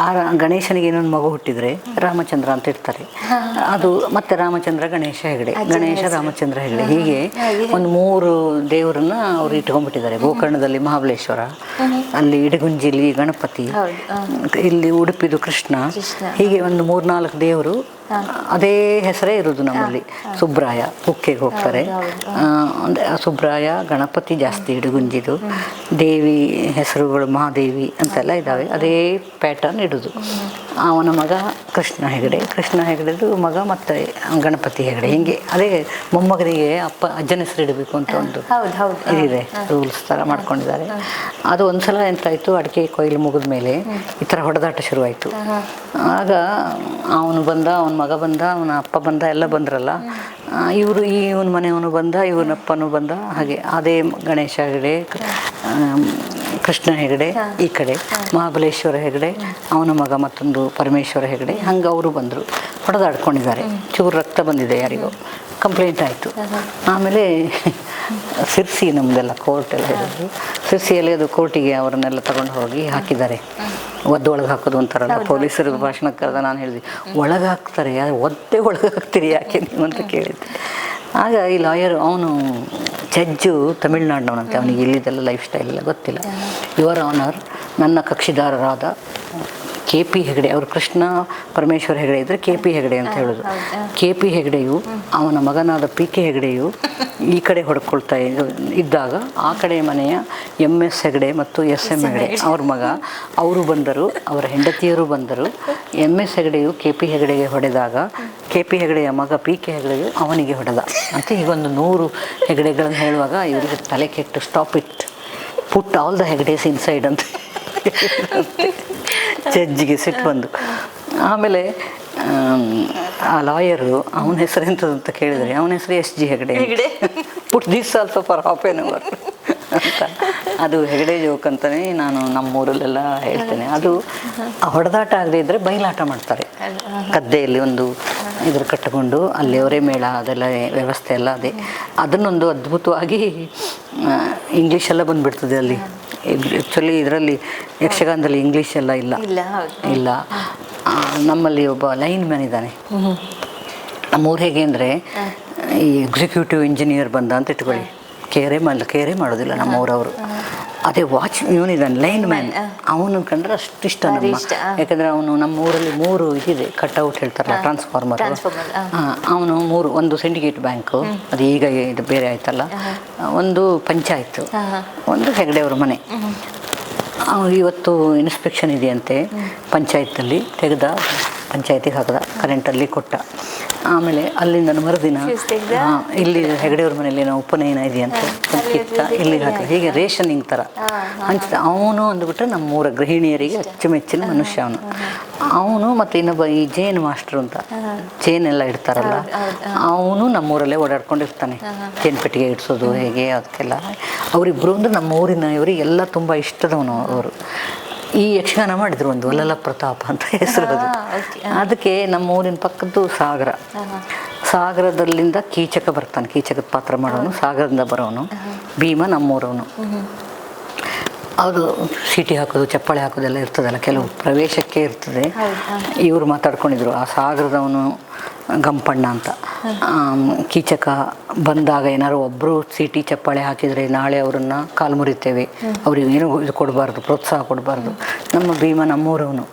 ಆ ಗಣೇಶನಿಗೆ ಇನ್ನೊಂದು ಮಗು ಹುಟ್ಟಿದರೆ ರಾಮಚಂದ್ರ ಅಂತ ಇರ್ತಾರೆ. ಅದು ಮತ್ತೆ ರಾಮಚಂದ್ರ ಗಣೇಶ ಹೆಗಡೆ, ಗಣೇಶ ರಾಮಚಂದ್ರ ಹೆಗಡೆ, ಹೀಗೆ ಒಂದು 3 ದೇವರನ್ನ ಅವರು ಇಟ್ಕೊಂಡ್ಬಿಟ್ಟಿದ್ದಾರೆ. ಗೋಕರ್ಣದಲ್ಲಿ ಮಹಾಬಲೇಶ್ವರ, ಅಲ್ಲಿ ಇಡಗುಂಜಿಲಿ ಗಣಪತಿ, ಇಲ್ಲಿ ಉಡುಪಿದು ಕೃಷ್ಣ, ಹೀಗೆ ಒಂದು 3-4 ದೇವರು ಅದೇ ಹೆಸರೇ ಇರೋದು ನಮ್ಮಲ್ಲಿ. ಸುಬ್ರಾಯ ಕುಕ್ಕೆಗೆ ಹೋಗ್ತಾರೆ, ಸುಬ್ರಾಯ ಗಣಪತಿ ಜಾಸ್ತಿ ಇಡಗುಂಜಿದು, ದೇವಿ ಹೆಸರುಗಳು ಮಹಾದೇವಿ ಅಂತೆಲ್ಲ ಇದ್ದಾವೆ, ಅದೇ ಪ್ಯಾಟರ್ನ್ ಇಡೋದು. ಅವನ ಮಗ ಕೃಷ್ಣ ಹೆಗಡೆ, ಕೃಷ್ಣ ಹೆಗಡೆದು ಮಗ ಮತ್ತು ಗಣಪತಿ ಹೆಗಡೆ, ಹಿಂಗೆ ಅದೇ ಮೊಮ್ಮಗನಿಗೆ ಅಜ್ಜನ ಹೆಸರು ಇಡಬೇಕು ಅಂತ ಒಂದು ಇದಿದೆ, ರೂಲ್ಸ್ ಥರ ಮಾಡ್ಕೊಂಡಿದ್ದಾರೆ. ಅದು ಒಂದ್ಸಲ ಎಂತಾಯಿತು, ಅಡಿಕೆ ಕೊಯ್ಲು ಮುಗಿದ ಮೇಲೆ ಈ ಥರ ಹೊಡೆದಾಟ ಶುರುವಾಯಿತು. ಆಗ ಅವನು ಬಂದ, ಅವನ ಮಗ ಬಂದ, ಅವನ ಅಪ್ಪ ಬಂದ, ಎಲ್ಲ ಬಂದ್ರಲ್ಲ, ಇವರು ಇವನ ಮನೆಯವನು ಬಂದ, ಇವನಪ್ಪನೂ ಬಂದ, ಹಾಗೆ ಅದೇ ಗಣೇಶ ಹೆಗಡೆ, ಕೃಷ್ಣ ಹೆಗಡೆ ಈ ಕಡೆ, ಮಹಾಬಲೇಶ್ವರ ಹೆಗಡೆ ಅವನ ಮಗ ಮತ್ತೊಂದು ಪರಮೇಶ್ವರ ಹೆಗಡೆ, ಹಂಗೆ ಅವರು ಬಂದರು, ಹೊಡೆದಾಡ್ಕೊಂಡಿದ್ದಾರೆ. ಚೂರು ರಕ್ತ ಬಂದಿದೆ, ಯಾರಿಗೋ ಕಂಪ್ಲೇಂಟ್ ಆಯಿತು. ಆಮೇಲೆ ಸಿರ್ಸಿ, ನಮ್ಮದೆಲ್ಲ ಕೋರ್ಟ್ ಎಲ್ಲ ಇರೋದು ಸಿರ್ಸಿಯಲ್ಲಿ, ಅದು ಕೋರ್ಟಿಗೆ ಅವರನ್ನೆಲ್ಲ ತಗೊಂಡು ಹೋಗಿ ಹಾಕಿದ್ದಾರೆ. ಒಳಗೆ ಹಾಕೋದು ಅಂತಾರಲ್ಲ, ಪೊಲೀಸರು ಭಾಷಣ ಕರೆದ ನಾನು ಹೇಳಿದೆ, ಒಳಗೆ ಹಾಕ್ತಾರೆ, ಒಳಗೆ ಹಾಕ್ತೀರಿ ಯಾಕೆ ನೀವು ಅಂತ ಕೇಳಿದ್ದೆ. ಆಗ ಈ ಲಾಯರ್, ಅವನು ಜಡ್ಜು ತಮಿಳ್ನಾಡಿನವನಂತೆ, ಅವನಿಗೆ ಇಲ್ಲಿದ್ದೆಲ್ಲ ಲೈಫ್ ಸ್ಟೈಲ್ ಎಲ್ಲ ಗೊತ್ತಿಲ್ಲ. ಯುವರ್ ಆನರ್, ನನ್ನ ಕಕ್ಷಿದಾರರಾದ KP ಹೆಗಡೆ, ಅವರು ಕೃಷ್ಣ ಪರಮೇಶ್ವರ ಹೆಗಡೆ ಇದ್ದರೆ KP ಹೆಗಡೆ ಅಂತ ಹೇಳೋದು. KP ಹೆಗಡೆಯು ಅವನ ಮಗನಾದ PK ಹೆಗಡೆಯು ಈ ಕಡೆ ಹೊಡ್ಕೊಳ್ತಾ ಇದ್ದಾಗ, ಆ ಕಡೆ ಮನೆಯ MS ಹೆಗಡೆ ಮತ್ತು SM ಹೆಗಡೆ ಅವ್ರ ಮಗ, ಅವರು ಬಂದರು, ಅವರ ಹೆಂಡತಿಯರು ಬಂದರು. MS ಹೆಗಡೆಯು KP ಹೆಗಡೆಗೆ ಹೊಡೆದಾಗ, KP ಹೆಗಡೆಯ ಮಗ PK ಹೆಗಡೆಯು ಅವನಿಗೆ ಹೊಡೆದ ಅಂತ ಹೀಗೊಂದು 100 ಹೆಗಡೆಗಳನ್ನು ಹೇಳುವಾಗ ಇವರಿಗೆ ತಲೆ ಕೆಟ್ಟು, stop it, put all the Hegdes inside ಅಂತ ಜಡ್ಜಿಗೆ ಸಿಟ್ಟು ಬಂದು. ಆಮೇಲೆ ಆ ಲಾಯರು ಅವನ ಹೆಸರು ಎಂಥದ್ದು ಅಂತ ಕೇಳಿದರೆ, ಅವನ ಹೆಸರು SG Hegde, put this also for half an hour ಅಂತ. ಅದು ಹೆಗಡೆ ಜೋಕ್ ಅಂತಲೇ ನಾನು ನಮ್ಮೂರಲ್ಲೆಲ್ಲ ಹೇಳ್ತೇನೆ. ಅದು ಹೊಡೆದಾಟ ಆಗದೆ ಇದ್ದರೆ ಬಯಲಾಟ ಮಾಡ್ತಾರೆ. ಗದ್ದೆಯಲ್ಲಿ ಒಂದು ಇದ್ರ ಕಟ್ಟಿಕೊಂಡು ಅಲ್ಲಿ ಅವರೇ ಮೇಳ ಅದೆಲ್ಲ ವ್ಯವಸ್ಥೆ ಎಲ್ಲ ಅದೇ. ಅದನ್ನೊಂದು ಅದ್ಭುತವಾಗಿ ಇಂಗ್ಲೀಷೆಲ್ಲ ಬಂದುಬಿಡ್ತದೆ ಅಲ್ಲಿ. ಆ್ಯಕ್ಚುಲಿ ಇದರಲ್ಲಿ ಯಕ್ಷಗಾನದಲ್ಲಿ ಇಂಗ್ಲೀಷ್ ಎಲ್ಲ ಇಲ್ಲ. ನಮ್ಮಲ್ಲಿ ಒಬ್ಬ ಲೈನ್ ಮ್ಯಾನ್ ಇದ್ದಾನೆ. ನಮ್ಮೂರು ಹೇಗೆ ಅಂದರೆ, ಈ ಎಕ್ಸಿಕ್ಯೂಟಿವ್ ಇಂಜಿನಿಯರ್ ಬಂದ ಅಂತ ಇಟ್ಕೊಳ್ಳಿ, ಕೇರೆ ಮಾಡೋದಿಲ್ಲ ನಮ್ಮೂರವರು. ಅದೇ ವಾಚ್ ಇವನಿದ್ದಾನೆ ಲೈನ್ ಮ್ಯಾನ್, ಅವನು ಕಂಡ್ರೆ ಅಷ್ಟು ಇಷ್ಟ ನಮ್ಮ. ಯಾಕಂದರೆ ಅವನು ನಮ್ಮ ಊರಲ್ಲಿ 3 ಇದಿದೆ, ಕಟ್ಔಟ್ ಹೇಳ್ತಾರಲ್ಲ, ಟ್ರಾನ್ಸ್ಫಾರ್ಮರ್. ಅವನು 3, ಒಂದು ಸಿಂಡಿಕೇಟ್ ಬ್ಯಾಂಕು, ಅದು ಈಗ ಇದು ಬೇರೆ ಆಯ್ತಲ್ಲ, ಒಂದು ಪಂಚಾಯತ್, ಒಂದು ಹೆಗಡೆಯವ್ರ ಮನೆ. ಇವತ್ತು ಇನ್ಸ್ಪೆಕ್ಷನ್ ಇದೆಯಂತೆ, ಪಂಚಾಯತಲ್ಲಿ ತೆಗೆದ, ಪಂಚಾಯತಿಗೆ ಹಾಕಿದ, ಕರೆಂಟಲ್ಲಿ ಕೊಟ್ಟ. ಆಮೇಲೆ ಅಲ್ಲಿಂದ ಮರುದಿನ ಇಲ್ಲಿ ಹೆಗಡೆಯವ್ರ ಮನೆಯಲ್ಲಿ ನಾವು ಉಪನಯನ ಇದೆಯಂತ ಕಿತ್ತ ಇಲ್ಲಿಗೆ ಹಾಕಿ, ಹೀಗೆ ರೇಷನಿಂಗ್ ಥರ ಹಂಚ್ತ. ಅವನು ಅಂದ್ಬಿಟ್ರೆ ನಮ್ಮೂರ ಗೃಹಿಣಿಯರಿಗೆ ಅಚ್ಚುಮೆಚ್ಚಿನ ಮನುಷ್ಯ ಅವನು. ಅವನು ಮತ್ತು ಇನ್ನೊಬ್ಬ ಈ ಜೇನ್ ಮಾಸ್ಟ್ರು ಅಂತ, ಜೇನ್ ಎಲ್ಲ ಇಡ್ತಾರಲ್ಲ, ಅವನು ನಮ್ಮೂರಲ್ಲೇ ಓಡಾಡ್ಕೊಂಡಿರ್ತಾನೆ. ಜೇನ್ ಪೆಟ್ಟಿಗೆ ಇಡ್ಸೋದು ಹೇಗೆ ಅದಕ್ಕೆಲ್ಲ. ಅವರಿಬ್ಬರು ಅಂದರೆ ನಮ್ಮ ಊರಿನ ಇವರಿಗೆಲ್ಲ ತುಂಬ ಇಷ್ಟದವನು ಅವರು. ಈ ಯಕ್ಷಗಾನ ಮಾಡಿದ್ರು, ಒಂದು ಒಲಲ ಪ್ರತಾಪ ಅಂತ ಹೆಸರು ಅದು. ಅದಕ್ಕೆ ನಮ್ಮ ಊರಿನ ಪಕ್ಕದ್ದು ಸಾಗರ, ಸಾಗರದಲ್ಲಿಂದ ಕೀಚಕ ಬರ್ತಾನೆ, ಕೀಚಕದ ಪಾತ್ರ ಮಾಡೋನು, ಸಾಗರದಿಂದ ಬರೋನು. ಭೀಮ ನಮ್ಮೂರವನು. ಅದು ಸೀಟಿ ಹಾಕೋದು, ಚಪ್ಪಾಳೆ ಹಾಕೋದೆಲ್ಲ ಇರ್ತದಲ್ಲ, ಕೆಲವು ಪ್ರವೇಶಕ್ಕೆ ಇರ್ತದೆ. ಇವರು ಮಾತಾಡ್ಕೊಂಡಿದ್ರು, ಆ ಸಾಗರದವನು ಗಂಪಣ್ಣ ಅಂತ. ಕೀಚಕ ಬಂದಾಗ ಏನಾದ್ರು ಒಬ್ಬರು ಸೀಟಿ ಚಪ್ಪಾಳೆ ಹಾಕಿದರೆ ನಾಳೆ ಅವರನ್ನು ಕಾಲು ಮುರಿತೇವೆ, ಅವ್ರಿಗೆ ಏನೂ ಇದು ಕೊಡಬಾರ್ದು, ಪ್ರೋತ್ಸಾಹ ಕೊಡಬಾರ್ದು. ನಮ್ಮ ಭೀಮ ನಮ್ಮೂರವನು,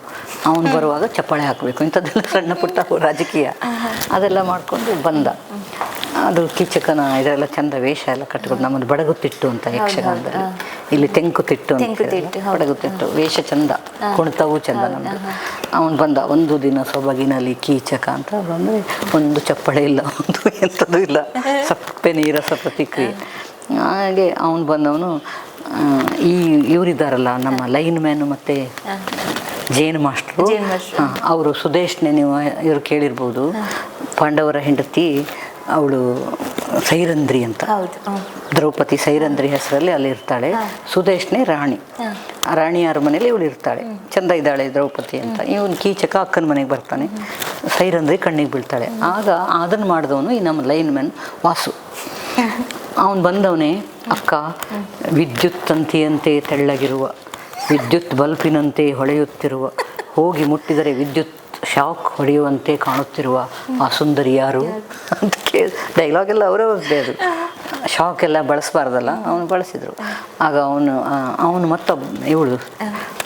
ಅವನು ಬರುವಾಗ ಚಪ್ಪಾಳೆ ಹಾಕಬೇಕು, ಇಂಥದ್ದೆಲ್ಲ ಸಣ್ಣ ಪುಟ್ಟ ರಾಜಕೀಯ ಅದೆಲ್ಲ ಮಾಡಿಕೊಂಡು ಬಂದ. ಅದು ಕೀಚಕನ ಇದೆಲ್ಲ ಚಂದ ವೇಷ ಎಲ್ಲ ಕಟ್ಟಿಕೊಂಡು. ನಮ್ಮದು ಬಡಗುತಿಟ್ಟು ಅಂತ ಯಕ್ಷಗಾನದಲ್ಲಿ, ಇಲ್ಲಿ ತೆಂಕುತಿಟ್ಟು ಅಂತ, ಬಡಗುತಿಟ್ಟು ವೇಷ ಚಂದ, ಕುಣಿತವೂ ಚಂದ ನಮ್ಮದು. ಅವನು ಬಂದ, ಒಂದು ದಿನ ಸೊಬಗಿನಲ್ಲಿ ಕೀಚಕ ಅಂತ ಬಂದರೆ, ಒಂದು ಚಪ್ಪಳೆ ಇಲ್ಲ, ಒಂದು ಎಂಥದ್ದು ಇಲ್ಲ, ಸಪ್ಪೆ ನೀರಸ ಪ್ರತಿಕ್ರಿಯೆ. ಹಾಗೆ ಅವನು ಬಂದವನು, ಇವರಿದ್ದಾರಲ್ಲ ನಮ್ಮ ಲೈನ್ ಮ್ಯಾನು ಮತ್ತು ಜೇನ್ ಮಾಸ್ಟ್ರು, ಅವರು ಸುದೇಶ್ನೆ, ನೀವು ಇವರು ಕೇಳಿರ್ಬೋದು, ಪಾಂಡವರ ಹೆಂಡತಿ ಅವಳು ಸೈರಂಧ್ರಿ ಅಂತ. ದ್ರೌಪದಿ ಸೈರಂಧ್ರಿ ಹೆಸರಲ್ಲಿ ಅಲ್ಲಿ ಇರ್ತಾಳೆ. ಸುದೇಶ್ನೇ ರಾಣಿ. ಆ ರಾಣಿಯಾರ ಮನೇಲಿ ಇವಳು ಇರ್ತಾಳೆ. ಚಂದ ಇದ್ದಾಳೆ ದ್ರೌಪದಿ ಅಂತ. ಇವನು ಕೀಚಕ ಅಕ್ಕನ ಮನೆಗೆ ಬರ್ತಾನೆ. ಸೈರಂಧ್ರಿ ಕಣ್ಣಿಗೆ ಬೀಳ್ತಾಳೆ. ಆಗ ಅದನ್ನು ಮಾಡಿದವನು ಈ ನಮ್ಮ ಲೈನ್ ಮ್ಯಾನ್ ವಾಸು. ಅವನು ಬಂದವನೇ, ಅಕ್ಕ ವಿದ್ಯುತ್ ತಂತಿಯಂತೆ ತೆಳ್ಳಗಿರುವ, ವಿದ್ಯುತ್ ಬಲ್ಪಿನಂತೆ ಹೊಳೆಯುತ್ತಿರುವ, ಹೋಗಿ ಮುಟ್ಟಿದರೆ ವಿದ್ಯುತ್ ಶಾಕ್ ಹೊಡೆಯುವಂತೆ ಕಾಣುತ್ತಿರುವ ಆ ಸುಂದರಿ ಯಾರು ಅಂತ ಡೈಲಾಗ್ ಎಲ್ಲ ಅವರೇ ಹೋಗದೆ. ಅದು ಶಾಕ್ ಎಲ್ಲ ಬಳಸಬಾರ್ದಲ್ಲ, ಅವನು ಬಳಸಿದರು. ಆಗ ಅವನು ಮತ್ತೊಬ್ಬ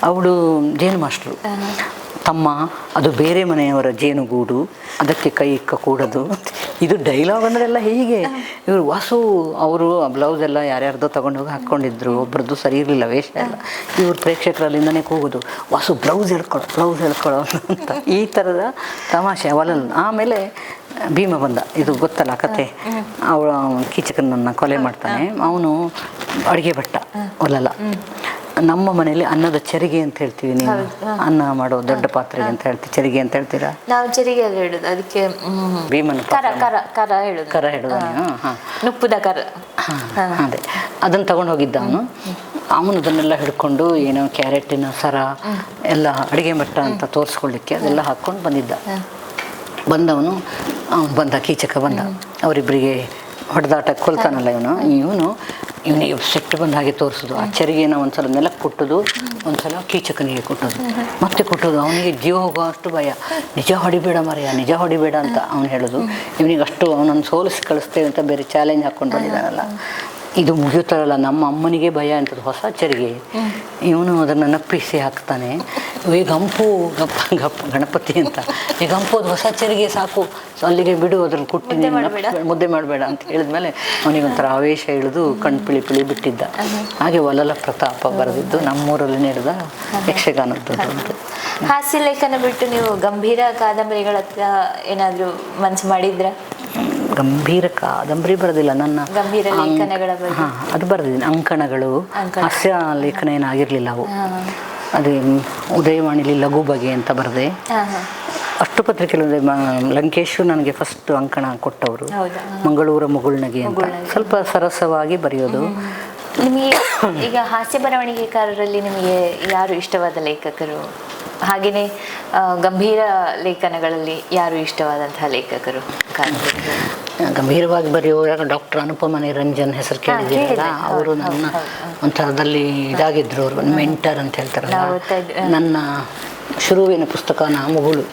ಅವಳು ಜೇನು ಮಾಸ್ಟ್ರು. ತಮ್ಮ ಅದು ಬೇರೆ ಮನೆಯವರ ಜೇನುಗೂಡು, ಅದಕ್ಕೆ ಕೈ ಇಕ್ಕ ಕೂಡದು. ಇದು ಡೈಲಾಗ್ ಅಂದ್ರೆಲ್ಲ ಹೀಗೆ. ಇವರು ವಾಸು ಅವರು ಬ್ಲೌಸ್ ಎಲ್ಲ ಯಾರ್ಯಾರ್ದೋ ತಗೊಂಡೋಗಿ ಹಾಕ್ಕೊಂಡಿದ್ರು. ಒಬ್ರದ್ದು ಸರಿ ಇರಲಿಲ್ಲ ವೇಷ ಎಲ್ಲ. ಇವ್ರು ಪ್ರೇಕ್ಷಕರಲ್ಲಿಂದನೇ ಕೂಗೋದು, ವಾಸು ಬ್ಲೌಸ್ ಹೇಳ್ಕೊಳ್ಳೋ ಅಂತ. ಈ ಥರದ ತಮಾಷೆ ಅವಲಲ್ಲಿ. ಆಮೇಲೆ ಭೀಮ ಬಂದ. ಇದು ಗೊತ್ತಲ್ಲ ಕತೆ. ಅವಳು ಕೀಚಕನನ್ನು ಕೊಲೆ ಮಾಡ್ತಾನೆ. ಅವನು ಅಡುಗೆ ಭಟ್ಟ ಒಲಲ್ಲ. ನಮ್ಮ ಮನೆಯಲ್ಲಿ ಅನ್ನದ ಚೆರಿಗೆ ಅಂತ ಹೇಳ್ತೀವಿ. ನೀವು ಅನ್ನ ಮಾಡೋ ದೊಡ್ಡ ಪಾತ್ರೆಗೆ ಅಂತ ಹೇಳ್ತೀವಿ, ಚೆರಿಗೆ ಅಂತ ಹೇಳ್ತೀರಾ? ನಾವು ಚೆರಿಗೆ ಎಲ್ಲ ಹೇಳುದು ಅದಕ್ಕೆ. ಭೀಮನ ಕರ ಹೇಳುದು ನುಪ್ಪುದ ಕರ. ಅದೇ ಅದನ್ನು ತಗೊಂಡು ಹೋಗಿದ್ದ ಅವನು ಅದನ್ನೆಲ್ಲ ಹಿಡ್ಕೊಂಡು ಏನೋ ಕ್ಯಾರೆಟಿನ ಸರ ಎಲ್ಲ ಅಡುಗೆ ಭಟ್ಟ ಅಂತ ತೋರಿಸ್ಕೊಳ್ಳಿಕ್ಕೆ ಅದೆಲ್ಲ ಹಾಕ್ಕೊಂಡು ಬಂದಿದ್ದ. ಬಂದವನು ಬಂದ, ಕೀಚಕ ಬಂದ. ಅವರಿಬ್ಬರಿಗೆ ಹೊಡೆದಾಟ ಕೊಲ್ತಾನಲ್ಲ ಇವನಿಗೆ ಸಿಟ್ಟು ಬಂದ ಹಾಗೆ ತೋರಿಸೋದು. ಆ ಚೆರಿಗೆನ ಒಂದ್ಸಲ ನೆಲಕ್ಕೆ ಕೊಟ್ಟೋದು, ಒಂದ್ಸಲ ಕೀಚಕನಿಗೆ ಕೊಟ್ಟೋದು, ಮತ್ತೆ ಕೊಟ್ಟೋದು. ಅವನಿಗೆ ಜೀವ ಹೋಗೋ ಅಷ್ಟು ಭಯ. ನಿಜ ಹೊಡಿಬೇಡ ಮರೆಯ, ನಿಜ ಹೊಡಿಬೇಡ ಅಂತ ಅವನು ಹೇಳೋದು. ಇವನಿಗೆ ಅಷ್ಟು ಅವನನ್ನು ಸೋಲಿಸಿ ಕಳಿಸ್ತೇವೆ ಅಂತ ಬೇರೆ ಚಾಲೆಂಜ್ ಹಾಕ್ಕೊಂಡು ಬಂದಿದ್ದಾನಲ್ಲ. ಇದು ಮುಗಿಯುತ್ತಾರಲ್ಲ, ನಮ್ಮ ಅಮ್ಮನಿಗೆ ಭಯ ಅಂತದ್ದು ಹೊಸ ಚೆರಿಗೆ. ಇವನು ಅದನ್ನು ನಪ್ಪಿಸಿ ಹಾಕ್ತಾನೆ. ಈ ಗಂಪು ಗಣಪತಿ ಅಂತ, ಈ ಗಂಪು ಅದು ಹೊಸ ಚೆರಿಗೆ ಸಾಕು, ಅಲ್ಲಿಗೆ ಬಿಡು, ಅದ್ರಲ್ಲಿ ಕುಟ್ಟಿ ಮುದ್ದೆ ಮಾಡಬೇಡ ಅಂತ ಹೇಳಿದ್ಮೇಲೆ ಅವನಿಗೊಂಥರ ಆವೇಶ ಇಳಿದು ಕಣ್ ಪಿಳಿ ಬಿಟ್ಟಿದ್ದ. ಹಾಗೆ ವಲಲ ಪ್ರತಾಪ ಬರೆದಿದ್ದು ನಮ್ಮೂರಲ್ಲಿ ನಡೆದ ಯಕ್ಷಗಾನದ್ದು ಅಂತ. ಹಾಸ್ಯ ಲೇಖನ ಬಿಟ್ಟು ನೀವು ಗಂಭೀರ ಕಾದಂಬರಿಗಳ ಹತ್ರ ಏನಾದರೂ ಮನಸ್ಸು ಮಾಡಿದ್ರ? ಗಂಭೀರ ಕಾದಂಬರಿ ಬರೋದಿಲ್ಲ. ನನ್ನ ಗಂಭೀರ ಲೇಖನಗಳ ಅದು ಬರೆದಿದ್ದೀನಿ. ಅಂಕಣಗಳು ಹಾಸ್ಯ ಲೇಖನ ಏನಾಗಿರಲಿಲ್ಲ ಅವು. ಅದೇ ಉದಯವಾಣಿಲಿ ಲಘು ಬಗೆ ಅಂತ ಬರೆದೆ. ಅಷ್ಟು ಪತ್ರಿಕೆಗಳು. ಲಂಕೇಶು ನನಗೆ ಫಸ್ಟ್ ಅಂಕಣ ಕೊಟ್ಟವರು. ಮಂಗಳೂರ ಮುಗುಳ್ನಗೆ ಅಂತ. ಸ್ವಲ್ಪ ಸರಸವಾಗಿ ಬರೆಯೋದು. ನಿಮಗೆ ಈಗ ಹಾಸ್ಯ ಬರವಣಿಗೆಕಾರರಲ್ಲಿ ನಿಮಗೆ ಯಾರು ಇಷ್ಟವಾದ ಲೇಖಕರು? ಹಾಗೆಯೇ ಗಂಭೀರ ಲೇಖನಗಳಲ್ಲಿ ಯಾರು ಇಷ್ಟವಾದಂತಹ ಲೇಖಕರು? ಗಂಭೀರವಾಗಿ ಬರೆಯುವಾಗ ಡಾಕ್ಟರ್ ಅನುಪಮ ನಿರಂಜನ್ ಹೆಸರು ಕೇಳಿದ್ದೀರಲ್ಲ, ಅವರು ನನ್ನ ಒಂಥರದಲ್ಲಿ ಇದಾಗಿದ್ರು. ಅವರು ಮೆಂಟರ್ ಅಂತ ಹೇಳ್ತಾರಲ್ಲ. ನನ್ನ ಶುರುವಿನ ಪುಸ್ತಕನ ಮುಗುಳು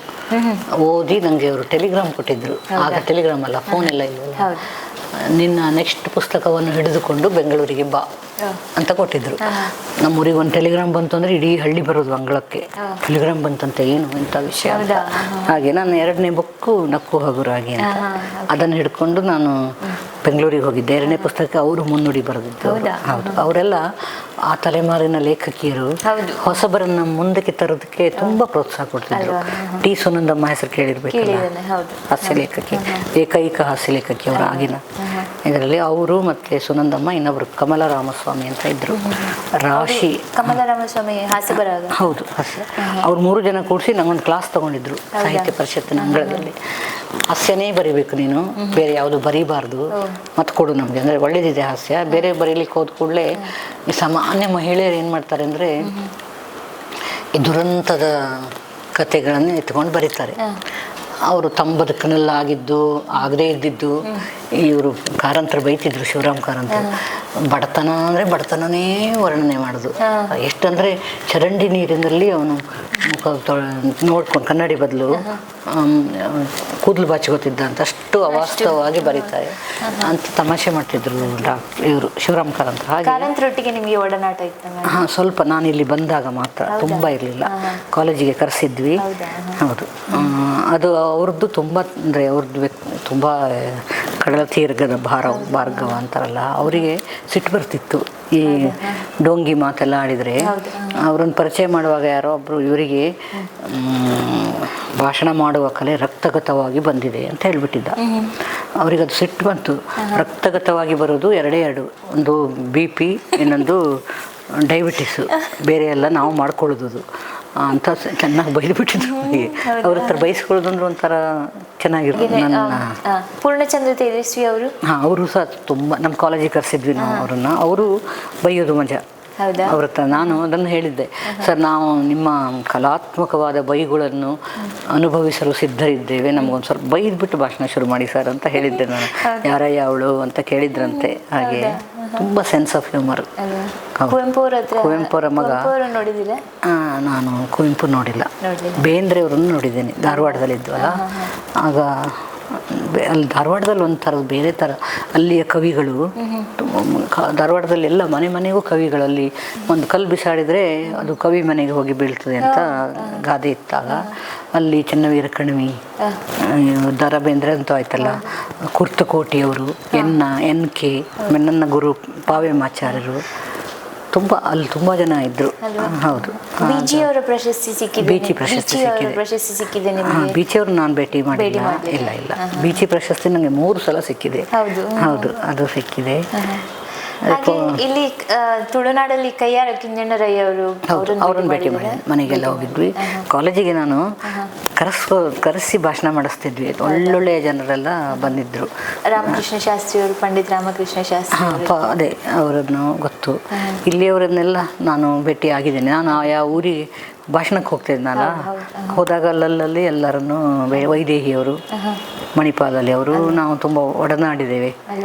ಓದಿ ನನಗೆ ಅವರು ಟೆಲಿಗ್ರಾಮ್ ಕೊಟ್ಟಿದ್ರು. ಆಗ ಟೆಲಿಗ್ರಾಮ್ ಅಲ್ಲ, ಫೋನ್ ಎಲ್ಲ ಇಲ್ಲವಲ್ಲ. ನಿನ್ನ ನೆಕ್ಸ್ಟ್ ಪುಸ್ತಕವನ್ನು ಹಿಡಿದುಕೊಂಡು ಬೆಂಗಳೂರಿಗೆ ಬಾ ಅಂತ ಕೊಟ್ಟಿದ್ರು. ನಮ್ಮೂರಿಗೆ ಒಂದು ಟೆಲಿಗ್ರಾಮ್ ಬಂತು ಅಂದರೆ ಇಡೀ ಹಳ್ಳಿ ಬರೋದು ಅಂಗಳಕ್ಕೆ. ಟೆಲಿಗ್ರಾಮ್ ಬಂತಂತೆ, ಏನು ಇಂಥ ವಿಷಯ ಅಂತ. ಹಾಗೆ ನಾನು 2ನೇ ಬುಕ್ಕು ನಕ್ಕು ಹಗುರಾಗಿ ಅಂತ ಅದನ್ನು ಹಿಡ್ಕೊಂಡು ನಾನು ಬೆಂಗಳೂರಿಗೆ ಹೋಗಿದ್ದೆ. 2ನೇ ಪುಸ್ತಕ ಅವರು ಮುನ್ನುಡಿ ಬರೆದಿದ್ದು. ಹೌದು, ಅವರೆಲ್ಲ ಆ ತಲೆಮಾರಿನ ಲೇಖಕಿಯರು ಹೊಸಬರನ್ನ ಮುಂದಕ್ಕೆ ತರೋದಕ್ಕೆ ತುಂಬಾ ಪ್ರೋತ್ಸಾಹ ಕೊಡ್ತಿದ್ರು. ಟಿ ಸುನಂದಮ್ಮ ಹೆಸರು ಕೇಳಿರ್ಬೇಕಲ್ಲ, ಹಾಸ್ಯ ಲೇಖಕಿ, ಏಕೈಕ ಹಾಸ್ಯ ಲೇಖಕಿ ಅವರು ಆಗಿನ ಇದರಲ್ಲಿ. ಅವರು ಮತ್ತೆ ಸುನಂದಮ್ಮ, ಇನ್ನೊಬ್ರು ಕಮಲ ರಾಮಸ್ವಾಮಿ ಅಂತ ಇದ್ರು. ರಾಶಿ ಕಮಲ ರಾಮಸ್ವಾಮಿ ಹಾಸ್ಯ ಬರಹ. ಹೌದು, ಹಾಸ್ಯ. ಅವ್ರು 3 ಜನ ಕೂಡಿಸಿ ನಂಗೊಂದು ಕ್ಲಾಸ್ ತಗೊಂಡಿದ್ರು ಸಾಹಿತ್ಯ ಪರಿಷತ್ತಿನ ಅಂಗಳದಲ್ಲಿ. ಹಾಸ್ಯನೇ ಬರೀಬೇಕು ನೀನು, ಬೇರೆ ಯಾವುದು ಬರೀಬಾರ್ದು, ಮತ್ತೆ ಕೊಡು ನಮಗೆ, ಅಂದರೆ ಒಳ್ಳೇದಿದೆ ಹಾಸ್ಯ. ಬೇರೆ ಬರೀಲಿಕ್ಕೆ ಹೋದ ಕೂಡಲೇ ಈ ಸಾಮಾನ್ಯ ಮಹಿಳೆಯರು ಏನು ಮಾಡ್ತಾರೆ ಅಂದರೆ ಈ ದುರಂತದ ಕಥೆಗಳನ್ನು ಎತ್ಕೊಂಡು ಬರೀತಾರೆ. ಅವರು ತಮ್ಮ ಬದುಕಿನೆಲ್ಲ ಆಗಿದ್ದು ಆಗದೇ ಇದ್ದಿದ್ದು. ಇವರು ಕಾರಂತರು ಬೈತಿದ್ರು, ಶಿವರಾಮ್ ಕಾರಂತರು. ಬಡತನ ಅಂದರೆ ಬಡತನನೇ ವರ್ಣನೆ ಮಾಡೋದು. ಎಷ್ಟಂದರೆ ಚರಂಡಿ ನೀರಿನಲ್ಲಿ ಅವನು ಮುಖ ನೋಡ್ಕೊಂಡು ಕನ್ನಡಿ ಬದಲು ಕೂದಲು ಬಾಚಿಗೋತಿದ್ದ ಅಂತ ಅಷ್ಟು ಅವಾಸ್ತವವಾಗಿ ಬರೀತಾರೆ ಅಂತ ತಮಾಷೆ ಮಾಡ್ತಿದ್ರು ಇವರು ಶಿವರಾಮ್ ಕಾರಂತ. ಹಾಗೆ ನಿಮಗೆ ಒಡನಾಟ ಇತ್ತು? ಹಾಂ, ಸ್ವಲ್ಪ. ನಾನು ಇಲ್ಲಿ ಬಂದಾಗ ಮಾತ್ರ, ತುಂಬ ಇರಲಿಲ್ಲ. ಕಾಲೇಜಿಗೆ ಕರೆಸಿದ್ವಿ. ಹೌದು, ಅದು ಅವ್ರದ್ದು ತುಂಬ, ಅಂದರೆ ಅವ್ರದ್ದು ತುಂಬ ಕಡಲ ತೀರ್ಘದ ಭಾರ್ಗವ ಅಂತಾರಲ್ಲ, ಅವರಿಗೆ ಸಿಟ್ಟು ಬರ್ತಿತ್ತು ಈ ಡೋಂಗಿ ಮಾತೆಲ್ಲ ಆಡಿದರೆ. ಅವ್ರನ್ನ ಪರಿಚಯ ಮಾಡುವಾಗ ಯಾರೋ ಒಬ್ಬರು ಇವರಿಗೆ ಭಾಷಣ ಮಾಡುವ ಕಲೆ ರಕ್ತಗತವಾಗಿ ಬಂದಿದೆ ಅಂತ ಹೇಳ್ಬಿಟ್ಟಿದ್ದ. ಅವ್ರಿಗದು ಸಿಟ್ಟು ಬಂತು. ರಕ್ತಗತವಾಗಿ ಬರೋದು 2, ಒಂದು BP, ಇನ್ನೊಂದು ಡಯಾಬಿಟಿಸು. ಬೇರೆ ಎಲ್ಲ ನಾವು ಮಾಡ್ಕೊಳ್ಳೋದು. ಅಂತ ಚೆನ್ನಾಗಿ ಬೈದ್ಬಿಟ್ಟಿದ್ರು ನನಗೆ. ಅವ್ರ ಹತ್ರ ಬೈಸ್ಕೊಳ್ಳೋದು ಅಂದ್ರೆ ಒಂಥರ ಚೆನ್ನಾಗಿರೋದು. ನನ್ನ ಪೂರ್ಣಚಂದ್ರ ತೇಜಸ್ವಿ ಅವರು ಅವರು ಸಹ ತುಂಬ ನಮ್ಮ ಕಾಲೇಜಿಗೆ ಕರೆಸಿದ್ವಿ ನಾವು ಅವ್ರನ್ನ. ಅವರು ಬೈಯೋದು ಮಜಾ ಅವ್ರ ಹತ್ರ. ನಾನು ಅದನ್ನು ಹೇಳಿದ್ದೆ, ಸರ್ ನಾವು ನಿಮ್ಮ ಕಲಾತ್ಮಕವಾದ ಬೈಗಳನ್ನು ಅನುಭವಿಸಲು ಸಿದ್ಧರಿದ್ದೇವೆ, ನಮಗೊಂದು ಸ್ವಲ್ಪ ಬೈದ್ಬಿಟ್ಟು ಭಾಷಣ ಶುರು ಮಾಡಿ ಸರ್ ಅಂತ ಹೇಳಿದ್ದೆ ನಾನು. ಯಾರಯ್ಯ ಅವಳು ಅಂತ ಕೇಳಿದ್ರಂತೆ. ಹಾಗೆ ತುಂಬ ಸೆನ್ಸ್ ಆಫ್ ಹ್ಯೂಮರ್. ಕುವೆಂಪು ಅವರ ಮಗ. ನಾನು ಕುವೆಂಪು ನೋಡಿಲ್ಲ, ಬೇಂದ್ರೆ ಅವರನ್ನು ನೋಡಿದ್ದೇನೆ, ಧಾರವಾಡದಲ್ಲಿದ್ವಲ್ಲ ಆಗ. ಅಲ್ಲಿ ಧಾರವಾಡದಲ್ಲಿ ಒಂಥರದ ಬೇರೆ ಥರ ಅಲ್ಲಿಯ ಕವಿಗಳು. ಧಾರವಾಡದಲ್ಲಿ ಎಲ್ಲ ಮನೆ ಮನೆಗೂ ಕವಿಗಳಲ್ಲಿ ಒಂದು ಕಲ್ಲು ಬಿಸಾಡಿದರೆ ಅದು ಕವಿ ಮನೆಗೆ ಹೋಗಿ ಬೀಳ್ತದೆ ಅಂತ ಗಾದೆ ಇತ್ತಾಗ. ಅಲ್ಲಿ ಚೆನ್ನವೀರ ಕಣವಿ, ದ.ರಾ ಬೇಂದ್ರೆ ಅಂತೂ ಆಯ್ತಲ್ಲ, ಕುರ್ತಕೋಟಿಯವರು, NK, ನನ್ನ ಗುರು ಪಾವೆಮಾಚಾರ್ಯರು, ಅಲ್ಲಿ ತುಂಬ ಜನ ಇದ್ರು. ಹೌದು, ಬಿಜಿ ಅವರ ಪ್ರಶಸ್ತಿ ಸಿಕ್ಕಿದೆ. ಬಿಜಿ ಅವ್ರು ನಾನು ಭೇಟಿ ಮಾಡಿಲ್ಲ. ಇಲ್ಲ ಬಿಜಿ ಪ್ರಶಸ್ತಿ ನನಗೆ 3 ಸಲ ಸಿಕ್ಕಿದೆ. ಹೌದು, ಅದು ಸಿಕ್ಕಿದೆ. ಇಲ್ಲಿ ತುಳುನಾಡಲ್ಲಿ ಕೈಯಾರ ಕಿಂಜಣ್ಣರಯ್ಯ ಅವರು, ಅವ್ರನ್ನ ಭೇಟಿ ಮಾಡಿ ಮನೆಗೆಲ್ಲ ಹೋಗಿದ್ವಿ. ಕಾಲೇಜಿಗೆ ನಾನು ಕರೆಸಿ ಭಾಷಣ ಮಾಡಿಸ್ತಿದ್ವಿ. ಒಳ್ಳೊಳ್ಳೆಯ ಜನರೆಲ್ಲ ಬಂದಿದ್ರು. ರಾಮಕೃಷ್ಣ ಶಾಸ್ತ್ರಿ ಅವರು, ಪಂಡಿತ್ ರಾಮಕೃಷ್ಣ ಶಾಸ್ತ್ರಿ, ಅದೇ ಅವರನ್ನು ಗೊತ್ತು. ಇಲ್ಲಿಯವರನ್ನೆಲ್ಲ ನಾನು ಭೇಟಿ ಆಗಿದ್ದೇನೆ. ನಾನು ಆಯಾ ಊರಿಗೆ ಭಾಷಣಕ್ಕೆ ಹೋಗ್ತಿದ್ನಲ್ಲ, ಹೋದಾಗ ಅಲ್ಲಲ್ಲಿ ಎಲ್ಲರನ್ನು, ವೈದೇಹಿಯವರು, ಮಣಿಪಾಲಲ್ಲಿ ಅವರು, ನಾವು ತುಂಬ ಒಡನಾಡಿದ್ದೇವೆ.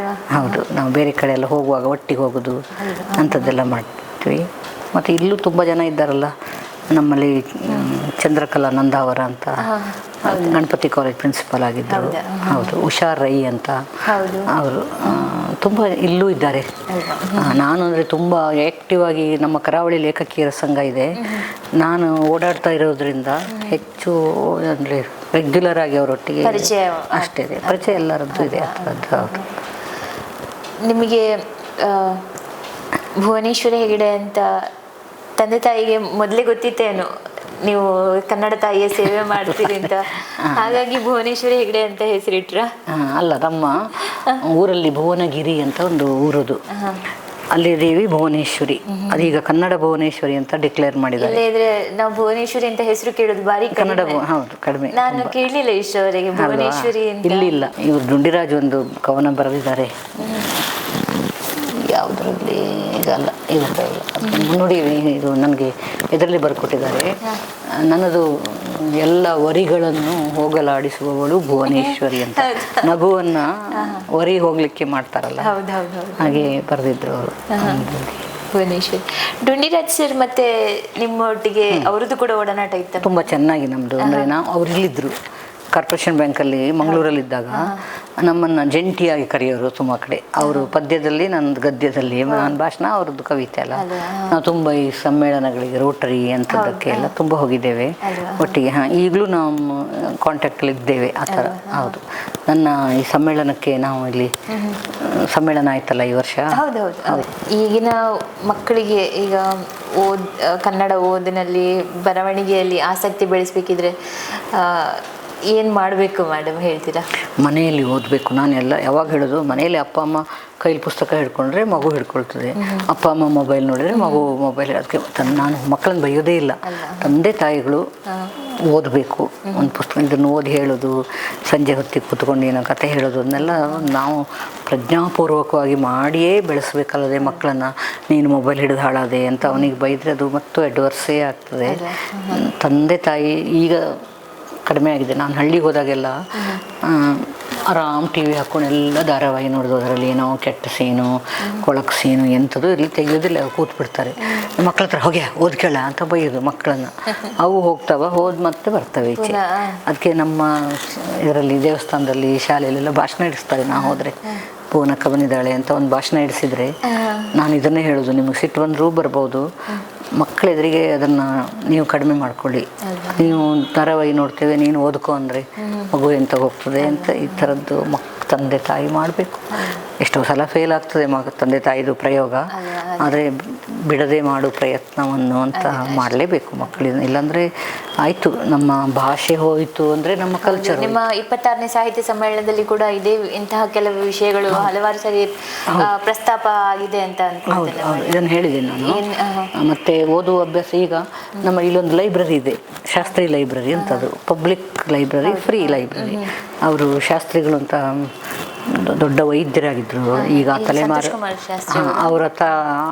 ಹೌದು, ನಾವು ಬೇರೆ ಕಡೆ ಎಲ್ಲ ಹೋಗುವಾಗ ಒಟ್ಟಿಗೆ ಹೋಗೋದು ಅಂಥದ್ದೆಲ್ಲ ಮಾಡ್ತೀವಿ. ಮತ್ತು ಇಲ್ಲೂ ತುಂಬ ಜನ ಇದ್ದಾರಲ್ಲ ನಮ್ಮಲ್ಲಿ, ಚಂದ್ರಕಲಾ ನಂದಾವರ ಅಂತ ಗಣಪತಿ ಕಾಲೇಜ್ ಪ್ರಿನ್ಸಿಪಾಲ್ ಆಗಿದ್ದರು. ಹೌದು, ಉಷಾರ್ ರೈ ಅಂತ ಅವರು ತುಂಬ ಇಲ್ಲೂ ಇದ್ದಾರೆ. ನಾನು ಅಂದರೆ ತುಂಬ ಆ್ಯಕ್ಟಿವ್ ಆಗಿ ನಮ್ಮ ಕರಾವಳಿ ಲೇಖಕಿಯರ ಸಂಘ ಇದೆ, ನಾನು ಓಡಾಡ್ತಾ ಇರೋದ್ರಿಂದ ಹೆಚ್ಚು ಅಂದರೆ ರೆಗ್ಯುಲರ್ ಆಗಿ ಅವರೊಟ್ಟಿಗೆ ಅಷ್ಟೇ ಇದೆ ಪರಿಚಯ, ಎಲ್ಲರದ್ದು ಇದೆ ಆ ಥರದ್ದು. ಹೌದು. ನಿಮಗೆ ಭುವನೇಶ್ವರಿ ಹೆಗಡೆ ಅಂತ ತಂದೆ ತಾಯಿಗೆ ಮೊದಲೇ ಗೊತ್ತಿತ್ತೇನು ನೀವು ಕನ್ನಡ ತಾಯಿಯ ಸೇವೆ ಮಾಡ್ತೀರಿ ಅಂತ? ಹಾಗಾಗಿ ಭುವನೇಶ್ವರಿ ಹೆಗಡೆ ಅಂತ ಹೆಸರಿಟ್ರ? ಅಲ್ಲ, ನಮ್ಮ ಊರಲ್ಲಿ ಭುವನಗಿರಿ ಅಂತ ಒಂದು ಊರದು, ಅಲ್ಲಿ ದೇವಿ ಭುವನೇಶ್ವರಿ. ಅದೀಗ ಕನ್ನಡ ಭುವನೇಶ್ವರಿ ಅಂತ ಡಿಕ್ಲೇರ್ ಮಾಡಿದ್ದಾರೆ. ನಾವು ಭುವನೇಶ್ವರಿ ಅಂತ ಹೆಸರು ಕೇಳೋದು ಬಾರಿ ಕನ್ನಡ. ಹೌದು, ಕಡಿಮೆ. ನಾನು ಕೇಳಲಿಲ್ಲ ಇಷ್ಟವರೆಗೆ ಭುವನೇಶ್ವರಿ ಅಂತ. ಇಲ್ಲ, ಇವರು ಡುಂಡಿರಾಜ್ ಒಂದು ಕವನ ಬರೆದಿದ್ದಾರೆ. ಯಾವುದರಲ್ಲಿ ಇದಲ್ಲ, ನೋಡಿ, ಇದು ನನಗೆ ಇದರಲ್ಲಿ ಬರ್ಕೊಟ್ಟಿದ್ದಾರೆ. ನನ್ನದು ಎಲ್ಲ ವರಿಗಳನ್ನು ಹೋಗಲಾಡಿಸುವವಳು ಭುವನೇಶ್ವರಿ ಅಂತ. ನಗುವನ್ನ ವರಿ ಹೋಗ್ಲಿಕ್ಕೆ ಮಾಡ್ತಾರಲ್ಲ, ಹಾಗೆ ಬರೆದಿದ್ರು ಅವರು. ಭುವನೇಶ್ವರಿ. ಡುಂಡಿರಾಜ್ ಸರ್ ಮತ್ತೆ ನಿಮ್ಮೊಟ್ಟಿಗೆ ಅವರದ್ದು ಕೂಡ ಒಡನಾಟ ಇತ್ತು? ತುಂಬ ಚೆನ್ನಾಗಿ ನಮ್ಮದು. ಅಂದರೆ ಅವ್ರು ಇಲ್ಲಿದ್ದರು ಕಾರ್ಪೊರೇಷನ್ ಬ್ಯಾಂಕಲ್ಲಿ ಮಂಗಳೂರಲ್ಲಿದ್ದಾಗ ನಮ್ಮನ್ನು ಜಂಟಿಯಾಗಿ ಕರೆಯೋರು ತುಂಬ ಕಡೆ. ಅವರು ಪದ್ಯದಲ್ಲಿ, ನನ್ನ ಗದ್ಯದಲ್ಲಿ, ನನ್ನ ಭಾಷಣ, ಅವ್ರದ್ದು ಕವಿತೆ ಅಲ್ಲ. ನಾವು ತುಂಬ ಈ ಸಮ್ಮೇಳನಗಳಿಗೆ, ರೋಟರಿ ಅಂಥದ್ದಕ್ಕೆ ಎಲ್ಲ ತುಂಬ ಹೋಗಿದ್ದೇವೆ ಒಟ್ಟಿಗೆ. ಈಗಲೂ ನಾವು ಕಾಂಟ್ಯಾಕ್ಟಲ್ಲಿ ಇದ್ದೇವೆ ಆ ಥರ. ಹೌದು, ನನ್ನ ಈ ಸಮ್ಮೇಳನಕ್ಕೆ ನಾವು ಇಲ್ಲಿ ಸಮ್ಮೇಳನ ಆಯ್ತಲ್ಲ ಈ ವರ್ಷ. ಹೌದು. ಈಗಿನ ಮಕ್ಕಳಿಗೆ ಈಗ ಕನ್ನಡ ಓದಿನಲ್ಲಿ, ಬರವಣಿಗೆಯಲ್ಲಿ ಆಸಕ್ತಿ ಬೆಳೆಸಬೇಕಿದ್ರೆ ಏನು ಮಾಡಬೇಕು ಮೇಡಮ್ ಹೇಳ್ತೀರಾ? ಮನೆಯಲ್ಲಿ ಓದಬೇಕು. ನಾನು ಯಾವಾಗ ಹೇಳೋದು, ಮನೆಯಲ್ಲಿ ಅಪ್ಪ ಅಮ್ಮ ಕೈಲಿ ಪುಸ್ತಕ ಹಿಡ್ಕೊಂಡ್ರೆ ಮಗು ಹಿಡ್ಕೊಳ್ತದೆ, ಅಪ್ಪ ಅಮ್ಮ ಮೊಬೈಲ್ ನೋಡಿದ್ರೆ ಮಗು ಮೊಬೈಲ್. ಅದಕ್ಕೆ ನಾನು ಮಕ್ಕಳನ್ನ ಬೈಯೋದೇ ಇಲ್ಲ. ತಂದೆ ತಾಯಿಗಳು ಓದಬೇಕು. ಒಂದು ಪುಸ್ತಕ ಇದನ್ನು ಓದಿ ಹೇಳೋದು, ಸಂಜೆ ಹೊತ್ತಿಗೆ ಕೂತ್ಕೊಂಡು ಏನೋ ಕತೆ ಹೇಳೋದು, ಅದನ್ನೆಲ್ಲ ನಾವು ಪ್ರಜ್ಞಾಪೂರ್ವಕವಾಗಿ ಮಾಡಿಯೇ ಬೆಳೆಸಬೇಕಲ್ಲದೆ ಮಕ್ಕಳನ್ನು ನೀನು ಮೊಬೈಲ್ ಹಿಡಿದು ಹಾಳಾದೆ ಅಂತ ಅವನಿಗೆ ಬೈದರೆ ಅದು ಮತ್ತು ಅಡ್ವರ್ಸೇ ಆಗ್ತದೆ. ತಂದೆ ತಾಯಿ ಈಗ ಕಡಿಮೆ ಆಗಿದೆ. ನಾನು ಹಳ್ಳಿಗೆ ಹೋದಾಗೆಲ್ಲ ಆರಾಮ್ ಟಿ ವಿ ಹಾಕ್ಕೊಂಡು ಎಲ್ಲ ಧಾರಾವಾಹಿ ನೋಡೋದು. ಅದರಲ್ಲಿ ಏನೋ ಕೆಟ್ಟ ಸೀನು, ಕೊಳಕು ಸೀನು, ಎಂಥದ್ದು ಇಲ್ಲಿ ತೆಗೆಯೋದಿಲ್ಲ, ಕೂತ್ಬಿಡ್ತಾರೆ. ಮಕ್ಕಳ ಹತ್ರ ಹೋಗ್ಯಾ ಓದ್ಕೇಳ ಅಂತ ಬೈಯೋದು ಮಕ್ಕಳನ್ನು. ಅವು ಹೋದ್ ಮತ್ತೆ ಬರ್ತವೆ ಈಚೆ. ಅದಕ್ಕೆ ನಮ್ಮ ಇದರಲ್ಲಿ ದೇವಸ್ಥಾನದಲ್ಲಿ, ಶಾಲೆಯಲ್ಲೆಲ್ಲ ಭಾಷಣ ಇಡಿಸ್ತಾರೆ. ನಾವು ಹೋದರೆ ಭುವನಕ್ಕ ಬಂದಿದ್ದಾಳೆ ಅಂತ ಒಂದು ಭಾಷಣ ಇಡಿಸಿದರೆ ನಾನು ಇದನ್ನೇ ಹೇಳೋದು, ನಿಮಗೆ ಸಿಟ್ಟು ಬಂದರೂ ಬರ್ಬೋದು, ಮಕ್ಕಳ ಎದುರಿಗೆ ಅದನ್ನು ನೀವು ಕಡಿಮೆ ಮಾಡ್ಕೊಳ್ಳಿ. ನೀವು ಧಾರಾವಾಹಿ ನೋಡ್ತೇವೆ, ನೀನು ಓದ್ಕೊ ಅಂದರೆ ಮಗು ಎಂತ ಹೋಗ್ತದೆ ಅಂತ. ಈ ಥರದ್ದು ತಂದೆ ತಾಯಿ ಮಾಡಬೇಕು. ಎಷ್ಟೋ ಸಲ ಫೇಲ್ ಆಗ್ತದೆ ತಂದೆ ತಾಯಿದು ಪ್ರಯೋಗ, ಆದರೆ ಬಿಡದೆ ಮಾಡೋ ಪ್ರಯತ್ನವನ್ನು ಅಂತ ಮಾಡಲೇಬೇಕು ಮಕ್ಕಳಿಂದ. ಇಲ್ಲಾಂದರೆ ಆಯಿತು, ನಮ್ಮ ಭಾಷೆ ಹೋಯಿತು ಅಂದರೆ ನಮ್ಮ ಕಲ್ಚರ್. ನಿಮ್ಮ 26ನೇ ಸಾಹಿತ್ಯ ಸಮ್ಮೇಳನದಲ್ಲಿ ಕೂಡ ಇದೇ ಇಂತಹ ಕೆಲವು ವಿಷಯಗಳು ಹಲವಾರು ಸರಿ ಪ್ರಸ್ತಾಪ ಆಗಿದೆ ಅಂತ ಹೌದು, ಇದನ್ನು ಹೇಳಿದ್ದೇನೆ ನಾನು. ಮತ್ತು ಓದುವ ಅಭ್ಯಾಸ ಈಗ ನಮ್ಮ ಇಲ್ಲೊಂದು ಲೈಬ್ರರಿ ಇದೆ, ಶಾಸ್ತ್ರಿ ಲೈಬ್ರರಿ ಅಂತದು, ಪಬ್ಲಿಕ್ ಲೈಬ್ರರಿ, ಫ್ರೀ ಲೈಬ್ರರಿ. ಅವರು ಶಾಸ್ತ್ರಿಗಳು ಅಂತ ದೊಡ್ಡ ವೈದ್ಯರಾಗಿದ್ದರು. ಈಗ ತಲೆಮಾರು ಅವ್ರ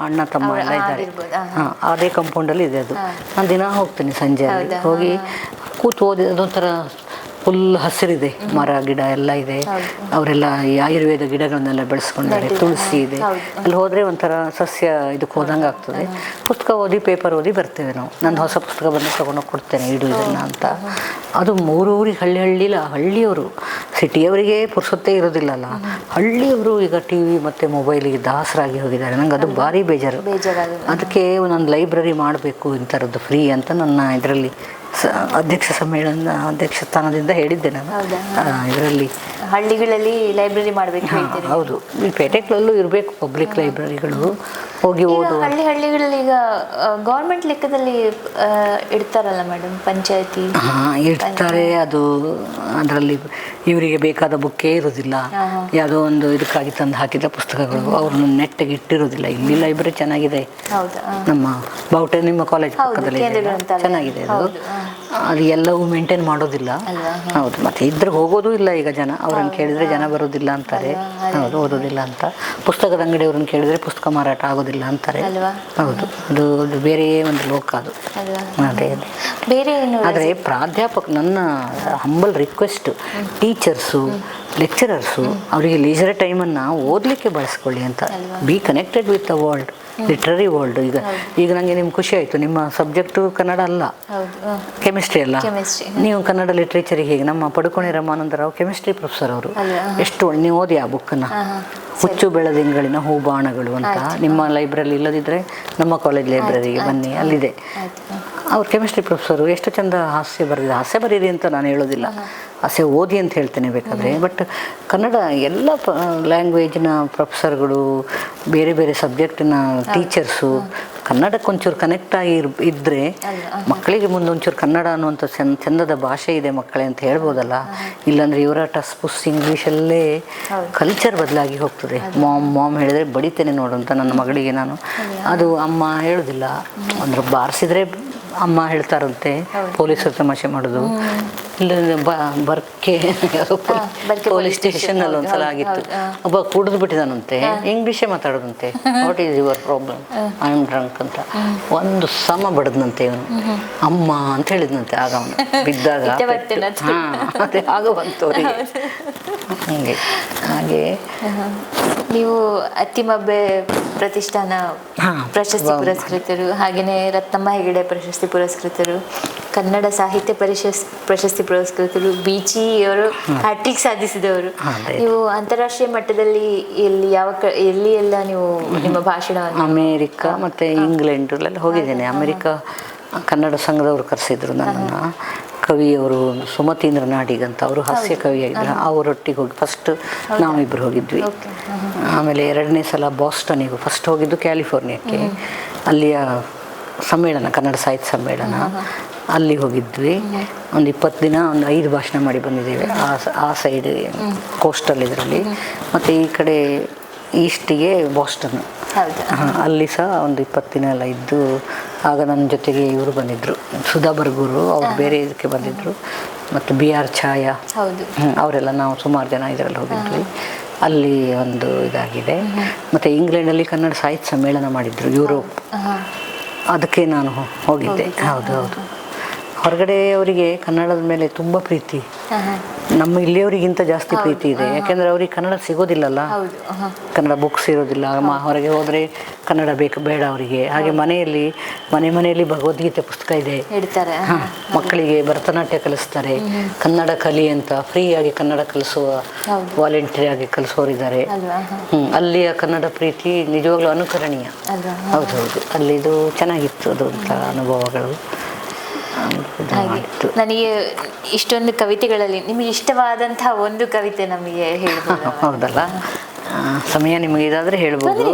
ಅಣ್ಣ ತಮ್ಮ ಎಲ್ಲ ಇದ್ದಾರೆ. ಅದೇ ಕಾಂಪೌಂಡಲ್ಲಿ ಇದೆ ಅದು. ನಾನು ದಿನ ಹೋಗ್ತೀನಿ ಸಂಜೆ ಅಲ್ಲಿ ಹೋಗಿ ಕೂತು ಓದಿ. ಅದೊಂಥರ ಫುಲ್ ಹಸಿರಿದೆ, ಮರ ಗಿಡ ಎಲ್ಲ ಇದೆ. ಅವರೆಲ್ಲ ಈ ಆಯುರ್ವೇದ ಗಿಡಗಳನ್ನೆಲ್ಲ ಬೆಳೆಸ್ಕೊಂಡಿದ್ದಾರೆ, ತುಳಸಿ ಇದೆ. ಅಲ್ಲಿ ಹೋದರೆ ಒಂಥರ ಸಸ್ಯ ಇದಕ್ಕೆ ಹೋದಂಗೆ ಆಗ್ತದೆ. ಪುಸ್ತಕ ಓದಿ, ಪೇಪರ್ ಓದಿ ಬರ್ತೇವೆ ನಾವು. ನಂದು ಹೊಸ ಪುಸ್ತಕ ಬಂದು ತೊಗೊಂಡೋಗಿ ಕೊಡ್ತೇನೆ, ಇಡು ಇದನ್ನು ಅಂತ. ಅದು ಊರಿಗೆ ಹಳ್ಳಿಯವರು, ಸಿಟಿಯವರಿಗೆ ಪುರ್ಸೊತ್ತೇ ಇರೋದಿಲ್ಲಲ್ಲ. ಹಳ್ಳಿಯವರು ಈಗ ಟಿ ವಿ ಮತ್ತು ಮೊಬೈಲಿಗೆ ದಾಸರಾಗಿ ಹೋಗಿದ್ದಾರೆ. ನಂಗೆ ಅದು ಭಾರಿ ಬೇಜಾರು. ಅದಕ್ಕೆ ನಾನು ಲೈಬ್ರರಿ ಮಾಡಬೇಕು ಇಂಥರದ್ದು ಫ್ರೀ ಅಂತ ನನ್ನ ಇದರಲ್ಲಿ ಅಧ್ಯಕ್ಷ ಸ್ಥಾನದಿಂದ ಹೇಳಿದ್ದೆ ನಾನು. ಇದರಲ್ಲಿ ಹಳ್ಳಿಗಳಲ್ಲಿ ಲೈಬ್ರರಿ ಮಾಡಬೇಕು. ಹೌದು, ಈ ಪೇಟೆಗಳಲ್ಲೂ ಇರಬೇಕು ಪಬ್ಲಿಕ್ ಲೈಬ್ರರಿಗಳು, ಹೋಗಿ ಓದುವ. ಹಳ್ಳಿಗಳಲ್ಲಿ ಈಗ ಗೌರ್ಮೆಂಟ್ ಲೆಕ್ಕದಲ್ಲಿ ಇಡ್ತಾರಲ್ಲ ಮೇಡಮ್, ಪಂಚಾಯತಿ ಇಡ್ತಾರೆ. ಅದು ಅದರಲ್ಲಿ ಇವರಿಗೆ ಬೇಕಾದ ಬುಕ್ಕೇ ಇರೋದಿಲ್ಲ. ಯಾವುದೋ ಒಂದು ಇದಕ್ಕಾಗಿ ತಂದು ಹಾಕಿದ ಪುಸ್ತಕಗಳು ಅವ್ರನ್ನ ನೆಟ್ಟಿಗೆ ಇಟ್ಟಿರೋದಿಲ್ಲ. ಇಲ್ಲಿ ಲೈಬ್ರರಿ ಚೆನ್ನಾಗಿದೆ, ನಮ್ಮ ಬಾವುಟೆ ನಿಮ್ಮ ಕಾಲೇಜ್ ಪಕ್ಕದಲ್ಲಿ ಚೆನ್ನಾಗಿದೆ. ಅದು ಎಲ್ಲವೂ ಮೇಂಟೈನ್ ಮಾಡೋದಿಲ್ಲ. ಹೌದು, ಮತ್ತೆ ಇದ್ರೆ ಹೋಗೋದು ಇಲ್ಲ. ಈಗ ಜನ ಅವ್ರನ್ನ ಕೇಳಿದ್ರೆ ಜನ ಬರೋದಿಲ್ಲ ಅಂತಾರೆ. ಹೌದು, ಓದೋದಿಲ್ಲ ಅಂತ. ಪುಸ್ತಕದ ಅಂಗಡಿಯವ್ರನ್ನ ಕೇಳಿದ್ರೆ ಪುಸ್ತಕ ಮಾರಾಟ ಆಗೋದಿಲ್ಲ ಅಂತಾರೆ. ಹೌದು, ಅದು ಬೇರೆ ಒಂದು ಲೋಕ ಅದು. ಅದೇ ಬೇರೆ. ಆದರೆ ನನ್ನ ಹಂಬಲ್ ರಿಕ್ವೆಸ್ಟ್, ಟೀಚರ್ಸು, ಲೆಕ್ಚರರ್ಸು ಅವರಿಗೆ ಲೀಜರ್ ಟೈಮನ್ನು ಓದಲಿಕ್ಕೆ ಬಳಸ್ಕೊಳ್ಳಿ ಅಂತ. Be connected with the world, literary world. ಈಗ ನನಗೆ ನಿಮ್ಗೆ ಖುಷಿ ಆಯಿತು, ನಿಮ್ಮ ಸಬ್ಜೆಕ್ಟು ಕನ್ನಡ ಅಲ್ಲ, ಕೆಮಿಸ್ಟ್ರಿ ಅಲ್ಲ. ನೀವು ಕನ್ನಡ ಲಿಟ್ರೇಚರಿಗೆ ಹೇಗೆ ನಮ್ಮ ಪಡುಕೋಣೆ ರಮಾನಂದರಾವ್ ಕೆಮಿಸ್ಟ್ರಿ ಪ್ರೊಫೆಸರ್ ಅವರು, ಎಷ್ಟು ನೀವು ಓದಿ ಆ ಬುಕ್ಕನ್ನು, ಹುಚ್ಚು ಬೆಳದಿಂಗಳಿನ ಹೂಬಾಣಗಳು ಅಂತ. ನಿಮ್ಮ ಲೈಬ್ರರಿ ಇಲ್ಲದಿದ್ದರೆ ನಮ್ಮ ಕಾಲೇಜ್ ಲೈಬ್ರರಿಗೆ ಬನ್ನಿ, ಅಲ್ಲಿದೆ. ಅವ್ರು ಕೆಮಿಸ್ಟ್ರಿ ಪ್ರೊಫೆಸರು, ಎಷ್ಟು ಚಂದ ಹಾಸ್ಯ ಬರೆದಿದೆ. ಹಾಸ್ಯ ಬರೀರಿ ಅಂತ ನಾನು ಹೇಳೋದಿಲ್ಲ, ಹಾಸ್ಯ ಓದಿ ಅಂತ ಹೇಳ್ತೇನೆ ಬೇಕಾದರೆ. ಬಟ್ ಕನ್ನಡ ಎಲ್ಲ ಲ್ಯಾಂಗ್ವೇಜಿನ ಪ್ರೊಫೆಸರ್ಗಳು, ಬೇರೆ ಬೇರೆ ಸಬ್ಜೆಕ್ಟಿನ ಟೀಚರ್ಸು ಕನ್ನಡಕ್ಕೊಂಚೂರು ಕನೆಕ್ಟ್ ಆಗಿ ಇದ್ದರೆ ಮಕ್ಕಳಿಗೆ ಮುಂದೊಂಚೂರು ಕನ್ನಡ ಅನ್ನುವಂಥ ಚಂದದ ಭಾಷೆ ಇದೆ ಮಕ್ಕಳೇ ಅಂತ ಹೇಳ್ಬೋದಲ್ಲ. ಇಲ್ಲಾಂದರೆ ಇವರ ಟಸ್ ಪುಸ್ ಇಂಗ್ಲೀಷಲ್ಲೇ ಕಲ್ಚರ್ ಬದಲಾಗಿ ಹೋಗ್ತದೆ. ಮಾಮ್ ಹೇಳಿದ್ರೆ ಬಡಿತೇನೆ ನೋಡು ಅಂತ ನನ್ನ ಮಗಳಿಗೆ ನಾನು. ಅದು ಅಮ್ಮ ಹೇಳೋದಿಲ್ಲ ಅಂದ್ರೆ ಬಾರಿಸಿದ್ರೆ ಅಮ್ಮ ಹೇಳ್ತಾರಂತೆ. ಪೊಲೀಸರು ತಮಾಷೆ ಮಾಡೋದು. ಇಲ್ಲ ಬರ್ಕೆ ಪೊಲೀಸ್ ಸ್ಟೇಷನಲ್ಲಿ ಒಂದ್ಸಲ ಆಗಿತ್ತು. ಒಬ್ಬ ಕುಡಿದು ಬಿಟ್ಟಿದಾನಂತೆ, ಇಂಗ್ಲೀಷೇ ಮಾತಾಡೋದಂತೆ. What is your problem, I am drunk ಅಂತ. ಒಂದು ಸಮ ಬಡದ್ನಂತೆ ಇವನು, ಅಮ್ಮ ಅಂತ ಹೇಳಿದ್ನಂತೆ. ಆಗ ಅವನು ಬಿದ್ದಾಗ ಅದೇ ಆಗ ಬಂತವ್ರಿಗೆ. ಹಾಗೆ ನೀವು ಅತ್ತಿಮಬ್ಬೆ ಪ್ರತಿಷ್ಠಾನ ಪ್ರಶಸ್ತಿ ಪುರಸ್ಕೃತರು, ಹಾಗೆಯೇ ರತ್ನಮ್ಮ ಹೆಗಡೆ ಪ್ರಶಸ್ತಿ ಪುರಸ್ಕೃತರು, ಕನ್ನಡ ಸಾಹಿತ್ಯ ಪ್ರಶಸ್ತಿ ಪುರಸ್ಕೃತರು, ಬೀಚಿ ಅವರು ಹ್ಯಾಟ್ರಿಕ್ ಸಾಧಿಸಿದವರು. ನೀವು ಅಂತಾರಾಷ್ಟ್ರೀಯ ಮಟ್ಟದಲ್ಲಿ ಎಲ್ಲಿ ಎಲ್ಲ ನೀವು ನಿಮ್ಮ ಭಾಷಣವನ್ನು? ಅಮೇರಿಕಾ ಮತ್ತು ಇಂಗ್ಲೆಂಡಲ್ಲೆಲ್ಲ ಹೋಗಿದ್ದೇನೆ. ಅಮೇರಿಕಾ ಕನ್ನಡ ಸಂಘದವರು ಕರೆಸಿದ್ರು ನನ್ನನ್ನು. ಕವಿಯವರು ಸುಮತೀಂದ್ರ ನಾಡಿಗ್ ಅಂತ, ಅವರು ಹಾಸ್ಯ ಕವಿಯಾಗಿದ್ದರು. ಅವರೊಟ್ಟಿಗೆ ಹೋಗಿ ಫಸ್ಟ್ ನಾವಿಬ್ಬರು ಹೋಗಿದ್ವಿ. ಆಮೇಲೆ ಎರಡನೇ ಸಲ ಬಾಸ್ಟನಿಗೂ, ಫಸ್ಟ್ ಹೋಗಿದ್ದು ಕ್ಯಾಲಿಫೋರ್ನಿಯಾಕ್ಕೆ. ಅಲ್ಲಿಯ ಸಮ್ಮೇಳನ, ಕನ್ನಡ ಸಾಹಿತ್ಯ ಸಮ್ಮೇಳನ, ಅಲ್ಲಿ ಹೋಗಿದ್ವಿ. ಒಂದು 20 ದಿನ, ಒಂದು 5 ಭಾಷಣ ಮಾಡಿ ಬಂದಿದ್ದೇವೆ ಆ ಸೈಡ್ ಕೋಸ್ಟಲ್ ಇದರಲ್ಲಿ. ಮತ್ತು ಈ ಕಡೆ ಈಸ್ಟಿಗೆ ಬಾಸ್ಟನ್, ಅಲ್ಲಿ ಸಹ ಒಂದು 20 ದಿನ ಎಲ್ಲ ಇದ್ದು. ಆಗ ನನ್ನ ಜೊತೆಗೆ ಇವರು ಬಂದಿದ್ದರು, ಸುಧಾ ಬರ್ಗೂರು, ಅವ್ರು ಬೇರೆ ಇದಕ್ಕೆ ಬಂದಿದ್ದರು. ಮತ್ತು BR ಛಾಯಾ, ಅವರೆಲ್ಲ, ನಾವು ಸುಮಾರು ಜನ ಇದರಲ್ಲಿ ಹೋಗಿದ್ವಿ. ಅಲ್ಲಿ ಒಂದು ಇದಾಗಿದೆ. ಮತ್ತು ಇಂಗ್ಲೆಂಡಲ್ಲಿ ಕನ್ನಡ ಸಾಹಿತ್ಯ ಸಮ್ಮೇಳನ ಮಾಡಿದರು, ಯುರೋಪ್. ಅದಕ್ಕೆ ನಾನು ಹೋಗಿದ್ದೆ. ಹೌದು. ಹೊರಗಡೆ ಅವರಿಗೆ ಕನ್ನಡದ ಮೇಲೆ ತುಂಬ ಪ್ರೀತಿ, ನಮ್ಮ ಇಲ್ಲಿಯವರಿಗಿಂತ ಜಾಸ್ತಿ ಪ್ರೀತಿ ಇದೆ. ಯಾಕೆಂದರೆ ಅವ್ರಿಗೆ ಕನ್ನಡ ಸಿಗೋದಿಲ್ಲಲ್ಲ, ಕನ್ನಡ ಬುಕ್ಸ್ ಇರೋದಿಲ್ಲ. ಹೊರಗೆ ಹೋದರೆ ಕನ್ನಡ ಬೇಡ ಅವರಿಗೆ. ಹಾಗೆ ಮನೆಯಲ್ಲಿ ಭಗವದ್ಗೀತೆ ಪುಸ್ತಕ ಇದೆ, ಮಕ್ಕಳಿಗೆ ಭರತನಾಟ್ಯ ಕಲಿಸ್ತಾರೆ. ಕನ್ನಡ ಕಲಿ ಅಂತ ಫ್ರೀಯಾಗಿ ಕನ್ನಡ ಕಲಿಸುವ, ವಾಲಂಟಿಯರ್ ಆಗಿ ಕಲಿಸೋರಿದ್ದಾರೆ. ಅಲ್ಲಿಯ ಕನ್ನಡ ಪ್ರೀತಿ ನಿಜವಾಗ್ಲೂ ಅನುಕರಣೀಯ. ಹೌದು, ಅಲ್ಲಿದು ಚೆನ್ನಾಗಿತ್ತು ಅದು ಅಂತ ಅನುಭವಗಳು. ನನಗೆ ಇಷ್ಟೊಂದು ಕವಿತೆಗಳಲ್ಲಿ ನಿಮಗೆ ಇಷ್ಟವಾದಂತಹ ಒಂದು ಕವಿತೆ ನಮಗೆ ಹೇಳ್ಬೋದು? ಹೌದಲ್ಲ, ಸಮಯ ನಿಮಗೆ ಇದಾದರೆ ಹೇಳ್ಬೋದು.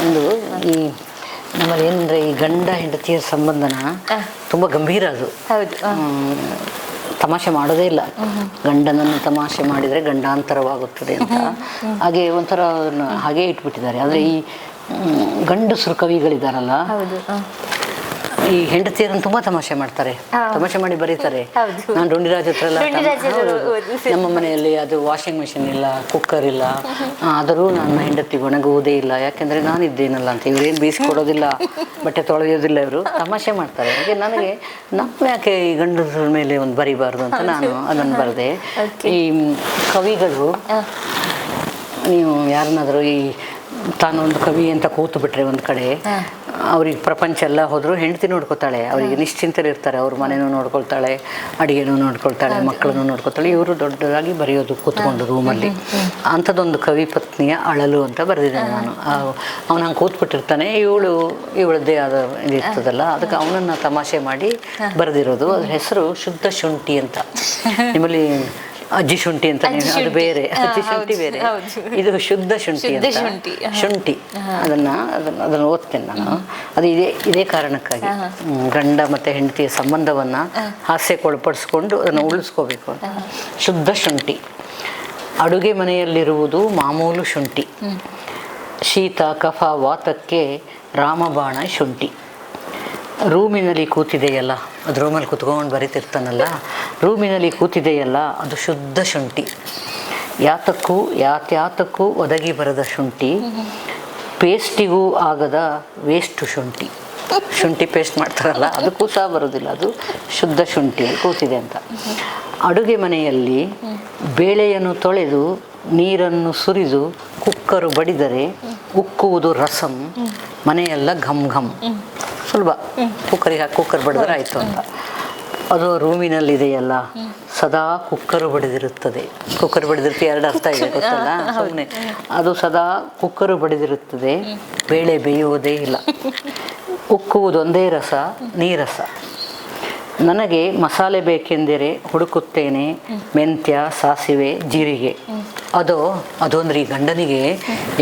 ಒಂದು ಈ ನಮ್ಮಲ್ಲಿ ಏನಂದರೆ, ಈ ಗಂಡ ಹೆಂಡತಿಯ ಸಂಬಂಧನ ತುಂಬ ಗಂಭೀರ. ಅದು ತಮಾಷೆ ಮಾಡೋದೇ ಇಲ್ಲ. ಗಂಡನನ್ನು ತಮಾಷೆ ಮಾಡಿದರೆ ಗಂಡಾಂತರವಾಗುತ್ತದೆ ಅಂತ. ಹಾಗೆ ಒಂಥರ ಹಾಗೇ ಇಟ್ಬಿಟ್ಟಿದ್ದಾರೆ. ಆದರೆ ಈ ಗಂಡಸರು ಕವಿಗಳಿದಾರಲ್ಲ, ಈ ಹೆಂಡತಿಯರನ್ನು ತುಂಬಾ ತಮಾಷೆ ಮಾಡ್ತಾರೆ, ತಮಾಷೆ ಮಾಡಿ ಬರೀತಾರೆ. ನಾನು ರುಂಡಿರಾಜ್ ಹತ್ರ ಎಲ್ಲ ನಮ್ಮ ಮನೆಯಲ್ಲಿ ಅದು ವಾಷಿಂಗ್ ಮಿಷಿನ್ ಇಲ್ಲ, ಕುಕ್ಕರ್ ಇಲ್ಲ, ಆದರೂ ನನ್ನ ಹೆಂಡತಿಗೆ ಒಣಗುವುದೇ ಇಲ್ಲ, ಯಾಕೆಂದ್ರೆ ನಾನಿದ್ದೇನಲ್ಲ ಅಂತ. ಇವ್ರೇನು ಬೀಸಿಕೊಡೋದಿಲ್ಲ, ಬಟ್ಟೆ ತೊಳೆಯೋದಿಲ್ಲ, ಇವರು ತಮಾಷೆ ಮಾಡ್ತಾರೆ. ಹಾಗೆ ನನಗೆ ನಾವು ಯಾಕೆ ಈ ಗಂಡಸರ ಮೇಲೆ ಒಂದು ಬರಿಬಾರ್ದು ಅಂತ ನಾನು ಅದನ್ನು ಬರೆದೆ. ಈ ಕವಿಗಳು, ನೀವು ಯಾರನ್ನಾದರೂ ಈ ತಾನೊಂದು ಕವಿ ಅಂತ ಕೂತು ಬಿಟ್ರೆ ಒಂದು ಕಡೆ, ಅವ್ರಿಗೆ ಪ್ರಪಂಚ ಎಲ್ಲ ಹೋದ್ರು ಹೆಂಡತಿ ನೋಡ್ಕೊತಾಳೆ, ಅವರಿಗೆ ನಿಶ್ಚಿಂತರು ಇರ್ತಾರೆ, ಅವ್ರ ಮನೆಯೂ ನೋಡ್ಕೊಳ್ತಾಳೆ, ಅಡುಗೆನೂ ನೋಡ್ಕೊಳ್ತಾಳೆ, ಮಕ್ಕಳನ್ನು ನೋಡ್ಕೊಳ್ತಾಳೆ. ಇವರು ದೊಡ್ಡದಾಗಿ ಬರೆಯೋದು ಕೂತ್ಕೊಂಡು ರೂಮಲ್ಲಿ. ಅಂಥದ್ದೊಂದು ಕವಿ ಪತ್ನಿಯ ಅಳಲು ಅಂತ ಬರೆದಿದ್ದೇನೆ ನಾನು. ಅವನು ಹಂಗೆ ಕೂತ್ಬಿಟ್ಟಿರ್ತಾನೆ, ಇವಳದ್ದೇ ಆದ ಇದಿರ್ತದಲ್ಲ, ಅದಕ್ಕೆ ಅವನನ್ನು ತಮಾಷೆ ಮಾಡಿ ಬರೆದಿರೋದು. ಅದ್ರ ಹೆಸರು ಶುದ್ಧ ಶುಂಠಿ ಅಂತ. ನಿಮ್ಮಲ್ಲಿ ಅಜ್ಜಿ ಶುಂಠಿ ಅಂತ, ಅದು ಬೇರೆ, ಅಜ್ಜಿ ಶುಂಠಿ ಬೇರೆ, ಇದು ಶುದ್ಧ ಶುಂಠಿ ಅಂತ. ಶುಂಠಿ ಅದನ್ನು ಓದ್ತೇನೆ ನಾನು. ಅದು ಇದೇ ಕಾರಣಕ್ಕಾಗಿ ಗಂಡ ಮತ್ತೆ ಹೆಂಡತಿಯ ಸಂಬಂಧವನ್ನ ಹಾಸ್ಯಕ್ಕೊಳಪಡಿಸ್ಕೊಂಡು ಅದನ್ನು ಉಳಿಸ್ಕೋಬೇಕು ಅಂತ. ಶುದ್ಧ ಶುಂಠಿ. ಅಡುಗೆ ಮನೆಯಲ್ಲಿರುವುದು ಮಾಮೂಲು ಶುಂಠಿ, ಶೀತ ಕಫ ವಾತಕ್ಕೆ ರಾಮಬಾಣ ಶುಂಠಿ. ರೂಮಿನಲ್ಲಿ ಕೂತಿದೆಯಲ್ಲ, ಅದು ರೂಮಲ್ಲಿ ಕೂತ್ಕೊಂಡು ಬರೀತಿರ್ತಾನಲ್ಲ, ರೂಮಿನಲ್ಲಿ ಕೂತಿದೆಯಲ್ಲ ಅದು ಶುದ್ಧ ಶುಂಠಿ. ಯಾತ್ಯಾತಕ್ಕೂ ಒದಗಿ ಬರದ ಶುಂಠಿ, ಪೇಸ್ಟಿಗೂ ಆಗದ ವೇಸ್ಟು ಶುಂಠಿ. ಶುಂಠಿ ಪೇಸ್ಟ್ ಮಾಡ್ತಾರಲ್ಲ, ಅದಕ್ಕೂ ಸಹ ಬರೋದಿಲ್ಲ, ಅದು ಶುದ್ಧ ಶುಂಠಿ ಕೂತಿದೆ ಅಂತ. ಅಡುಗೆ ಮನೆಯಲ್ಲಿ ಬೇಳೆಯನ್ನು ತೊಳೆದು ನೀರನ್ನು ಸುರಿದು ಕುಕ್ಕರು ಬಡಿದರೆ ಉಕ್ಕುವುದು ರಸಂ, ಮನೆಯೆಲ್ಲ ಘಮ್ ಘಮ್. ಸುಲಭ, ಕುಕ್ಕರ್ ಬಡಿದ್ರೆ ಆಯಿತು ಅಂತ. ಅದು ರೂಮಿನಲ್ಲಿದೆಯಲ್ಲ ಸದಾ ಕುಕ್ಕರು ಬಡಿದಿರುತ್ತದೆ. ಕುಕ್ಕರ್ ಬಡಿದಿರುತ್ತೆ, ಎರಡು ಅರ್ಥ ಇದೆ ಗೊತ್ತಲ್ಲ, ಸುಮ್ಮನೆ. ಅದು ಸದಾ ಕುಕ್ಕರು ಬಡಿದಿರುತ್ತದೆ, ಬೇಳೆ ಬೇಯುವುದೇ ಇಲ್ಲ, ಉಕ್ಕುವುದೊಂದೇ ರಸ, ನೀರಸ. ನನಗೆ ಮಸಾಲೆ ಬೇಕೆಂದರೆ ಹುಡುಕುತ್ತೇನೆ, ಮೆಂತ್ಯ, ಸಾಸಿವೆ, ಜೀರಿಗೆ. ಅದು ಅಂದರೆ ಈ ಗಂಡನಿಗೆ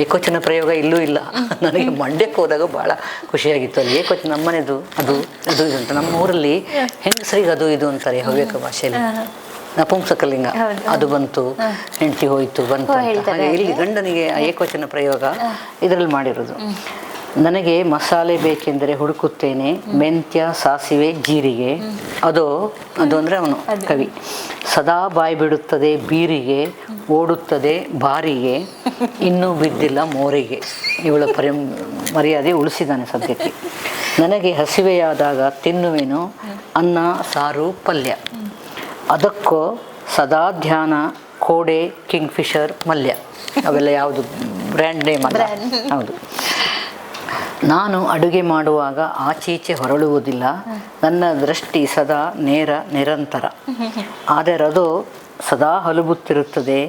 ಏಕವಚನ ಪ್ರಯೋಗ ಇಲ್ಲೂ ಇಲ್ಲ. ನನಗೆ ಮಂಡ್ಯಕ್ಕೆ ಹೋದಾಗ ಭಾಳ ಖುಷಿಯಾಗಿತ್ತು. ಅಲ್ಲಿ ಏಕವಚನ, ನಮ್ಮನೆದು ಅದು ಇದು ಅಂತ. ನಮ್ಮ ಊರಲ್ಲಿ ಹೆಂಗಸರಿಗೆ ಅದು ಇದು ಅಂತಾರೆ ಹವ್ಯಕ ಭಾಷೆಯಲ್ಲಿ, ನಪುಂಸಕಲಿಂಗ. ಅದು ಬಂತು, ಹೆಂಡತಿ ಹೋಯ್ತು, ಬಂತು. ಹಾಗೆ ಇಲ್ಲಿ ಗಂಡನಿಗೆ ಏಕವಚನ ಪ್ರಯೋಗ ಇದರಲ್ಲಿ ಮಾಡಿರೋದು. ನನಗೆ ಮಸಾಲೆ ಬೇಕೆಂದರೆ ಹುಡುಕುತ್ತೇನೆ, ಮೆಂತ್ಯ, ಸಾಸಿವೆ, ಜೀರಿಗೆ. ಅದು ಅಂದರೆ ಅವನು ಕವಿ. ಸದಾ ಬಾಯಿ ಬಿಡುತ್ತದೆ ಬೀರಿಗೆ, ಓಡುತ್ತದೆ ಬಾರಿಗೆ, ಇನ್ನೂ ಬಿದ್ದಿಲ್ಲ ಮೋರಿಗೆ. ಇವಳ ಮರ್ಯಾದೆ ಉಳಿಸಿದ್ದಾನೆ ಸದ್ಯಕ್ಕೆ. ನನಗೆ ಹಸಿವೆಯಾದಾಗ ತಿನ್ನುವೆನು ಅನ್ನ, ಸಾರು, ಪಲ್ಯ. ಅದಕ್ಕೋ ಸದಾ ಧ್ಯಾನ, ಕೋಡೆ, ಕಿಂಗ್ಫಿಷರ್, ಮಲ್ಯ. ಅವೆಲ್ಲ ಯಾವುದು ಬ್ರ್ಯಾಂಡ್ ನೇಮ್ ಅಲ್ಲ. ಹೌದು. ನಾನು ಅಡುಗೆ ಮಾಡುವಾಗ ಆಚೀಚೆ ಹೊರಳುವುದಿಲ್ಲ, ನನ್ನ ದೃಷ್ಟಿ ಸದಾ ನೇರ ನಿರಂತರ. ಆದರೆ ಅದು ಸದಾ ಹಲುಬುತ್ತಿರುತ್ತದೆ,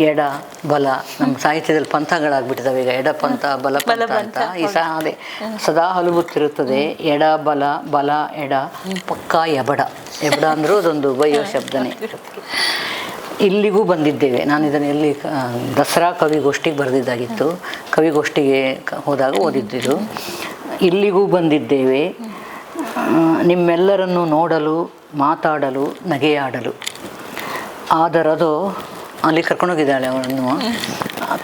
ಎಡ ಬಲ. ನಮ್ಮ ಸಾಹಿತ್ಯದಲ್ಲಿ ಪಂಥಗಳಾಗ್ಬಿಟ್ಟಿದ್ದಾವೆ ಈಗ, ಎಡ ಪಂಥ ಬಲ ಪಂಥ ಅಂತ. ಈ ಅದೇ ಸದಾ ಹಲುಬುತ್ತಿರುತ್ತದೆ, ಎಡ ಬಲ, ಬಲ ಎಡ, ಪಕ್ಕಾ ಎಬಡ. ಎಬಡ ಅಂದರೂ ಅದೊಂದು ಬಯ್ಯೋ ಶಬ್ದನೇ. ಇಲ್ಲಿಗೂ ಬಂದಿದ್ದೇವೆ. ನಾನು ಇದನ್ನು ಎಲ್ಲಿ ದಸರಾ ಕವಿಗೋಷ್ಠಿಗೆ ಬರೆದಿದ್ದಾಗಿತ್ತು, ಕವಿಗೋಷ್ಠಿಗೆ ಹೋದಾಗ ಓದಿದ್ದಿದ್ದು. ಇಲ್ಲಿಗೂ ಬಂದಿದ್ದೇವೆ, ನಿಮ್ಮೆಲ್ಲರನ್ನು ನೋಡಲು, ಮಾತಾಡಲು, ನಗೆಯಾಡಲು. ಆದರದು ಅಲ್ಲಿ ಕರ್ಕೊಂಡೋಗಿದ್ದಾಳೆ ಅವಳನ್ನು.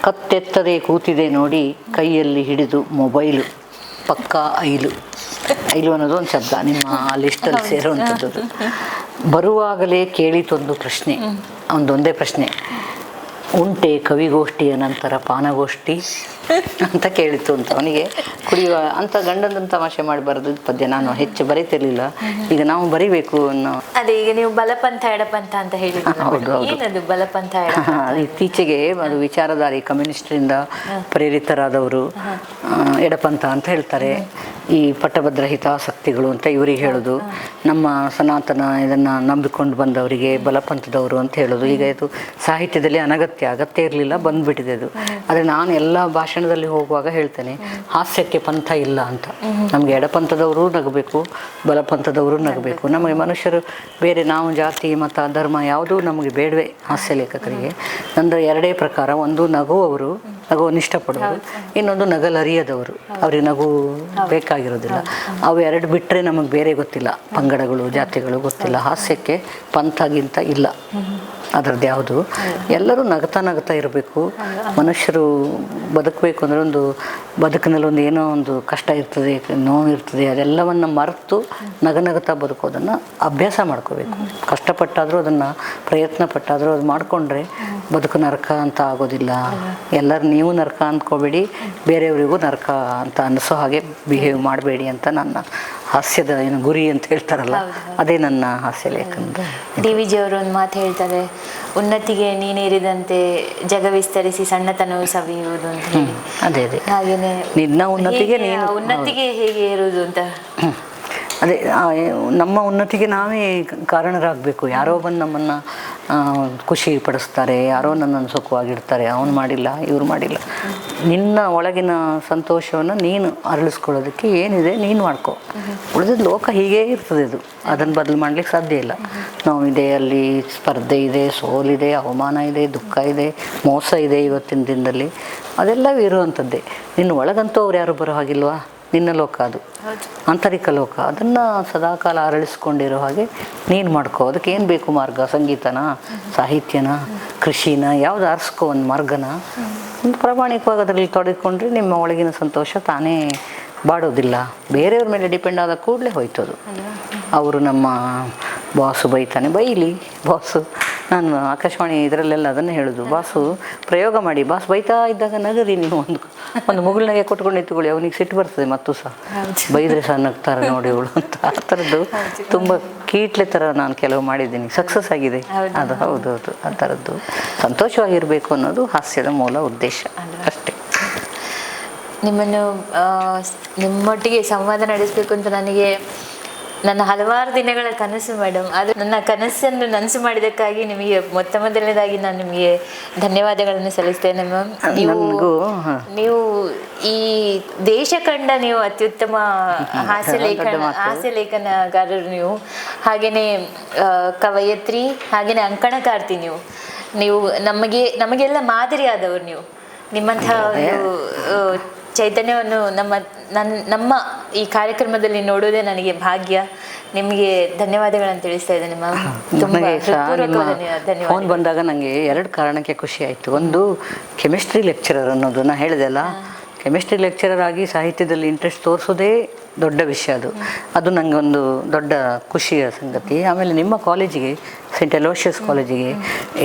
ಕತ್ತೆತ್ತದೆ ಕೂತಿದೆ ನೋಡಿ, ಕೈಯಲ್ಲಿ ಹಿಡಿದು ಮೊಬೈಲು, ಪಕ್ಕಾ ಐಲು. ಐಲು ಅನ್ನೋದು ಒಂದು ಶಬ್ದ ನಿಮ್ಮ ಲಿಸ್ಟಲ್ಲಿ ಸೇರುವಂಥದ್ದು. ಬರುವಾಗಲೇ ಕೇಳಿತೊಂದು ಪ್ರಶ್ನೆ, ಒಂದೊಂದೇ ಪ್ರಶ್ನೆ, ಉಂಟೆ ಕವಿಗೋಷ್ಠಿಯ ನಂತರ ಪಾನಗೋಷ್ಠಿ ಅಂತ ಕೇಳಿತ್ತು ಅಂತ. ಅವನಿಗೆ ಕುಡಿಯುವ ಅಂತ ಗಂಡನ ತಮಾಷೆ ಮಾಡಿ ಬರೆದ ಪದ್ಯ. ನಾನು ಹೆಚ್ಚು ಬರೀತಿರ್ಲಿಲ್ಲ, ಈಗ ನಾವು ಬರಿಬೇಕು ಅನ್ನೋ. ಅದೇ ಈಗ ನೀವು ಬಲಪಂಥ ಎಡಪಂಥ ಅಂತ ಹೇಳಿದ್ರು, ಬಲಪಂಥ ಇತ್ತೀಚೆಗೆ ಅದು ವಿಚಾರಧಾರಿ ಕಮ್ಯುನಿಸ್ಟ್ರಿಂದ ಪ್ರೇರಿತರಾದವರು ಎಡಪಂಥ ಅಂತ ಹೇಳ್ತಾರೆ. ಈ ಪಟ್ಟಭದ್ರ ಹಿತಾಸಕ್ತಿಗಳು ಅಂತ ಇವರಿಗೆ ಹೇಳೋದು, ನಮ್ಮ ಸನಾತನ ಇದನ್ನು ನಂಬಿಕೊಂಡು ಬಂದವರಿಗೆ ಬಲಪಂಥದವರು ಅಂತ ಹೇಳೋದು. ಈಗ ಇದು ಸಾಹಿತ್ಯದಲ್ಲಿ ಅಗತ್ಯ ಇರಲಿಲ್ಲ, ಬಂದ್ಬಿಟ್ಟಿದೆ ಅದು. ಆದರೆ ನಾನು ಎಲ್ಲ ಭಾಷಣದಲ್ಲಿ ಹೋಗುವಾಗ ಹೇಳ್ತೇನೆ, ಹಾಸ್ಯಕ್ಕೆ ಪಂಥ ಇಲ್ಲ ಅಂತ. ನಮಗೆ ಎಡಪಂಥದವರು ನಗಬೇಕು, ಬಲಪಂಥದವರು ನಗಬೇಕು. ನಮಗೆ ಮನುಷ್ಯರು ಬೇರೆ, ನಾವು ಜಾತಿ ಮತ ಧರ್ಮ ಯಾವುದೂ ನಮಗೆ ಬೇಡವೇ ಹಾಸ್ಯ ಲೇಖಕರಿಗೆ. ನಂದು ಎರಡೇ ಪ್ರಕಾರ, ಒಂದು ನಗುವವರು, ನಗುವನ್ನು ಇಷ್ಟಪಡೋರು, ಇನ್ನೊಂದು ನಗಲರಿಯದವರು, ಅವ್ರಿಗೆ ನಗು ಬೇಕಾಗಿರೋದಿಲ್ಲ. ಅವು ಎರಡು ಬಿಟ್ಟರೆ ನಮಗೆ ಬೇರೆ ಗೊತ್ತಿಲ್ಲ, ಪಂಗಡಗಳು ಜಾತಿಗಳು ಗೊತ್ತಿಲ್ಲ. ಹಾಸ್ಯಕ್ಕೆ ಪಂಥಗಿಂತ ಇಲ್ಲ ಅದರದ್ದು ಯಾವುದು. ಎಲ್ಲರೂ ನಗ್ತಾ ಇರಬೇಕು. ಮನುಷ್ಯರು ಬದುಕಬೇಕು ಅಂದರೆ ಒಂದು ಬದುಕಿನಲ್ಲಿ ಒಂದು ಏನೋ ಒಂದು ಕಷ್ಟ ಇರ್ತದೆ, ನೋವು ಇರ್ತದೆ, ಅದೆಲ್ಲವನ್ನು ಮರೆತು ನಗನಗ್ತಾ ಬದುಕೋದನ್ನು ಅಭ್ಯಾಸ ಮಾಡ್ಕೋಬೇಕು. ಕಷ್ಟಪಟ್ಟಾದರೂ ಅದನ್ನು ಪ್ರಯತ್ನ ಪಟ್ಟಾದರೂ ಅದು ಮಾಡಿಕೊಂಡ್ರೆ ಬದುಕು ನರಕ ಅಂತ ಆಗೋದಿಲ್ಲ. ಎಲ್ಲರೂ ನೀವು ನರಕ ಅಂದ್ಕೋಬೇಡಿ, ಬೇರೆಯವರಿಗೂ ನರಕ ಅಂತ ಅನ್ನಿಸೋ ಹಾಗೆ ಬಿಹೇವ್ ಮಾಡಬೇಡಿ ಅಂತ ನನ್ನ ಹಾಸ್ಯದ ಏನು ಗುರಿ ಅಂತ ಹೇಳ್ತಾರಲ್ಲ, ಅದೇ ನನ್ನ ಹಾಸ್ಯ ಲೇಖನದ. DVG ಅವರು ಒಂದು ಮಾತು ಹೇಳ್ತಾರೆ, ಉನ್ನತಿಗೆ ನೀನೇರಿದಂತೆ ಜಗ ವಿಸ್ತರಿಸಿ ಸಣ್ಣತನವು ಸವಿಯುವುದು ಅಂತ ಹೇಳಿ. ಅದೇ ಹಾಗೇನೆ ನಿನ್ನ ಉನ್ನತಿಗೆ ಉನ್ನತಿಗೆ ಹೇಗೆ ಏರುವುದು ಅಂತ. ಅದೇ ನಮ್ಮ ಉನ್ನತಿಗೆ ನಾವೇ ಕಾರಣರಾಗಬೇಕು. ಯಾರೋ ಬಂದು ನಮ್ಮನ್ನು ಖುಷಿ ಪಡಿಸ್ತಾರೆ, ಯಾರೋ ನನ್ನನ್ನು ಸುಖವಾಗಿಡ್ತಾರೆ, ಅವನು ಮಾಡಿಲ್ಲ ಇವ್ರು ಮಾಡಿಲ್ಲ. ನಿನ್ನ ಒಳಗಿನ ಸಂತೋಷವನ್ನು ನೀನು ಅರಳಿಸ್ಕೊಳ್ಳೋದಕ್ಕೆ ಏನಿದೆ ನೀನು ಮಾಡ್ಕೊ. ಉಳಿದಿದ್ದು ಲೋಕ ಹೀಗೇ ಇರ್ತದೆ, ಅದನ್ನು ಬದಲು ಮಾಡ್ಲಿಕ್ಕೆ ಸಾಧ್ಯ ಇಲ್ಲ. ನೋವಿದೆ, ಅಲ್ಲಿ ಸ್ಪರ್ಧೆ ಇದೆ, ಸೋಲಿದೆ, ಅವಮಾನ ಇದೆ, ದುಃಖ ಇದೆ, ಮೋಸ ಇದೆ ಇವತ್ತಿನ ದಿನದಲ್ಲಿ. ಅದೆಲ್ಲವೂ ಇರುವಂಥದ್ದೇ. ನಿನ್ನ ಒಳಗಂತೂ ಅವ್ರು ಯಾರು ಬರೋ ಹಾಗಿಲ್ವಾ? ನಿನ್ನ ಲೋಕ ಅದು, ಆಂತರಿಕ ಲೋಕ. ಅದನ್ನು ಸದಾಕಾಲ ಅರಳಿಸ್ಕೊಂಡಿರೋ ಹಾಗೆ ನೀನು ಮಾಡ್ಕೋ. ಅದಕ್ಕೆ ಏನು ಬೇಕು ಮಾರ್ಗ? ಸಂಗೀತನ, ಸಾಹಿತ್ಯನ, ಕೃಷಿನ, ಯಾವುದು ಆರಿಸ್ಕೋ ಒಂದು ಮಾರ್ಗನ. ಒಂದು ಪ್ರಾಮಾಣಿಕವಾಗಿ ಅದರಲ್ಲಿ ತೊಡಗಿಕೊಂಡ್ರೆ ನಿಮ್ಮ ಒಳಗಿನ ಸಂತೋಷ ತಾನೇ ಬಾಡೋದಿಲ್ಲ. ಬೇರೆಯವ್ರ ಮೇಲೆ ಡಿಪೆಂಡ್ ಆದ ಕೂಡಲೇ ಹೋಯ್ತದು. ಅವರು ನಮ್ಮ ಬಾಸು ಬೈತಾನೆ, ಬೈಲಿ ಬಾಸು. ನಾನು ಆಕಾಶವಾಣಿ ಇದರಲ್ಲೆಲ್ಲ ಅದನ್ನೇ ಹೇಳೋದು, ಬಾಸು ಪ್ರಯೋಗ ಮಾಡಿ, ಬಾಸ್ ಬೈತಾ ಇದ್ದಾಗ ನಗರಿ ನೀವು. ಒಂದು ಮುಗುಳ್ನಾಗೆ ಕೊಟ್ಕೊಂಡು ನಿಂತ್ಕೊಳ್ಳಿ, ಅವನಿಗೆ ಸಿಟ್ಟು ಬರ್ತದೆ ಮತ್ತು ಸಹ. ಬೈದರೆ ಸಹ ನಗ್ತಾರೆ ನೋಡಿ ಇವಳು ಅಂತ. ಆ ಥರದ್ದು ತುಂಬ ಕೀಟ್ಲೆ ಥರ ನಾನು ಕೆಲವು ಮಾಡಿದ್ದೀನಿ, ಸಕ್ಸಸ್ ಆಗಿದೆ ಅದು. ಹೌದೌದು, ಆ ಥರದ್ದು ಸಂತೋಷವಾಗಿರಬೇಕು ಅನ್ನೋದು ಹಾಸ್ಯದ ಮೂಲ ಉದ್ದೇಶ ಅಷ್ಟೇ. ನಿಮ್ಮೊಟ್ಟಿಗೆ ಸಂವಾದ ನಡೆಸಬೇಕು ಅಂತ ನನಗೆ ನನ್ನ ಹಲವಾರು ದಿನಗಳ ಕನಸು ಮೇಡಮ್. ಅದು ನನ್ನ ಕನಸನ್ನು ನನಸು ಮಾಡಿದ್ದಕ್ಕಾಗಿ ನಿಮಗೆ ಮೊದಲನೇದಾಗಿ ನಾನು ನಿಮಗೆ ಧನ್ಯವಾದಗಳನ್ನು ಸಲ್ಲಿಸ್ತೇನೆ ಮ್ಯಾಮ್. ನೀವು ಈ ದೇಶ ಕಂಡ ನೀವು ಅತ್ಯುತ್ತಮ ಹಾಸ್ಯ ಲೇಖನಗಾರರು ನೀವು. ಹಾಗೆಯೇ ಕವಯತ್ರಿ, ಹಾಗೆಯೇ ಅಂಕಣಕಾರ್ತಿ ನೀವು ನಮಗೆಲ್ಲ ಮಾದರಿಯಾದವರು ನೀವು. ನಿಮ್ಮಂತಹ ಒಂದು ಚೈತನ್ಯವನ್ನು ನಮ್ಮ ಈ ಕಾರ್ಯಕ್ರಮದಲ್ಲಿ ನೋಡೋದೇ ನನಗೆ ಭಾಗ್ಯ. ನಿಮಗೆ ಧನ್ಯವಾದಗಳನ್ನು ತಿಳಿಸ್ತಾ ಇದ್ದೇನೆ ಮ್ಯಾಮ್. ಫೋನ್ ಬಂದಾಗ ನನಗೆ 2 ಕಾರಣಕ್ಕೆ ಖುಷಿ ಆಯಿತು. ಒಂದು, ಕೆಮಿಸ್ಟ್ರಿ ಲೆಕ್ಚರರ್ ಅನ್ನೋದು ನಾ ಹೇಳಿದೆ ಅಲ್ಲ, ಕೆಮಿಸ್ಟ್ರಿ ಲೆಕ್ಚರರ್ ಆಗಿ ಸಾಹಿತ್ಯದಲ್ಲಿ ಇಂಟ್ರೆಸ್ಟ್ ತೋರಿಸೋದೇ ದೊಡ್ಡ ವಿಷಯ. ಅದು ನನಗೆ ಒಂದು ದೊಡ್ಡ ಖುಷಿಯ ಸಂಗತಿ. ಆಮೇಲೆ ನಿಮ್ಮ ಕಾಲೇಜಿಗೆ, ಸೆಂಟ್ ಅಲೋಷಿಯಸ್ ಕಾಲೇಜಿಗೆ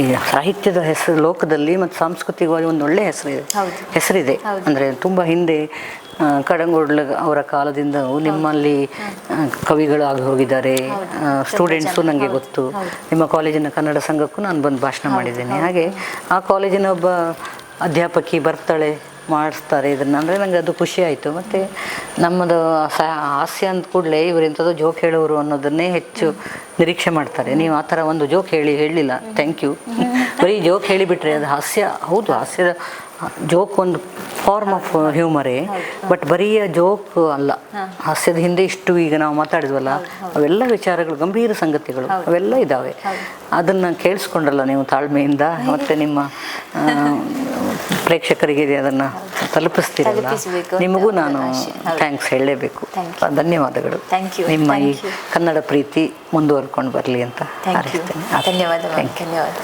ಈ ಸಾಹಿತ್ಯದ ಹೆಸರು ಲೋಕದಲ್ಲಿ ಮತ್ತು ಸಾಂಸ್ಕೃತಿಕವಾಗಿ ಒಂದು ಒಳ್ಳೆಯ ಹೆಸರಿದೆ. ಅಂದರೆ ತುಂಬ ಹಿಂದೆ ಕಡಂಗೋಡ್ಲ ಅವರ ಕಾಲದಿಂದ ನಿಮ್ಮಲ್ಲಿ ಕವಿಗಳಾಗಿ ಹೋಗಿದ್ದಾರೆ. ಸ್ಟೂಡೆಂಟ್ಸು ನನಗೆ ಗೊತ್ತು. ನಿಮ್ಮ ಕಾಲೇಜಿನ ಕನ್ನಡ ಸಂಘಕ್ಕೂ ನಾನು ಬಂದು ಭಾಷಣ ಮಾಡಿದ್ದೇನೆ. ಹಾಗೆ ಆ ಕಾಲೇಜಿನ ಒಬ್ಬ ಅಧ್ಯಾಪಕಿ ಬರ್ತಾಳೆ, ಮಾಡಿಸ್ತಾರೆ ಇದನ್ನು ಅಂದರೆ ನನಗೆ ಅದು ಖುಷಿ ಆಯಿತು. ಮತ್ತು ನಮ್ಮದು ಹಾಸ್ಯ ಅಂದ ಕೂಡಲೇ ಇವರಿಂಥದ್ದು ಜೋಕ್ ಹೇಳೋರು ಅನ್ನೋದನ್ನೇ ಹೆಚ್ಚು ನಿರೀಕ್ಷೆ ಮಾಡ್ತಾರೆ. ನೀವು ಆ ಥರ ಒಂದು ಜೋಕ್ ಹೇಳಲಿಲ್ಲ, ಥ್ಯಾಂಕ್ ಯು. ಬರೀ ಜೋಕ್ ಹೇಳಿಬಿಟ್ರೆ ಅದು ಹಾಸ್ಯ. ಹೌದು, ಹಾಸ್ಯದ ಜೋಕ್ ಒಂದು ಫಾರ್ಮ್ ಆಫ್ ಹ್ಯೂಮರೇ, ಬಟ್ ಬರೀ ಜೋಕ್ ಅಲ್ಲ. ಹಾಸ್ಯದ ಹಿಂದೆ ಇಷ್ಟು ಈಗ ನಾವು ಮಾತಾಡಿದ್ವಲ್ಲ, ಅವೆಲ್ಲ ವಿಚಾರಗಳು, ಗಂಭೀರ ಸಂಗತಿಗಳು ಅವೆಲ್ಲ ಇದ್ದಾವೆ. ಅದನ್ನು ಕೇಳಿಸ್ಕೊಂಡ್ರಲ್ಲ ನೀವು ತಾಳ್ಮೆಯಿಂದ, ಮತ್ತು ನಿಮ್ಮ ಪ್ರೇಕ್ಷಕರಿಗೆ ಅದನ್ನು ತಲುಪಿಸ್ತೀರಲ್ಲ, ನಿಮಗೂ ನಾನು ಥ್ಯಾಂಕ್ಸ್ ಹೇಳಲೇಬೇಕು. ಧನ್ಯವಾದಗಳು. ನಿಮ್ಮ ಈ ಕನ್ನಡ ಪ್ರೀತಿ ಮುಂದುವರ್ಕೊಂಡು ಬರಲಿ ಅಂತ ಹಾರೈಸ್ತೇನೆ. ಧನ್ಯವಾದ.